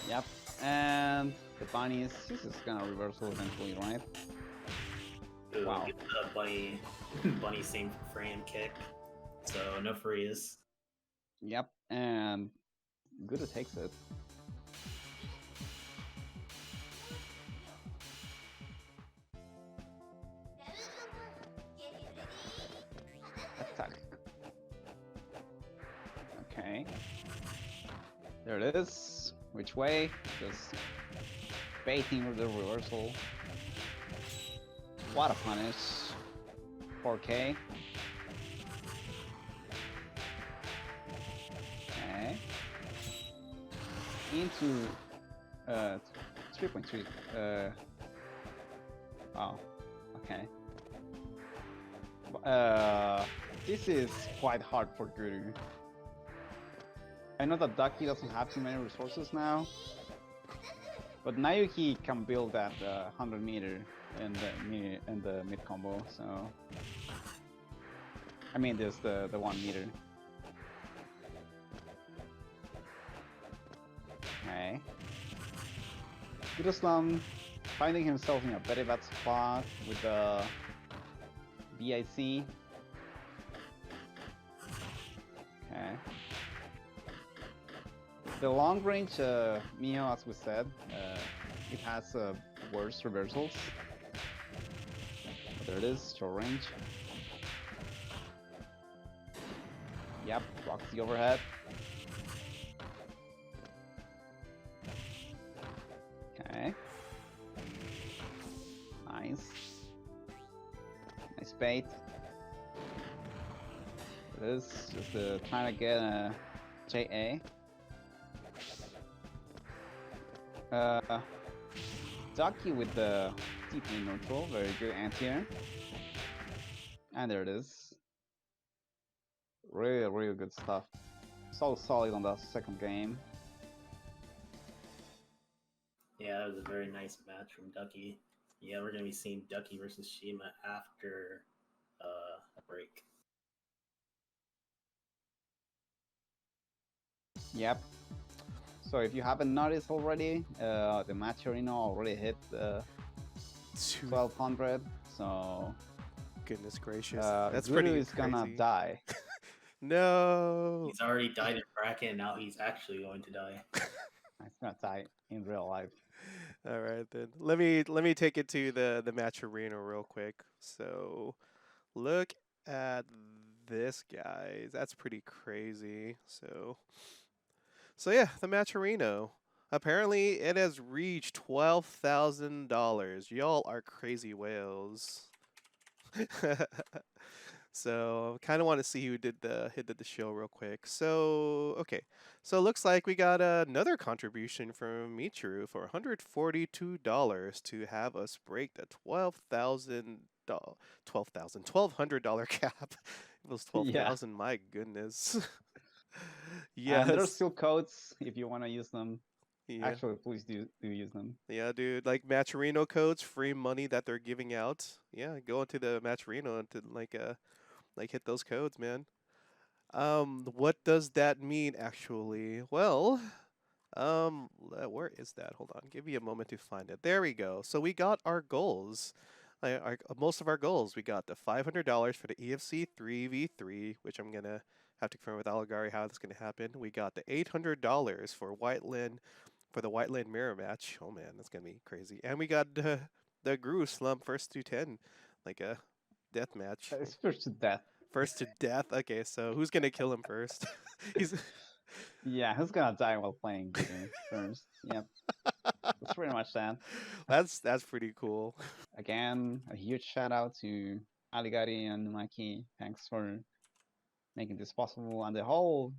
Yep. And the bunnies. This is gonna reversal eventually, right? Ooh, Wow. get the bunny same frame kick. So no freeze. Yep. And Guru takes it. Attack. Okay. There it is. Which way? Just baiting with the reversal. What a punish. 4K. Okay. Into 3.3. Wow. Okay. This is quite hard for Guru. I know that Ducky doesn't have too many resources now, but Nayuki can build that 100 meter in the mid combo. So I mean, there's the 1 meter. Okay. Guruslum finding himself in a very bad spot with the BIC. Okay. The long range Mishio, as we said, it has worse reversals. There it is, short range. Yep, blocks the overhead. Okay. Nice. Nice bait. It is just trying to get a JA. Ducky with the TP neutral, very good anti-air. And there it is. Really good stuff. So solid on the second game. Yeah, that was a very nice match from Ducky. Yeah, we're gonna be seeing Ducky versus Shima after a break. Yep. So if you haven't noticed already, the Matcherino already hit 1200. So Goodness gracious. that's pretty is gonna crazy. die. No. He's already died in bracket, and now he's actually going to die. It's gonna die in real life. All right then. Let me take it to the Matcherino real quick. So, look at this, guys. That's pretty crazy. So yeah, the Matcherino. Apparently, it has reached $12,000. Y'all are crazy whales. So, kind of want to see who did the show real quick. So, okay. So, looks like we got another contribution from Michiru for $142 to have us break the $1,200 cap. It was 12,000, my goodness. And there are Yes. still codes if you want to use them. Yeah. Actually, please do use them. Yeah, dude. Like Matcherino codes, free money that they're giving out. Yeah, go into the Matcherino and to like hit those codes, man. What does that mean actually? Well, where is that? Hold on, give me a moment to find it. There we go. So we got our goals. Most of our goals. We got the $500 for the EFC 3v3, which I'm gonna have to confirm with Aligari how that's gonna happen. We got the $800 for WHITELEN for the WHITELEN mirror match. Oh man, that's gonna be crazy. And we got the guruslum first to 10, like a death match. It's first to death. First to death. Okay, so who's gonna kill him first? He's Yeah, who's gonna die while playing Guru first? Yep. That's pretty much that. that's pretty cool. Again, a huge shout out to Aligari and Numaki. Thanks for making this possible, and the whole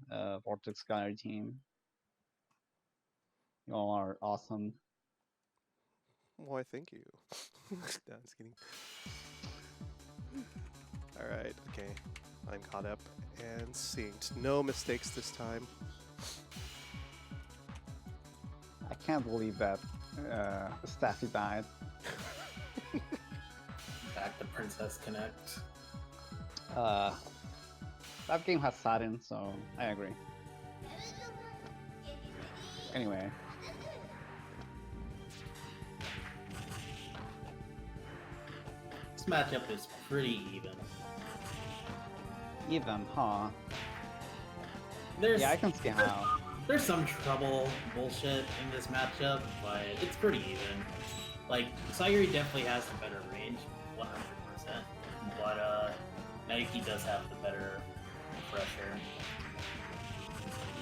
Vortex Gallery team. You all are awesome. Why, thank you. No, I'm just kidding. All right, okay. I'm caught up and synced. No mistakes this time. I can't believe that Staffy died. Princess Connect. That game has Saturn, so I agree. Anyway, This matchup is pretty even. even, huh? There's Yeah, I can see how. there's some trouble bullshit in this matchup, but it's pretty even. Like Sayuri definitely has the better range, 100%. But Nayuki does have the better pressure.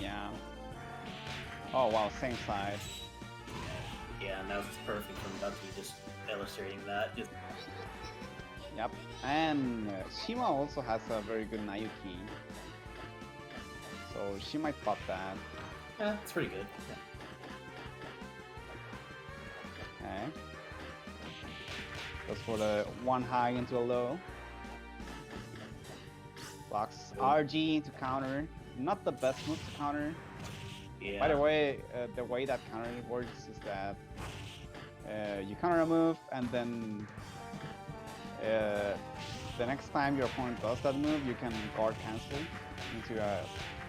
Yeah. Oh wow, same side. Yeah, and that was perfect from Ducky, just illustrating that. Just Yep. And Shima also has a very good Nayuki. So she might pop that. yeah, it's pretty good. Okay. Goes for the one high into a low. Blocks RG into counter. Not the best move to counter. Yeah. By the way that counter works is that you counter a move and then the next time your opponent does that move, you can guard cancel into a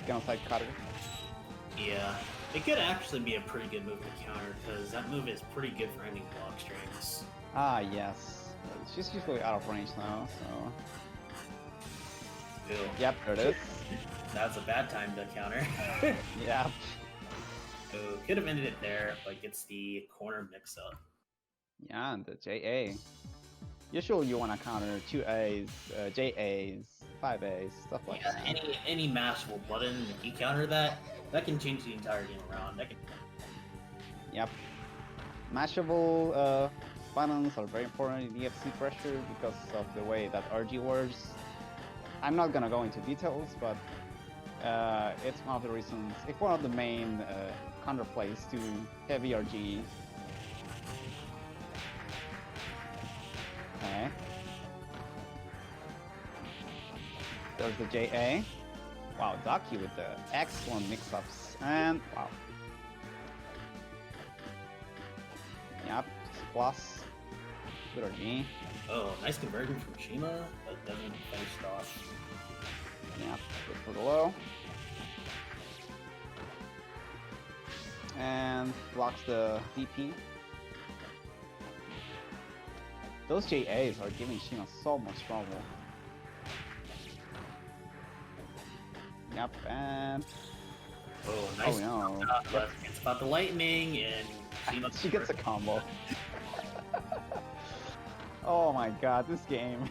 genocide cutter. Yeah, it could actually be a pretty good move to counter because that move is pretty good for ending block strings. Ah yes, she's usually out of range now, so Ew. yep, there it is. That's a bad time to counter. Yep. So could have ended it there, but gets the corner mix up. Yeah, and the JA. Usually you want to counter 2As, JAs, 5As, stuff like Yeah, that. any mashable button, if you counter that, that can change the entire game around. That can... Yep. Mashable buttons are very important in EFC pressure because of the way that RG works. I'm not gonna go into details, but it's one of the reasons, it's one of the main counterplays to heavy RG. Okay. There's the JA. Wow, Ducky with the excellent mix-ups. And wow. Yep, plus. Good RG. Oh, nice conversion from Shima, but doesn't finish it off. Yep, good for the low. And blocks the DP. Those JAs are giving Shima so much trouble. Yep, and Oh, nice. oh no. But it's about the lightning, and Shima She gets a combo. Oh my god, this game.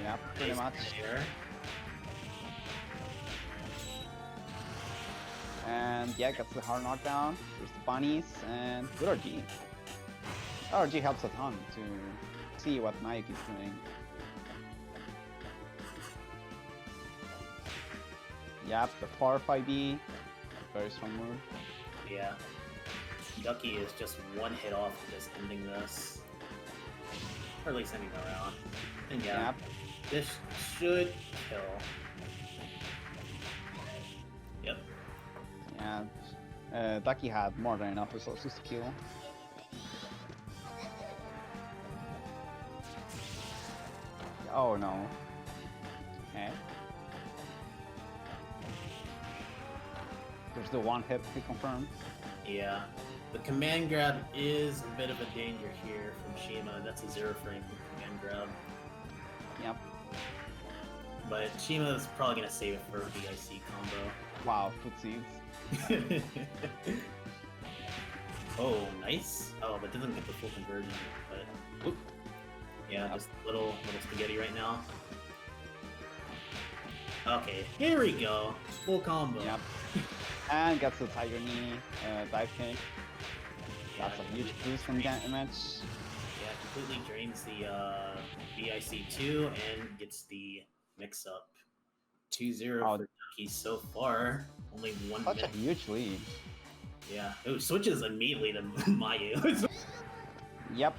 Yep, pretty much. Here. And yeah, gets the hard knockdown. There's the bunnies and good RG. RG helps a ton to see what Nayuki's doing. Yep, the par 5B. Very strong move. Yeah. Ducky is just one hit off of just ending this. Or at least ending the round. And yeah, Yep. this should kill. Yep. Yeah. Ducky had more than enough resources to kill. Oh no. Okay. There's the one hit he confirmed. Yeah. The command grab is a bit of a danger here from Shima. That's a 0 frame command grab. Yep. But Shima's probably gonna save it for a VIC combo. Wow, footsies. Oh, nice. Oh, but doesn't get the full conversion. But oop. Yeah, Yep. just little spaghetti right now. Okay, here we go. Full combo. Yep. And gets the tiger knee dive kick. Yeah, That's a huge boost from damage. Yeah, completely drains the VIC2 and gets the mix up. 2-0 Oh. for Ducky so far. Only 1 Such a minute. huge lead. Yeah, it switches immediately to Mayu. Yep.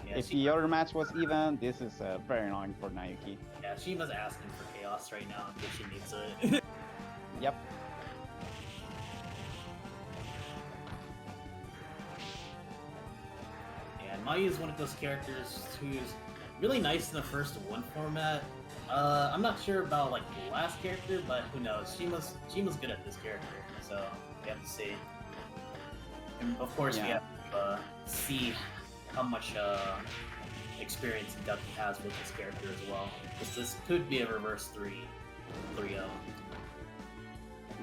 Yeah, If the other match was even, this is very annoying for Nayuki. yeah, Shima's asking for chaos right now if she needs it. Yep. And Mayu is one of those characters who's really nice in the first one format. I'm not sure about like the last character, but who knows? Shima's good at this character, so we have to see. And of course, we have to see how much experience Ducky has with this character as well. Because this could be a reverse 3-0.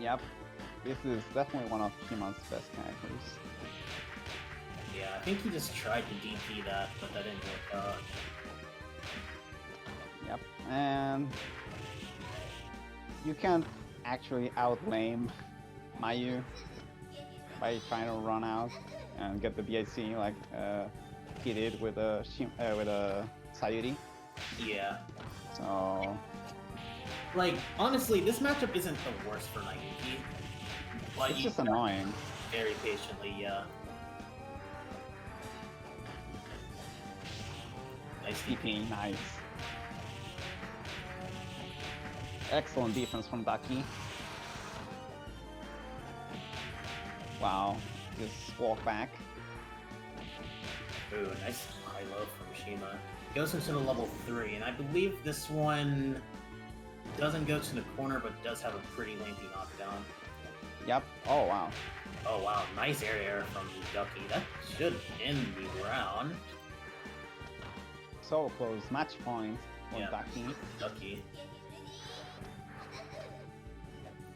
Yep. This is definitely one of Shima's best characters. Yeah, I think he just tried to DP that, but that didn't work out. Yep. And you can't actually outlame Mayu by trying to run out and get the BIC like he did with a Sayuri. Yeah. So Like, honestly, this matchup isn't the worst for Nayuki. But it's you just annoying. very patiently, yeah. Nice DP. Nice. Excellent defense from Ducky. Wow. Just walk back. Ooh, nice high-low from Shima. Goes into the level 3, and I believe this one doesn't go to the corner, but does have a pretty lengthy knockdown. Yep. Oh, wow. Oh wow, nice air from Ducky. That should end the round. So close. Match point for Yeah. Ducky. Ducky.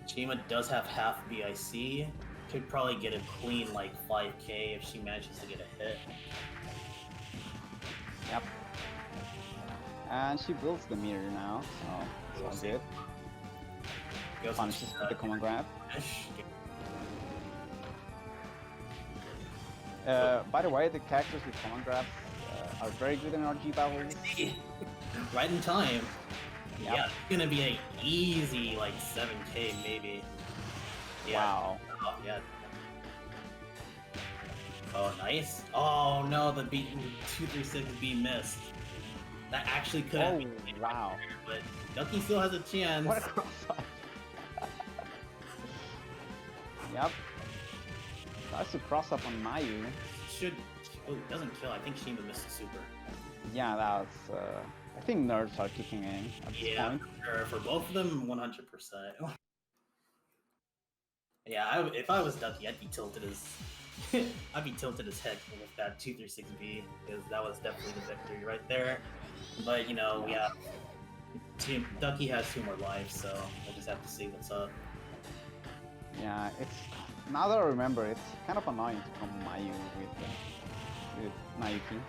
Shima does have half BIC. Could probably get a clean like 5k if she manages to get a hit. Yep. And she builds the meter now, so it's all good. Goes Punishes into with the command grab. finish. By the way, the characters with command grabs are very good in RG battles. Right in time. Yep. Yeah, it's gonna be a easy like 7k maybe. Yeah. Wow. Oh, yeah. Oh, nice. Oh no, the B 236B missed. That actually could have Oh, been wow. but Ducky still has a chance. What a crossfire. Yep. Tries to cross up on Mayu. Should oh, it doesn't kill. I think Shima missed the super. Yeah, that's. I think nerds are kicking in at this Yeah, point. for both of them, 100%. Yeah, if I was Ducky, I'd be tilted as I'd be tilted as heck with that 236B because that was definitely the victory right there. But you know, yeah, Ducky has 2 more lives, so we'll just have to see what's up. Yeah, it's now that I remember, it's kind of annoying to come Mayu with Nayuki.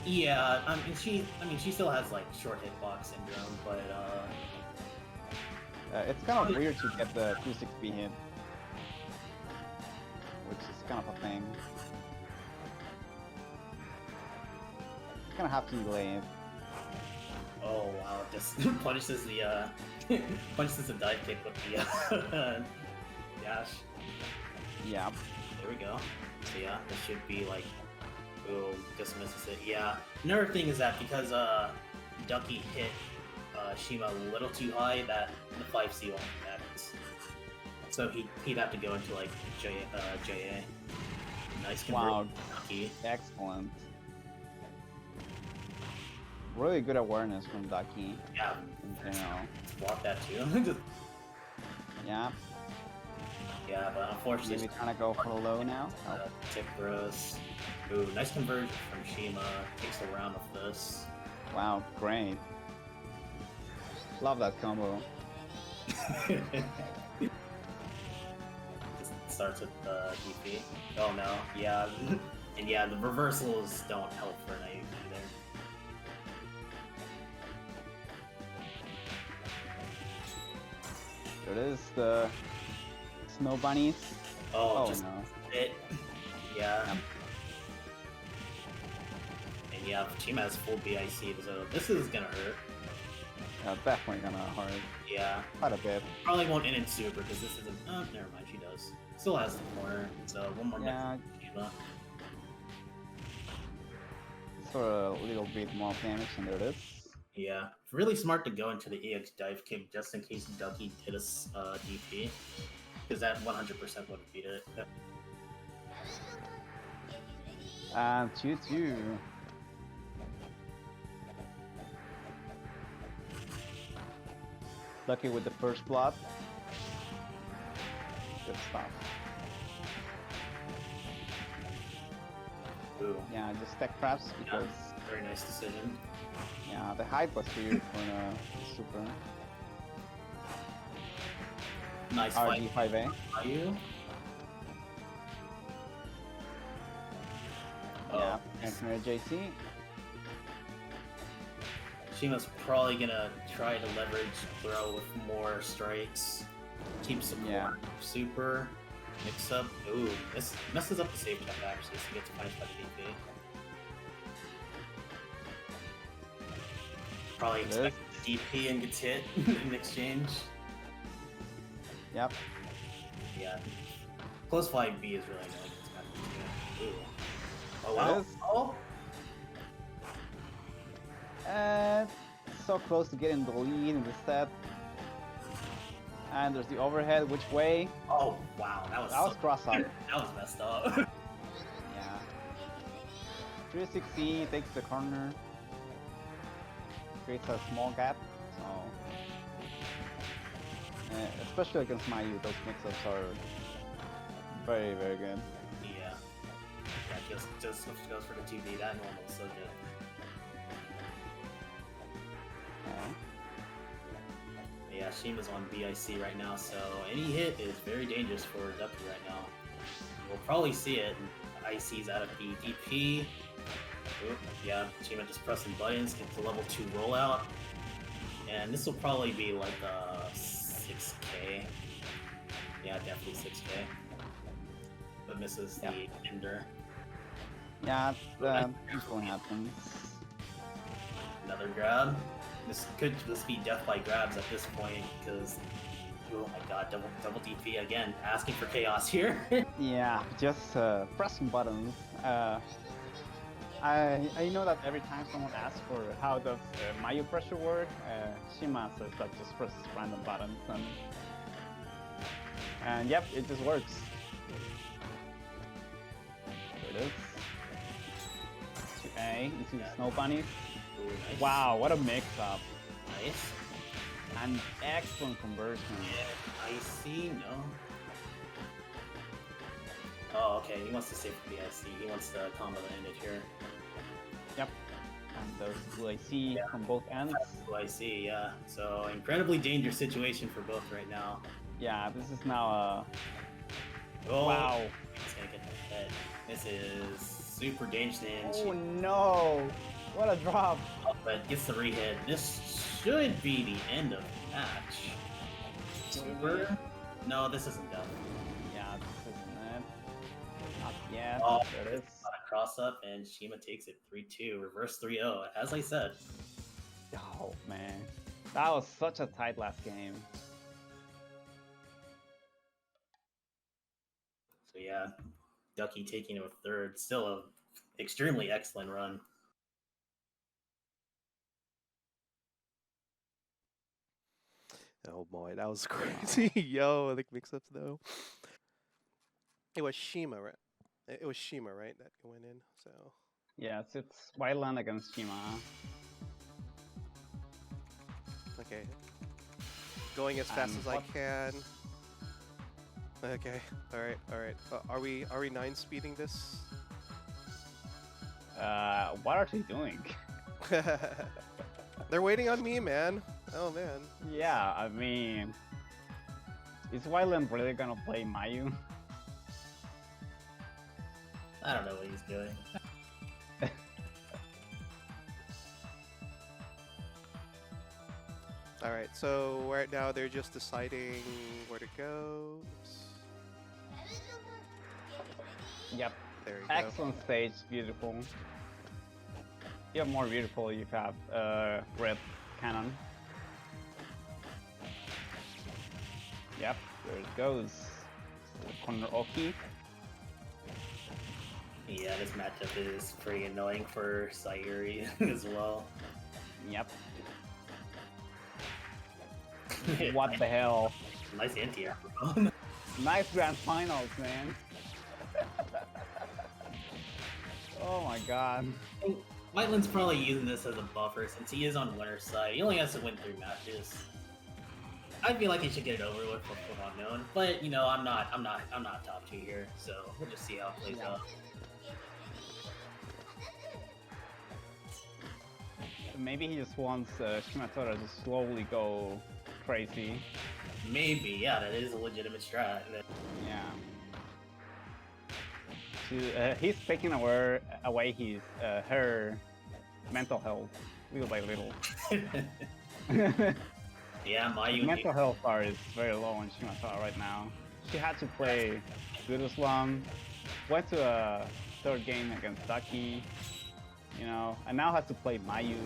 Yeah, I mean, she still has like short hitbox syndrome, but It's kind of weird to get the 260 hit, which is kind of a thing. Gonna have to delay it. oh wow, it just punishes the punishes the dive kick with the dash. Yeah. There we go. So yeah, it should be like, oh, just misses it. Yeah. Another thing is that because Ducky hit Shima a little too high, that the 5C won't connect. So he'd have to go into like JA. Nice convert. Wow. Ducky. Excellent. Really good awareness from Ducky. Yeah. In general. Block that too. Just- Yeah. yeah, but unfortunately, Maybe trying to go for the low now. Oh. Tip bros. Ooh, nice conversion from Shima. Takes the round with this. Wow, great. Love that combo. Just starts with DP. Oh no, yeah. And yeah, the reversals don't help for Nayuki either. There it is, the snow bunnies. Oh, Oh just no. it. Yeah. Yep. And yeah, Shima has full BIC, so this is gonna hurt. Definitely gonna hurt Yeah. quite a bit. Probably won't end in super because this isn't. Oh, never mind, she does. Still has the corner, so one more Yeah. mix from Shima. hits for a little bit more damage, and there it is. Yeah, really smart to go into the EX dive kick just in case Ducky hit us DP, because that 100% would have beat it. And 2-2. Ducky with the first blood. Good stuff. Ooh, Yeah, just stack traps because very nice decision. yeah, the height was weird for the super. Nice fight. RG5A. Mayu. Yeah, and JC. Shima's probably gonna try to leverage throw with more strikes. Keep some more super. Mix up. Ooh, this messes up the save jump actually, so he gets punished by the DP. Probably expect the DP and gets hit in exchange. Yep. Yeah. Close flying B is really annoying. It's kind of good. Ooh. Oh It wow. is. Oh. And so close to getting the lead in the set. And there's the overhead, which way? Oh wow, that was cross up. that was messed up. Yeah. 360 takes the corner. Creates a small gap. So especially against Mayu, those mix-ups are very, very good. Yeah. Yeah, just goes for the 2D. That normal is so good. Yeah, Shima's on BIC right now, so any hit is very dangerous for Ducky right now. We'll probably see it. IC's out of the DP. Oop, yeah, Shima just pressing buttons, gets the level 2 rollout. And this will probably be like 6k. Yeah, definitely 6k. But misses the ender. Yeah, that's what happens. Another grab. This could just be death by grabs at this point because, oh my god, double DP again, asking for chaos here. Yeah, just pressing buttons. I know that every time someone asks for how does Mayu pressure work, Shima says that just press random buttons, and yep, it just works. There it is. 2A into the snow bunnies. Ooh, nice. Wow, what a mix-up. Nice. And excellent conversion. Yeah, I see, no. Oh, okay, he wants to save the BIC. He wants the combo to end it here. Yep. And those blue IC from both ends. I see, yeah. So, incredibly dangerous situation for both right now. Yeah, this is now Oh, wow. He's gonna get the head. This is super dangerous. Oh no! What a drop! But gets the re-hit. This should be the end of the match. Super? No, this isn't done. Yeah, this isn't it. Not yet. Oh, There it is. got a cross up, and Shima takes it 3-2, reverse 3-0, as I said. Oh man, that was such a tight last game. So yeah, Ducky taking a third. Still a extremely excellent run. Oh boy, that was crazy. Yo, the mix-ups though. It was Shima, right? It was Shima, right? That went in. So Yes, it's WHITELEN against Shima. okay, going as fast as I can. Okay, all right, all right. Are we 9-speeding this? What are they doing? They're waiting on me, man. Oh man. Yeah, I mean, is WHITELEN really gonna play Mayu? I don't know what he's doing. All right, so right now they're just deciding where to go. Oops. Yep. There you go. Excellent stage, beautiful. Even more beautiful if you have red cannon. Yep, there it goes. Corner Oki. Yeah, this matchup is pretty annoying for Sayuri as well. Yep. What the hell? Nice anti-air. Nice grand finals, man. Oh my god. Whiteland's probably using this as a buffer since he is on winner's side. He only has to win 3 matches. I feel like he should get it over with before unknown, but you know, I'm not top 2 here, so we'll just see how it plays out. Maybe he just wants Shimatora to slowly go crazy. Maybe, yeah, that is a legitimate strat. Yeah. He's taking away his her mental health little by little. Yeah, Mayu. Mental health bar is very low on Shimatora right now. She had to play guruslum, went to a 3rd game against Ducky, you know, and now has to play Mayu.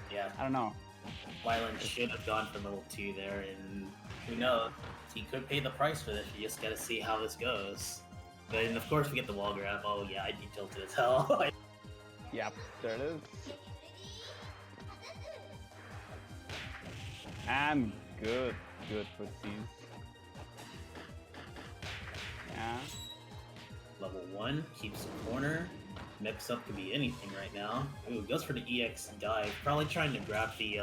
Yeah. I don't know. Wyland should have gone for level 2 there, and who knows? He could pay the price for this. You just gotta see how this goes. But and of course we get the wall grab. Oh yeah, I'd be tilted as hell. Yep, there it is. And good footsies. Yeah. Level 1 keeps the corner. Mix up could be anything right now. Ooh, goes for the EX dive. Probably trying to grab the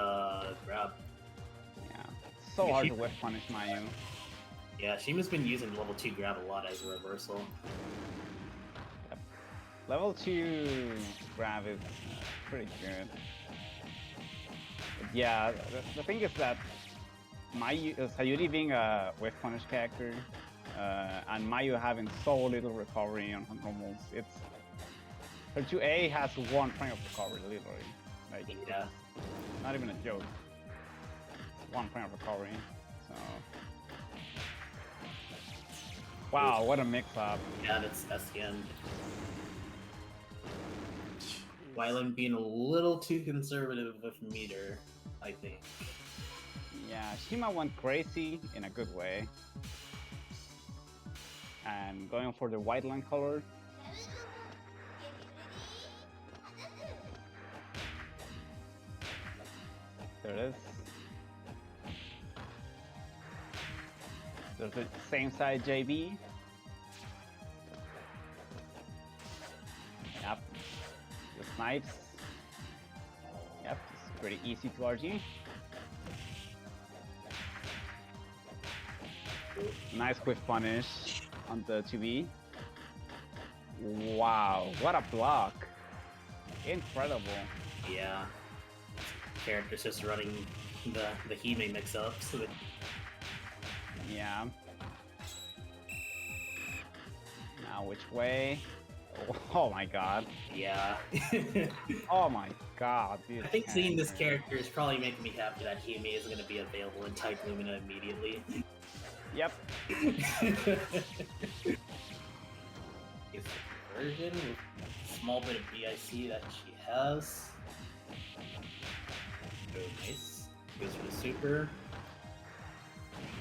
grab. Yeah. So hard to whiff punish Mayu. Yeah, Shima's been using level 2 grab a lot as a reversal. Yep. Level 2 grab is pretty good. But yeah, the thing is that Sayuri being a whiff punish character, and Mayu having so little recovery on normals, it's her 2A has 1 frame of recovery, literally. Like, Yeah. not even a joke. It's 1 frame of recovery. So. Wow, what a mix-up. Yeah, that's the end. Wyland being a little too conservative with meter, I think. Yeah, Shima went crazy in a good way. And going for the WHITELEN color. There it is. There's the same side JB. Yep. The snipes. Yep, it's pretty easy to RG. Nice quick punish on the 2B. Wow, what a block. Incredible. Yeah. Character's just running the Hime mix-up, so that Yeah. Now which way? Oh my god. yeah. Oh my god. Dude, I think seeing this character is probably making me happy that Hime is going to be available in Type Lumina immediately. Yep. It's the conversion with a small bit of BIC that she has. Oh, nice. Goes for the super.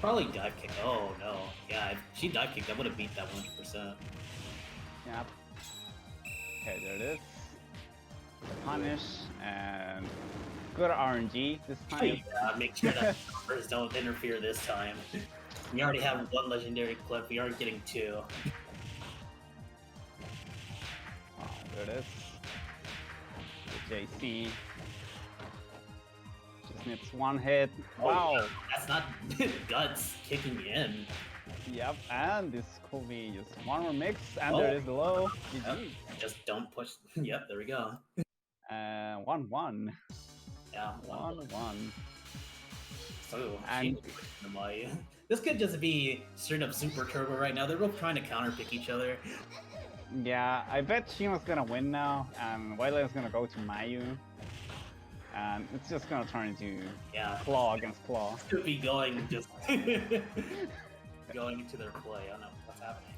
Probably dive kick. Oh no. Yeah, if she dive kicked, I would have beat that 100%. Yep. Okay, there it is. Punish and good RNG this time. Yeah, make sure that numbers don't interfere this time. We already have 1 legendary clip, we aren't getting 2. Oh, there it is. The JC. Just needs 1 hit. Wow. Oh, that's not guts kicking me in. Yep, and this could be just 1 more mix, and there is the low. Yep. GG. Just don't push. Yep, there we go. 1-1. Yeah, 1-1. So, And- this could just be straight up super turbo right now. They're both trying to counterpick each other. Yeah, I bet Shima's gonna win now, and WHITELEN's gonna go to Mayu. And it's just gonna turn into Yeah, claw against claw. could be going just going into their play. I don't know what's happening.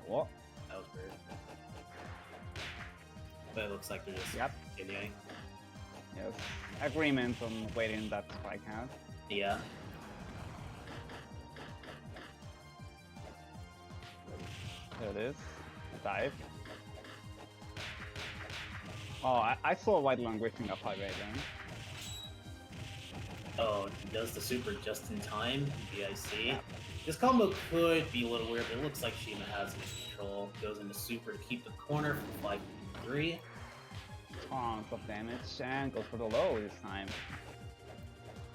What? That was weird. But it looks like they're just Yep. continuing. Yes. Agreement on waiting that spike out. Yeah. There it is. dive. Oh, I saw WHITELEN whiffing up high right then. Oh, he does the super just in time. BIC. This combo could be a little weird, but it looks like Shima has it in control. Goes into super to keep the corner for 5-3. Tons of damage and goes for the low this time.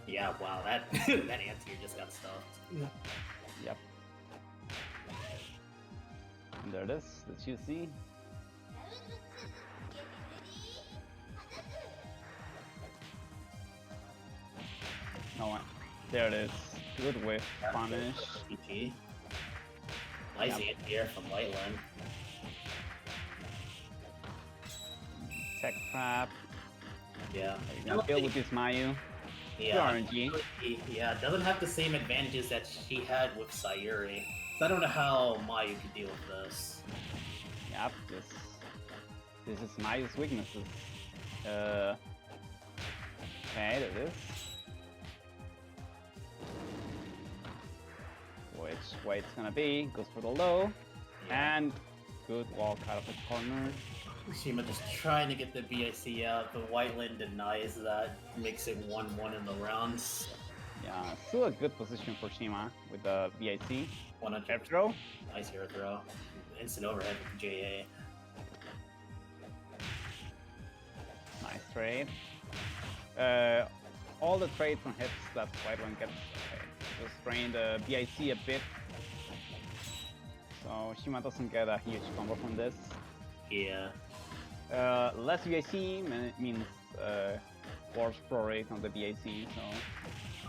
Yeah, wow, that that anti just got stuffed. Yep. And there it is, the 2C. No one. There it is. Good whiff, punish. GG. Nice anti-air from WHITELEN. Tech trap. Yeah. You're gonna kill with this Mayu. Yeah. RNG. Yeah, doesn't have the same advantages that she had with Sayuri. So I don't know how Mayu could deal with this. Yep, this is Mayu's weaknesses. Okay, there it is. Which way it's gonna be? Goes for the low. Yeah. And good walk out of the corner. Shima just trying to get the BIC out, but WHITELEN denies that. Makes it 1-1 in the rounds. Yeah, still a good position for Shima with the VIC. 100 Air throw. Nice air throw. Instant overhead with JA. Nice trade. All the trades and hits that WHITELEN gets. Okay. Just drain the BIC a bit. So Shima doesn't get a huge combo from this. Yeah. Less VIC means worse pro rate on the BIC, so...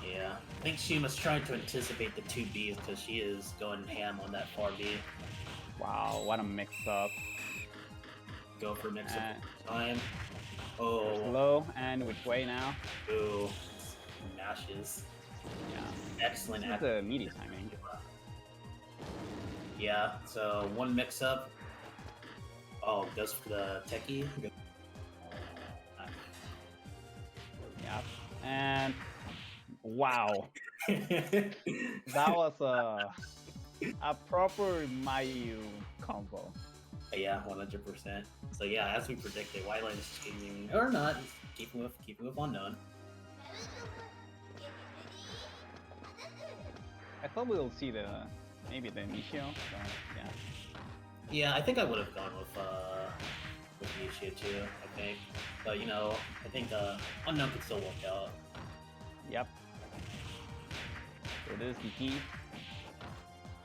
Yeah. I think Shima's trying to anticipate the 2Bs because she is going ham on that far B. Wow, what a mix-up. Go for mix up time. Oh. Low, and which way now? Ooh. Mashes. Yeah. Excellent. This is the meaty timing. Yeah, so one mix up. Oh, goes for the techie. Yeah. And wow. That was a proper Mayu combo. Yeah, 100%. So yeah, as we predicted, WHITELEN is changing or not, keeping with unknown. I thought we'll see maybe the Mishio, but yeah. Yeah, I think I would have gone with Mishio too. I think, but you know, I think unknown could still work out. Yep. So it is the key.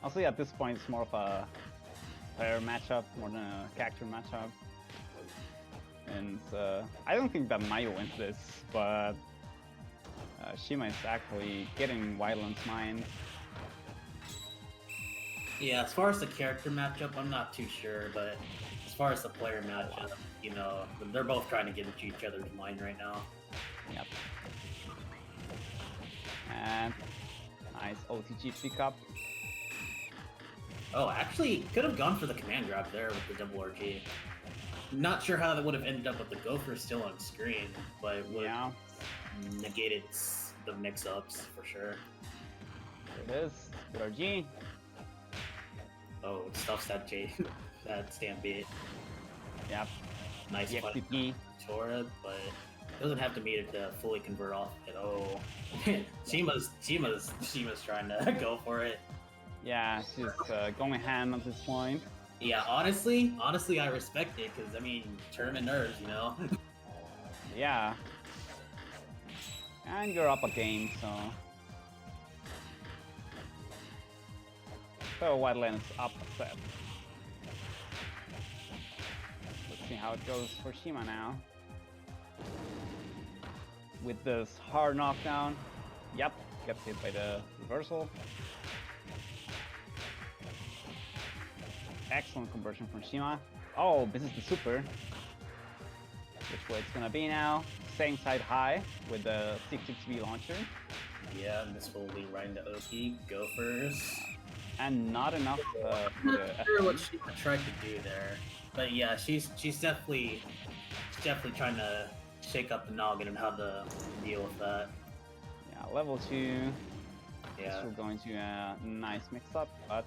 Also, at this point, it's more of a player matchup more than a character matchup. And I don't think that Mayu wins this, but Shima is actually getting WHITELEN's mind. Yeah, as far as the character matchup, I'm not too sure, but as far as the player matchup, you know, they're both trying to get into each other's mind right now. Yep. And nice OTG pickup. Oh, actually, could have gone for the command grab there with the double RG. Not sure how that would have ended up with the Gopher still on screen, but it would have negated the mix-ups for sure. There it is. Good RG. Oh, it stuffs that that Stampede. Yep. Nice XTP. Tora, but doesn't have to meet it to fully convert off it. Oh, Shima's trying to go for it. Yeah, she's going ham at this point. Yeah, honestly, I respect it because I mean, tournament nerves, you know. Yeah. And you're up a game, so. So WHITELEN is up a set. Let's see how it goes for Shima now. With this hard knockdown. Yep, gets hit by the reversal. Excellent conversion from Shima. Oh, this is the super. Which way it's gonna be now. Same side high with the 6-6B launcher. Yeah, and this will be right into OP. Gophers. And not enough for I'm not sure what she tried to do there, but yeah, she's definitely trying to shake up the noggin and how to deal with that. Yeah, level 2. Yeah. We're going to a nice mix-up, but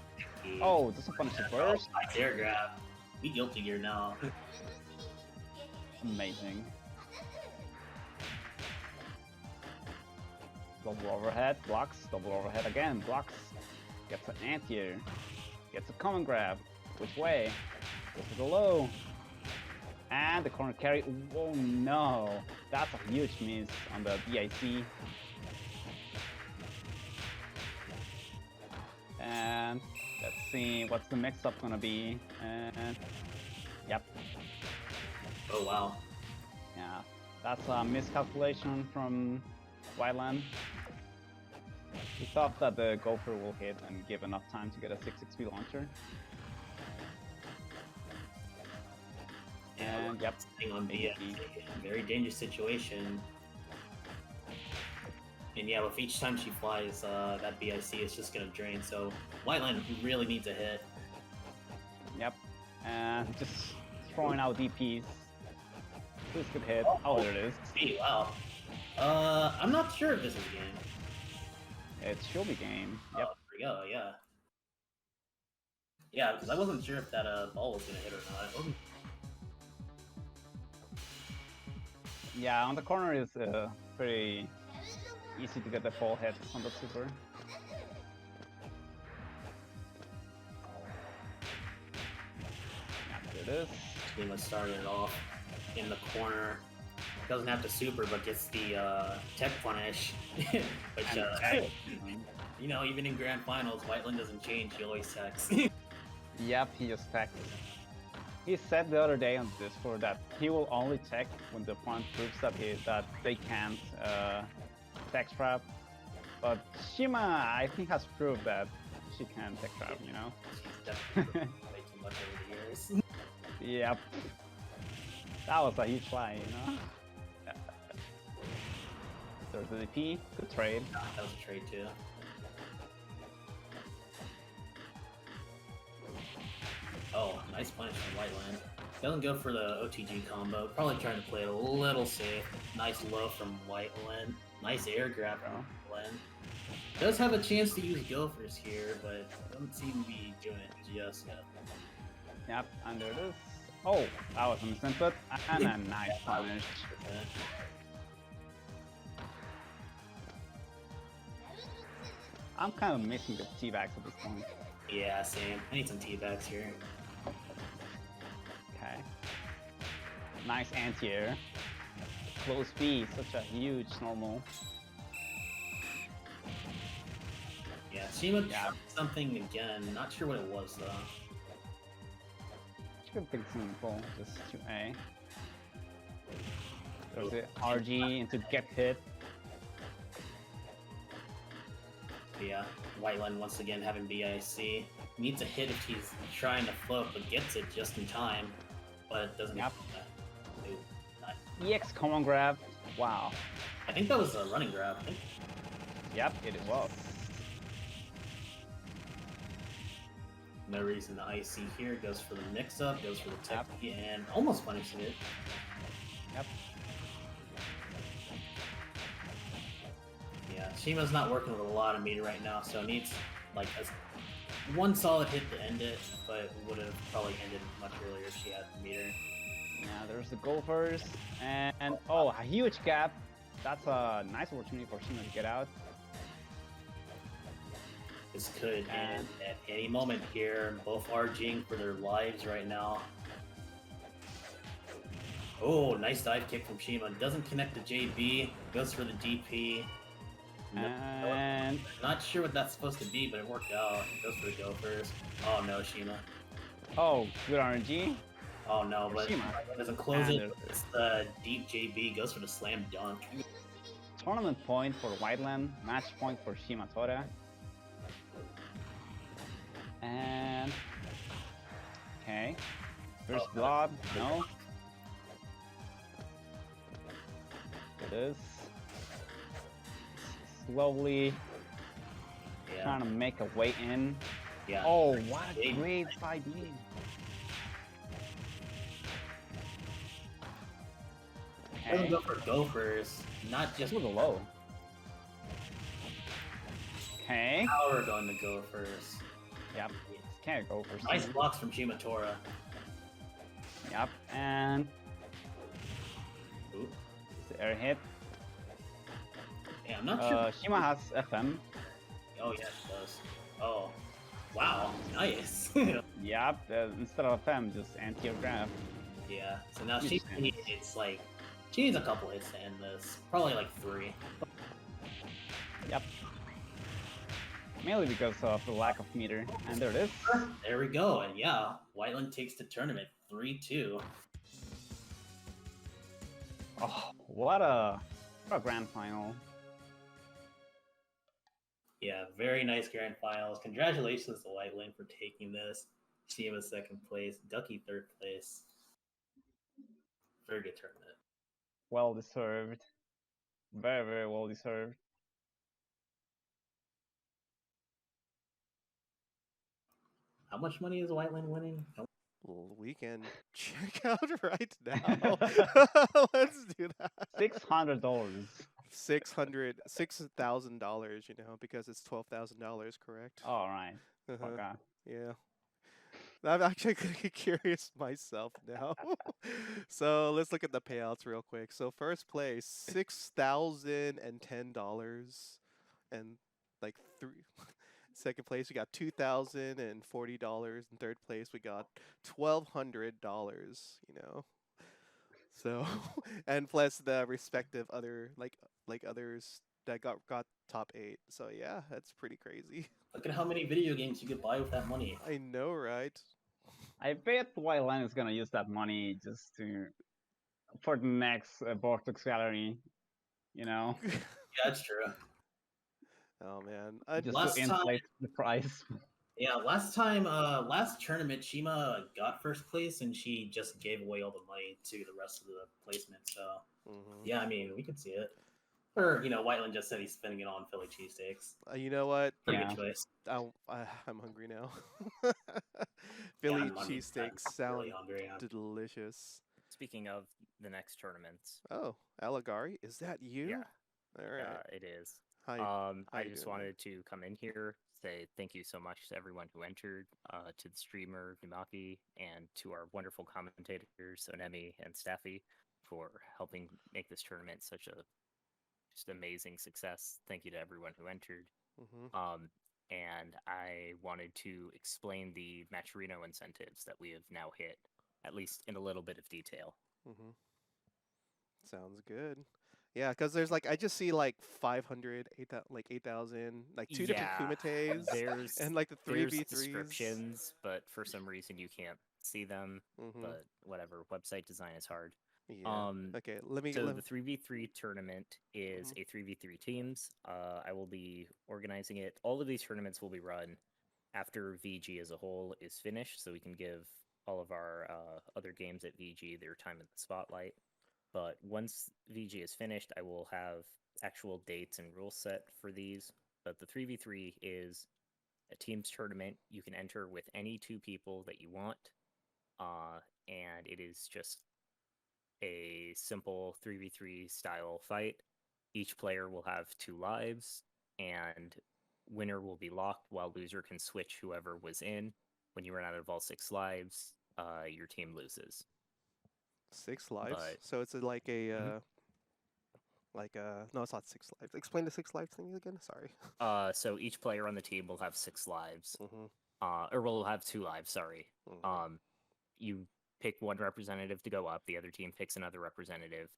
oh, this is a punish the burst. Nice air grab. Be guilty gear now. Amazing. Double overhead, blocks, double overhead again, blocks. Gets an anti-air. Gets a common grab. Which way? Goes to the low. And the corner carry. Oh no! That's a huge miss on the BIC. And let's see what's the mix-up gonna be. And yep. Oh wow. Yeah, that's a miscalculation from WHITELEN. He thought that the Gopher will hit and give enough time to get a 6XP launcher. And yep, Staying on BIC, very dangerous situation. And yeah, with each time she flies, that BIC is just gonna drain. So WHITELEN really needs a hit. Yep, and just throwing out DPs. This could hit. Oh, there it is. Hey, wow. I'm not sure if this is game. It should be game. Yep. Oh, there we go, yeah. Yeah, because I wasn't sure if that ball was gonna hit or not. Yeah, on the corner is pretty easy to get the full hit on the super. Yeah, there it is. Shima started it off in the corner. Doesn't have to super, but gets the tech punish. Which, you know, even in grand finals, WHITELEN doesn't change. He always techs. Yep, he just techs. He said the other day on Discord that he will only tech when the opponent proves that they can't tech trap. But Shima, I think, has proved that she can tech trap. You know. She's definitely way too much over the years. Yep. That was a huge lie, you know? There's the DP, good trade. That was a trade too. Oh, nice punish from WHITELEN. Doesn't go for the OTG combo, probably trying to play it a little safe. Nice low from WHITELEN. Nice air grab from WHITELEN. Does have a chance to use Gophers here, but doesn't seem to be doing it just yet. Yep, and there it is. Oh, that was a misinput, and a nice punish. I'm kind of missing the T-backs at this point. Yeah, same. I need some T-backs here. Okay. Nice anti-air. Close B, such a huge normal. Yeah, Shima tried something again. Not sure what it was though. Should pick simple, just 2A. There's the RG into get hit. Yeah, WHITELEN once again having BIC. Needs a hit if he's trying to float, but gets it just in time. But it doesn't. Yep. Ooh, nice. EX common grab. Wow. I think that was a running grab. I think. Yep, it was. No reason to IC here. Goes for the mix-up, goes for the tech, and almost punishes it. Yep. Yeah, Shima's not working with a lot of meter right now, so needs like one solid hit to end it, but would have probably ended much earlier if she had the meter. Yeah, there's the Gophers, and oh, a huge gap. That's a nice opportunity for Shima to get out. This could end at any moment here. Both RGing for their lives right now. Oh, nice dive kick from Shima. Doesn't connect the JB. Goes for the DP. And Not sure what that's supposed to be, but it worked out. Goes for the Gophers. Oh no, Shima. oh, good RNG. Oh no, but Shima. doesn't close it. It's the deep JB. Goes for the slam dunk. Tournament point for WHITELEN, match point for Shimatora. And okay, first blood, no. It is slowly trying to make a way in. Yeah. Oh, what a great 5D. Doesn't go for Gophers, not just with a low. Okay. Power going to Gophers. Yep. Can't go for Nice blocks from Shimatora. Yep, and Ooh. the air hit. Yeah, I'm not sure. Shima has FM. Oh yeah, it does. Oh, wow, nice. Yep, instead of FM, just anti-grab. Yeah. So now Huge she sense. needs like she needs a couple hits to end this. Probably like 3. Yep. Mainly because of the lack of meter. And there it is. There we go. And yeah, Whiteland takes the tournament 3-2. Oh, what a grand final. Yeah, very nice grand finals. Congratulations to Whiteland for taking this. Shima 2nd place, Ducky 3rd place. Very good tournament. Well deserved. Very, very well deserved. How much money is Whiteland winning? Well, we can check out right now. Let's do that. $600. $6,000, you know, because it's $12,000, correct? All right. Uh-huh. Okay. Yeah. I'm actually gonna get curious myself now. So let's look at the payouts real quick. So first place, $6,010, and like three. Second place, we got $2,040. In third place, we got $1,200. You know. So, and plus the respective other like others that got top 8. So yeah, that's pretty crazy. Look at how many video games you could buy with that money. I know, right? I bet Whiteland is gonna use that money just to for the next Vortex Gallery, you know, Yeah, that's true. Oh man, just Last to time- inflate the price. Yeah, last tournament, Shima got 1st place and she just gave away all the money to the rest of the placement. So, yeah, I mean, we could see it. Or, you know, Whiteland just said he's spending it on Philly cheesesteaks. You know what? Pretty Yeah. good choice. I'm hungry now. Philly I'm cheesesteaks sound really hungry. Yeah. delicious. Speaking of the next tournaments, Oh, Alligari, is that you? yeah, All right. it is. Hi. I you just doing, man? wanted to come in here, say thank you so much to everyone who entered, to the streamer Numaki, and to our wonderful commentators Onemi and Staffy for helping make this tournament such a just amazing success. Thank you to everyone who entered. And I wanted to explain the Matcherino incentives that we have now hit, at least in a little bit of detail. Sounds good. Yeah, because there's like I just see like 500, 8,000, like 2 different Kumites, There's and like the there's 3v3s. descriptions, but for some reason you can't see them. But whatever, website design is hard. Yeah. Okay, let me. So the 3v3 tournament is a 3v3 teams. I will be organizing it. All of these tournaments will be run after VG as a whole is finished, so we can give all of our other games at VG their time in the spotlight. But once VG is finished, I will have actual dates and rules set for these. But the 3v3 is a teams tournament. You can enter with any 2 people that you want, and it is just a simple 3v3 style fight. Each player will have 2 lives, and winner will be locked while loser can switch whoever was in. When you run out of all 6 lives, your team loses. 6 lives. But- So it's like a no, it's not 6 lives. Explain the 6 lives thing again. Sorry. So each player on the team will have 6 lives, or will have 2 lives. Sorry. You pick one representative to go up. The other team picks another representative.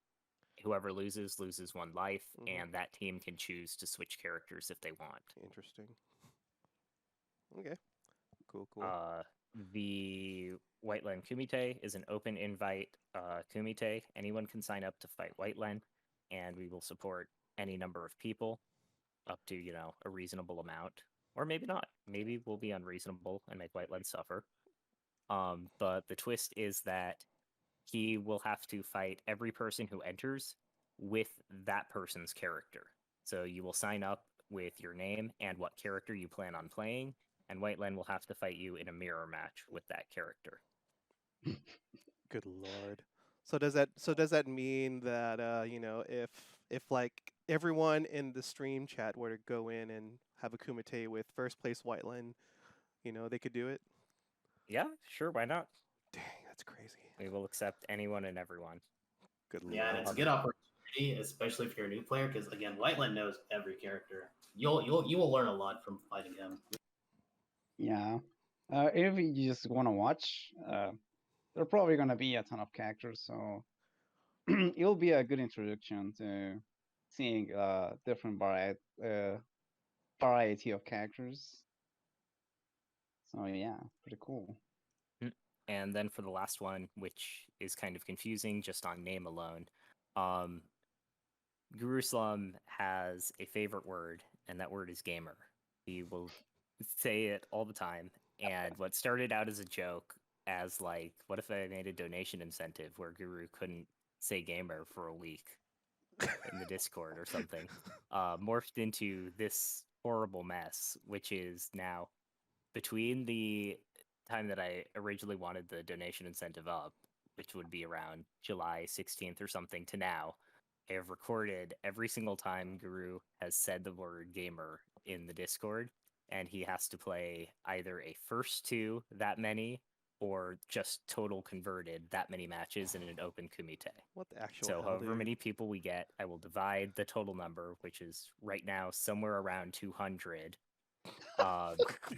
Whoever loses 1 life, and that team can choose to switch characters if they want. Interesting. Okay. Cool. The Whiteland Kumite is an open invite Kumite. Anyone can sign up to fight Whiteland, and we will support any number of people up to, you know, a reasonable amount. Or maybe not. Maybe we'll be unreasonable and make Whiteland suffer. But the twist is that he will have to fight every person who enters with that person's character. So you will sign up with your name and what character you plan on playing, and Whiteland will have to fight you in a mirror match with that character. Good lord. So does that mean that you know, if like everyone in the stream chat were to go in and have a Kumite with 1st place Whiteland, you know, they could do it? Yeah, sure, why not? Dang, That's crazy. We will accept anyone and everyone. Good lord. Yeah, and it's a good opportunity, especially if you're a new player, because again, Whiteland knows every character. You will learn a lot from fighting him. Yeah. If you just want to watch, there are probably going to be a ton of characters, so it'll be a good introduction to seeing different variety of characters. So yeah, pretty cool. And then for the last one, which is kind of confusing just on name alone, Guruslum has a favorite word, and that word is gamer. He will say it all the time. And what started out as a joke, as like, what if I made a donation incentive where Guru couldn't say gamer for a week in the Discord or something, morphed into this horrible mess, which is now between the time that I originally wanted the donation incentive up, which would be around July 16th or something, to now, I have recorded every single time Guru has said the word gamer in the Discord, and he has to play either a first to that many or just total converted that many matches in an open kumite. What the actual So hell, however dude? many people we get, I will divide the total number, which is right now somewhere around 200.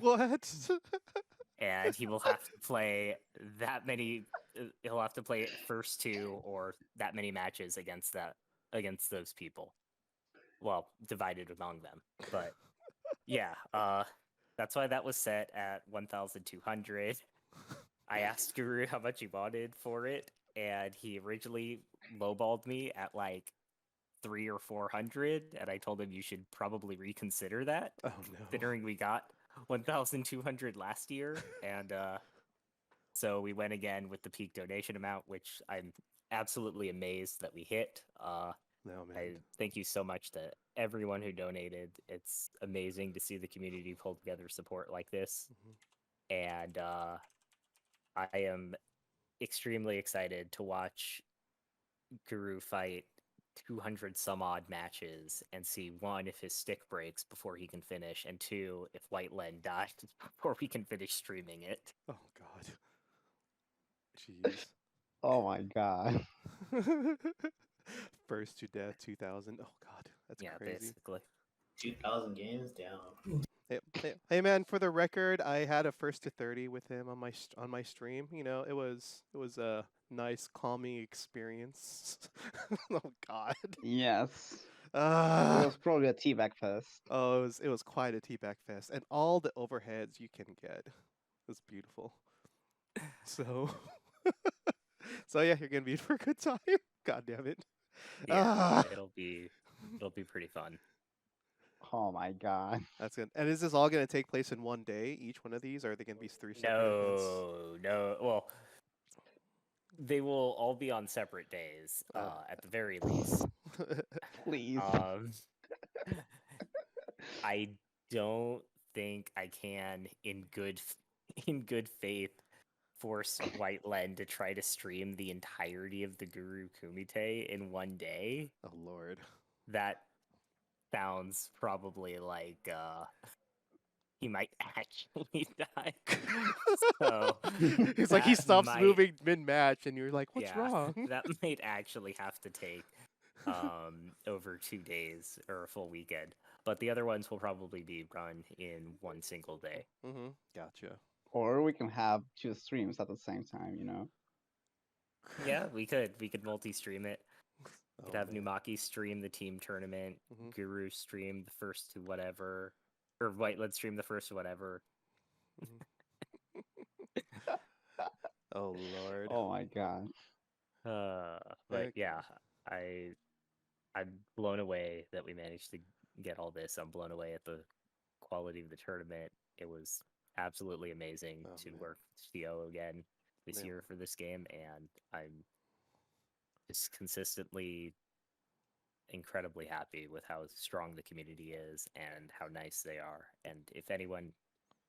What? And he will have to play that many. He'll have to play first two or that many matches against those people. Well, divided among them, but yeah, that's why that was set at 1,200. I asked Guru how much he wanted for it, and he originally lowballed me at like 300 or 400, and I told him you should probably reconsider that, Oh no. considering we got 1,200 last year, and so we went again with the peak donation amount, which I'm absolutely amazed that we hit. No, man. I thank you so much to everyone who donated. It's amazing to see the community pull together support like this, and I am extremely excited to watch Guru fight 200 some odd matches and see, one, if his stick breaks before he can finish, and two, if WHITELEN dies before we can finish streaming it. Oh god. Jeez. Oh my god. First to death 2000. Oh god, that's Yeah, crazy. basically. 2,000 games down. Hey man, for the record, I had a first to 30 with him on my stream. You know, it was a nice calming experience. Oh god. Yes. It Ah. was probably a teabag fest. Oh, it was quite a teabag fest, and all the overheads you can get. It was beautiful. So, so yeah, you're gonna be in for a good time. God damn it. Yeah, Ah. it'll be pretty fun. Oh my god. That's good. And is this all gonna take place in one day? Each one of these, or are they gonna be 3 separate events? No. Well, they will all be on separate days, at the very least. Please. I don't think I can, in good faith, force WHITELEN to try to stream the entirety of the Guru Kumite in one day. Oh lord. That sounds probably like he might actually die. So It's like he that stops might- moving mid-match, and you're like, "What's yeah, wrong?" That might actually have to take over 2 days or a full weekend. But the other ones will probably be run in one single day. Mm-hmm. Gotcha. Or we can have 2 streams at the same time, you know? Yeah, we could multi-stream it. We could Oh, have man. Numaki stream the team tournament, Mhm. Guru stream the first to whatever, or WHITELEN stream the first to whatever. Oh lord. Oh my god. But Heck. yeah, I'm blown away that we managed to get all this. I'm blown away at the quality of the tournament. It was absolutely amazing Oh, to man. work with Theo again this Yeah. year for this game, and I'm just consistently incredibly happy with how strong the community is and how nice they are. And if anyone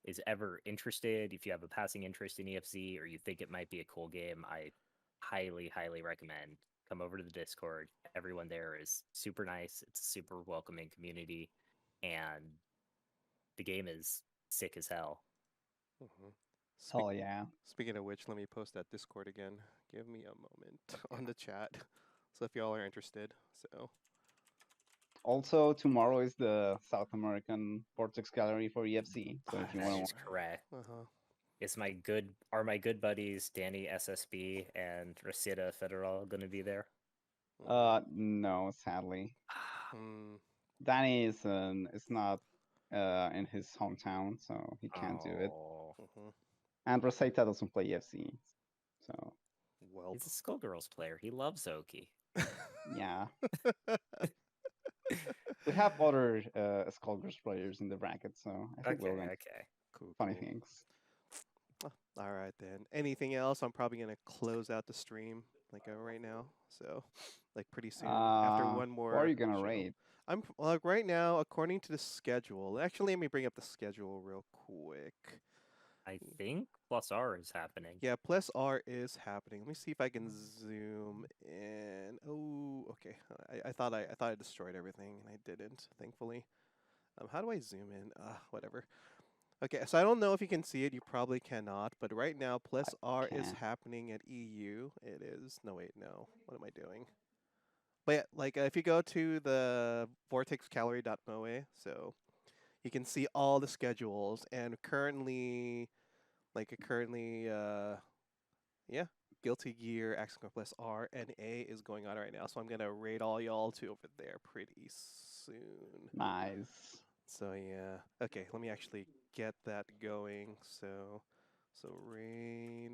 is ever interested, if you have a passing interest in EFZ or you think it might be a cool game, I highly recommend come over to the Discord. Everyone there is super nice. It's a super welcoming community, and the game is sick as hell. Mhm. Hell yeah. Speaking of which, let me post that Discord again. Give me a moment on the chat. So if y'all are interested, so Also, tomorrow is the South American Vortex Gallery for EFC. So if you That want is to, correct. uh-huh. Is my good buddies Danny SSB and Resita Federal gonna be there? no, sadly, Mm, Danny is not in his hometown, so he can't do it. Oh, mhm. And Rosetta doesn't play EFC, so Well, he's a Skullgirls player. He loves Oki. yeah. We have other Skullgirls players in the bracket, so I think Okay, we're going to okay. cool, funny cool. things. All right then. Anything else? I'm probably gonna close out the stream like right now. So, like pretty soon after one What are more you gonna show. rate? I'm like right now, according to the schedule. Actually, let me bring up the schedule real quick. I think Plus R is happening. Yeah, plus R is happening. Let me see if I can zoom in. Oh, okay. I thought I destroyed everything and I didn't, thankfully. How do I zoom in? Whatever. Okay, so I don't know if you can see it. You probably cannot. But right now, plus R is can't. happening at EU. It is. No, wait, no. What am I doing? But yeah, like if you go to the vortexgallery.moe, so you can see all the schedules. And currently, yeah, Guilty Gear, Action Plus R, and A is going on right now. So I'm gonna raid all y'all to over there pretty soon. Nice. So yeah, okay. Let me actually get that going. So raid.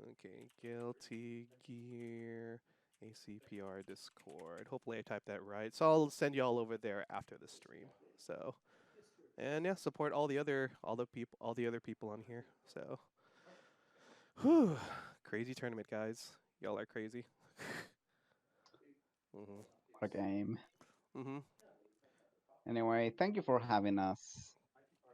Okay, Guilty Gear, ACPR Discord. Hopefully I typed that right. So I'll send y'all over there after the stream. So, and yeah, support all the other people on here. So, whew, crazy tournament, guys. Y'all are crazy. Mhm. What a game. Mhm. Anyway, thank you for having us.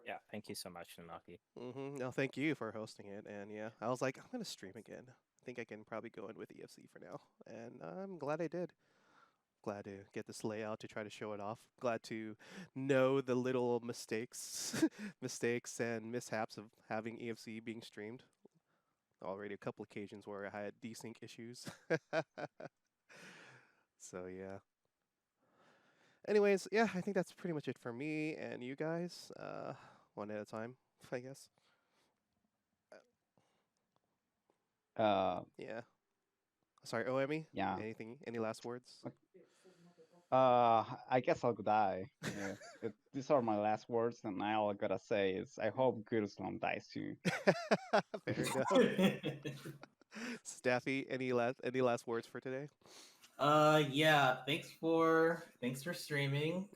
Yeah, thank you so much, Namaki. Mhm. No, thank you for hosting it. And yeah, I was like, I'm gonna stream again. I think I can probably go in with EFC for now, and I'm glad I did. Glad to get this layout to try to show it off. Glad to know the little mistakes, mistakes and mishaps of having EFC being streamed. Already a couple occasions where I had desync issues. So yeah. Anyways, yeah, I think that's pretty much it for me and you guys. One at a time, I guess. Yeah. Sorry, OME. Yeah. Anything? Any last words? I guess I'll die. These are my last words, and all I gotta say is I hope guruslum dies too. Fair enough. Staffy, any last words for today? Yeah, thanks for streaming.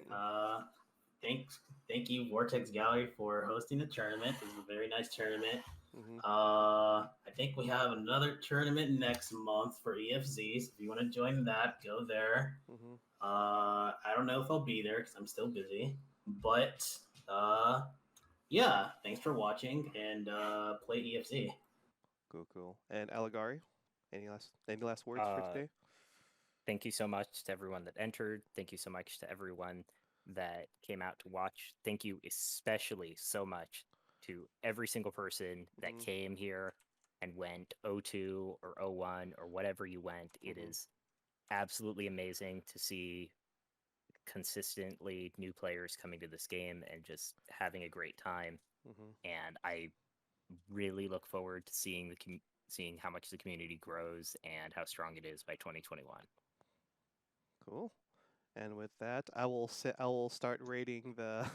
Thank you Vortex Gallery for hosting the tournament. This is a very nice tournament. Mm-hmm. I think we have another tournament next month for EFZs. If you want to join that, go there. Mm-hmm. I don't know if I'll be there because I'm still busy, but yeah, thanks for watching and play EFZ. Cool. And Allegari, any last words for today? Thank you so much to everyone that entered. Thank you so much to everyone that came out to watch. Thank you especially so much to every single person that Mhm. came here and went 02 or 01 or whatever you went. It Mhm. is absolutely amazing to see consistently new players coming to this game and just having a great time. Mhm. And I really look forward to seeing how much the community grows and how strong it is by 2021. Cool. And with that, I will start rating the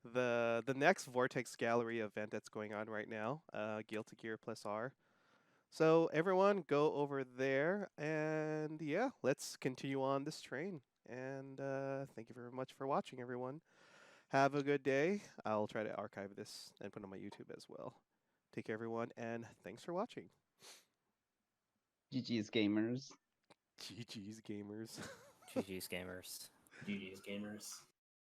the next Vortex Gallery event that's going on right now. Guilty Gear plus R. So everyone, go over there, and yeah, let's continue on this train. And thank you very much for watching, everyone. Have a good day. I'll try to archive this and put it on my YouTube as well. Take care, everyone, and thanks for watching. GG's gamers. GG's gamers. GG's gamers. GG's gamers.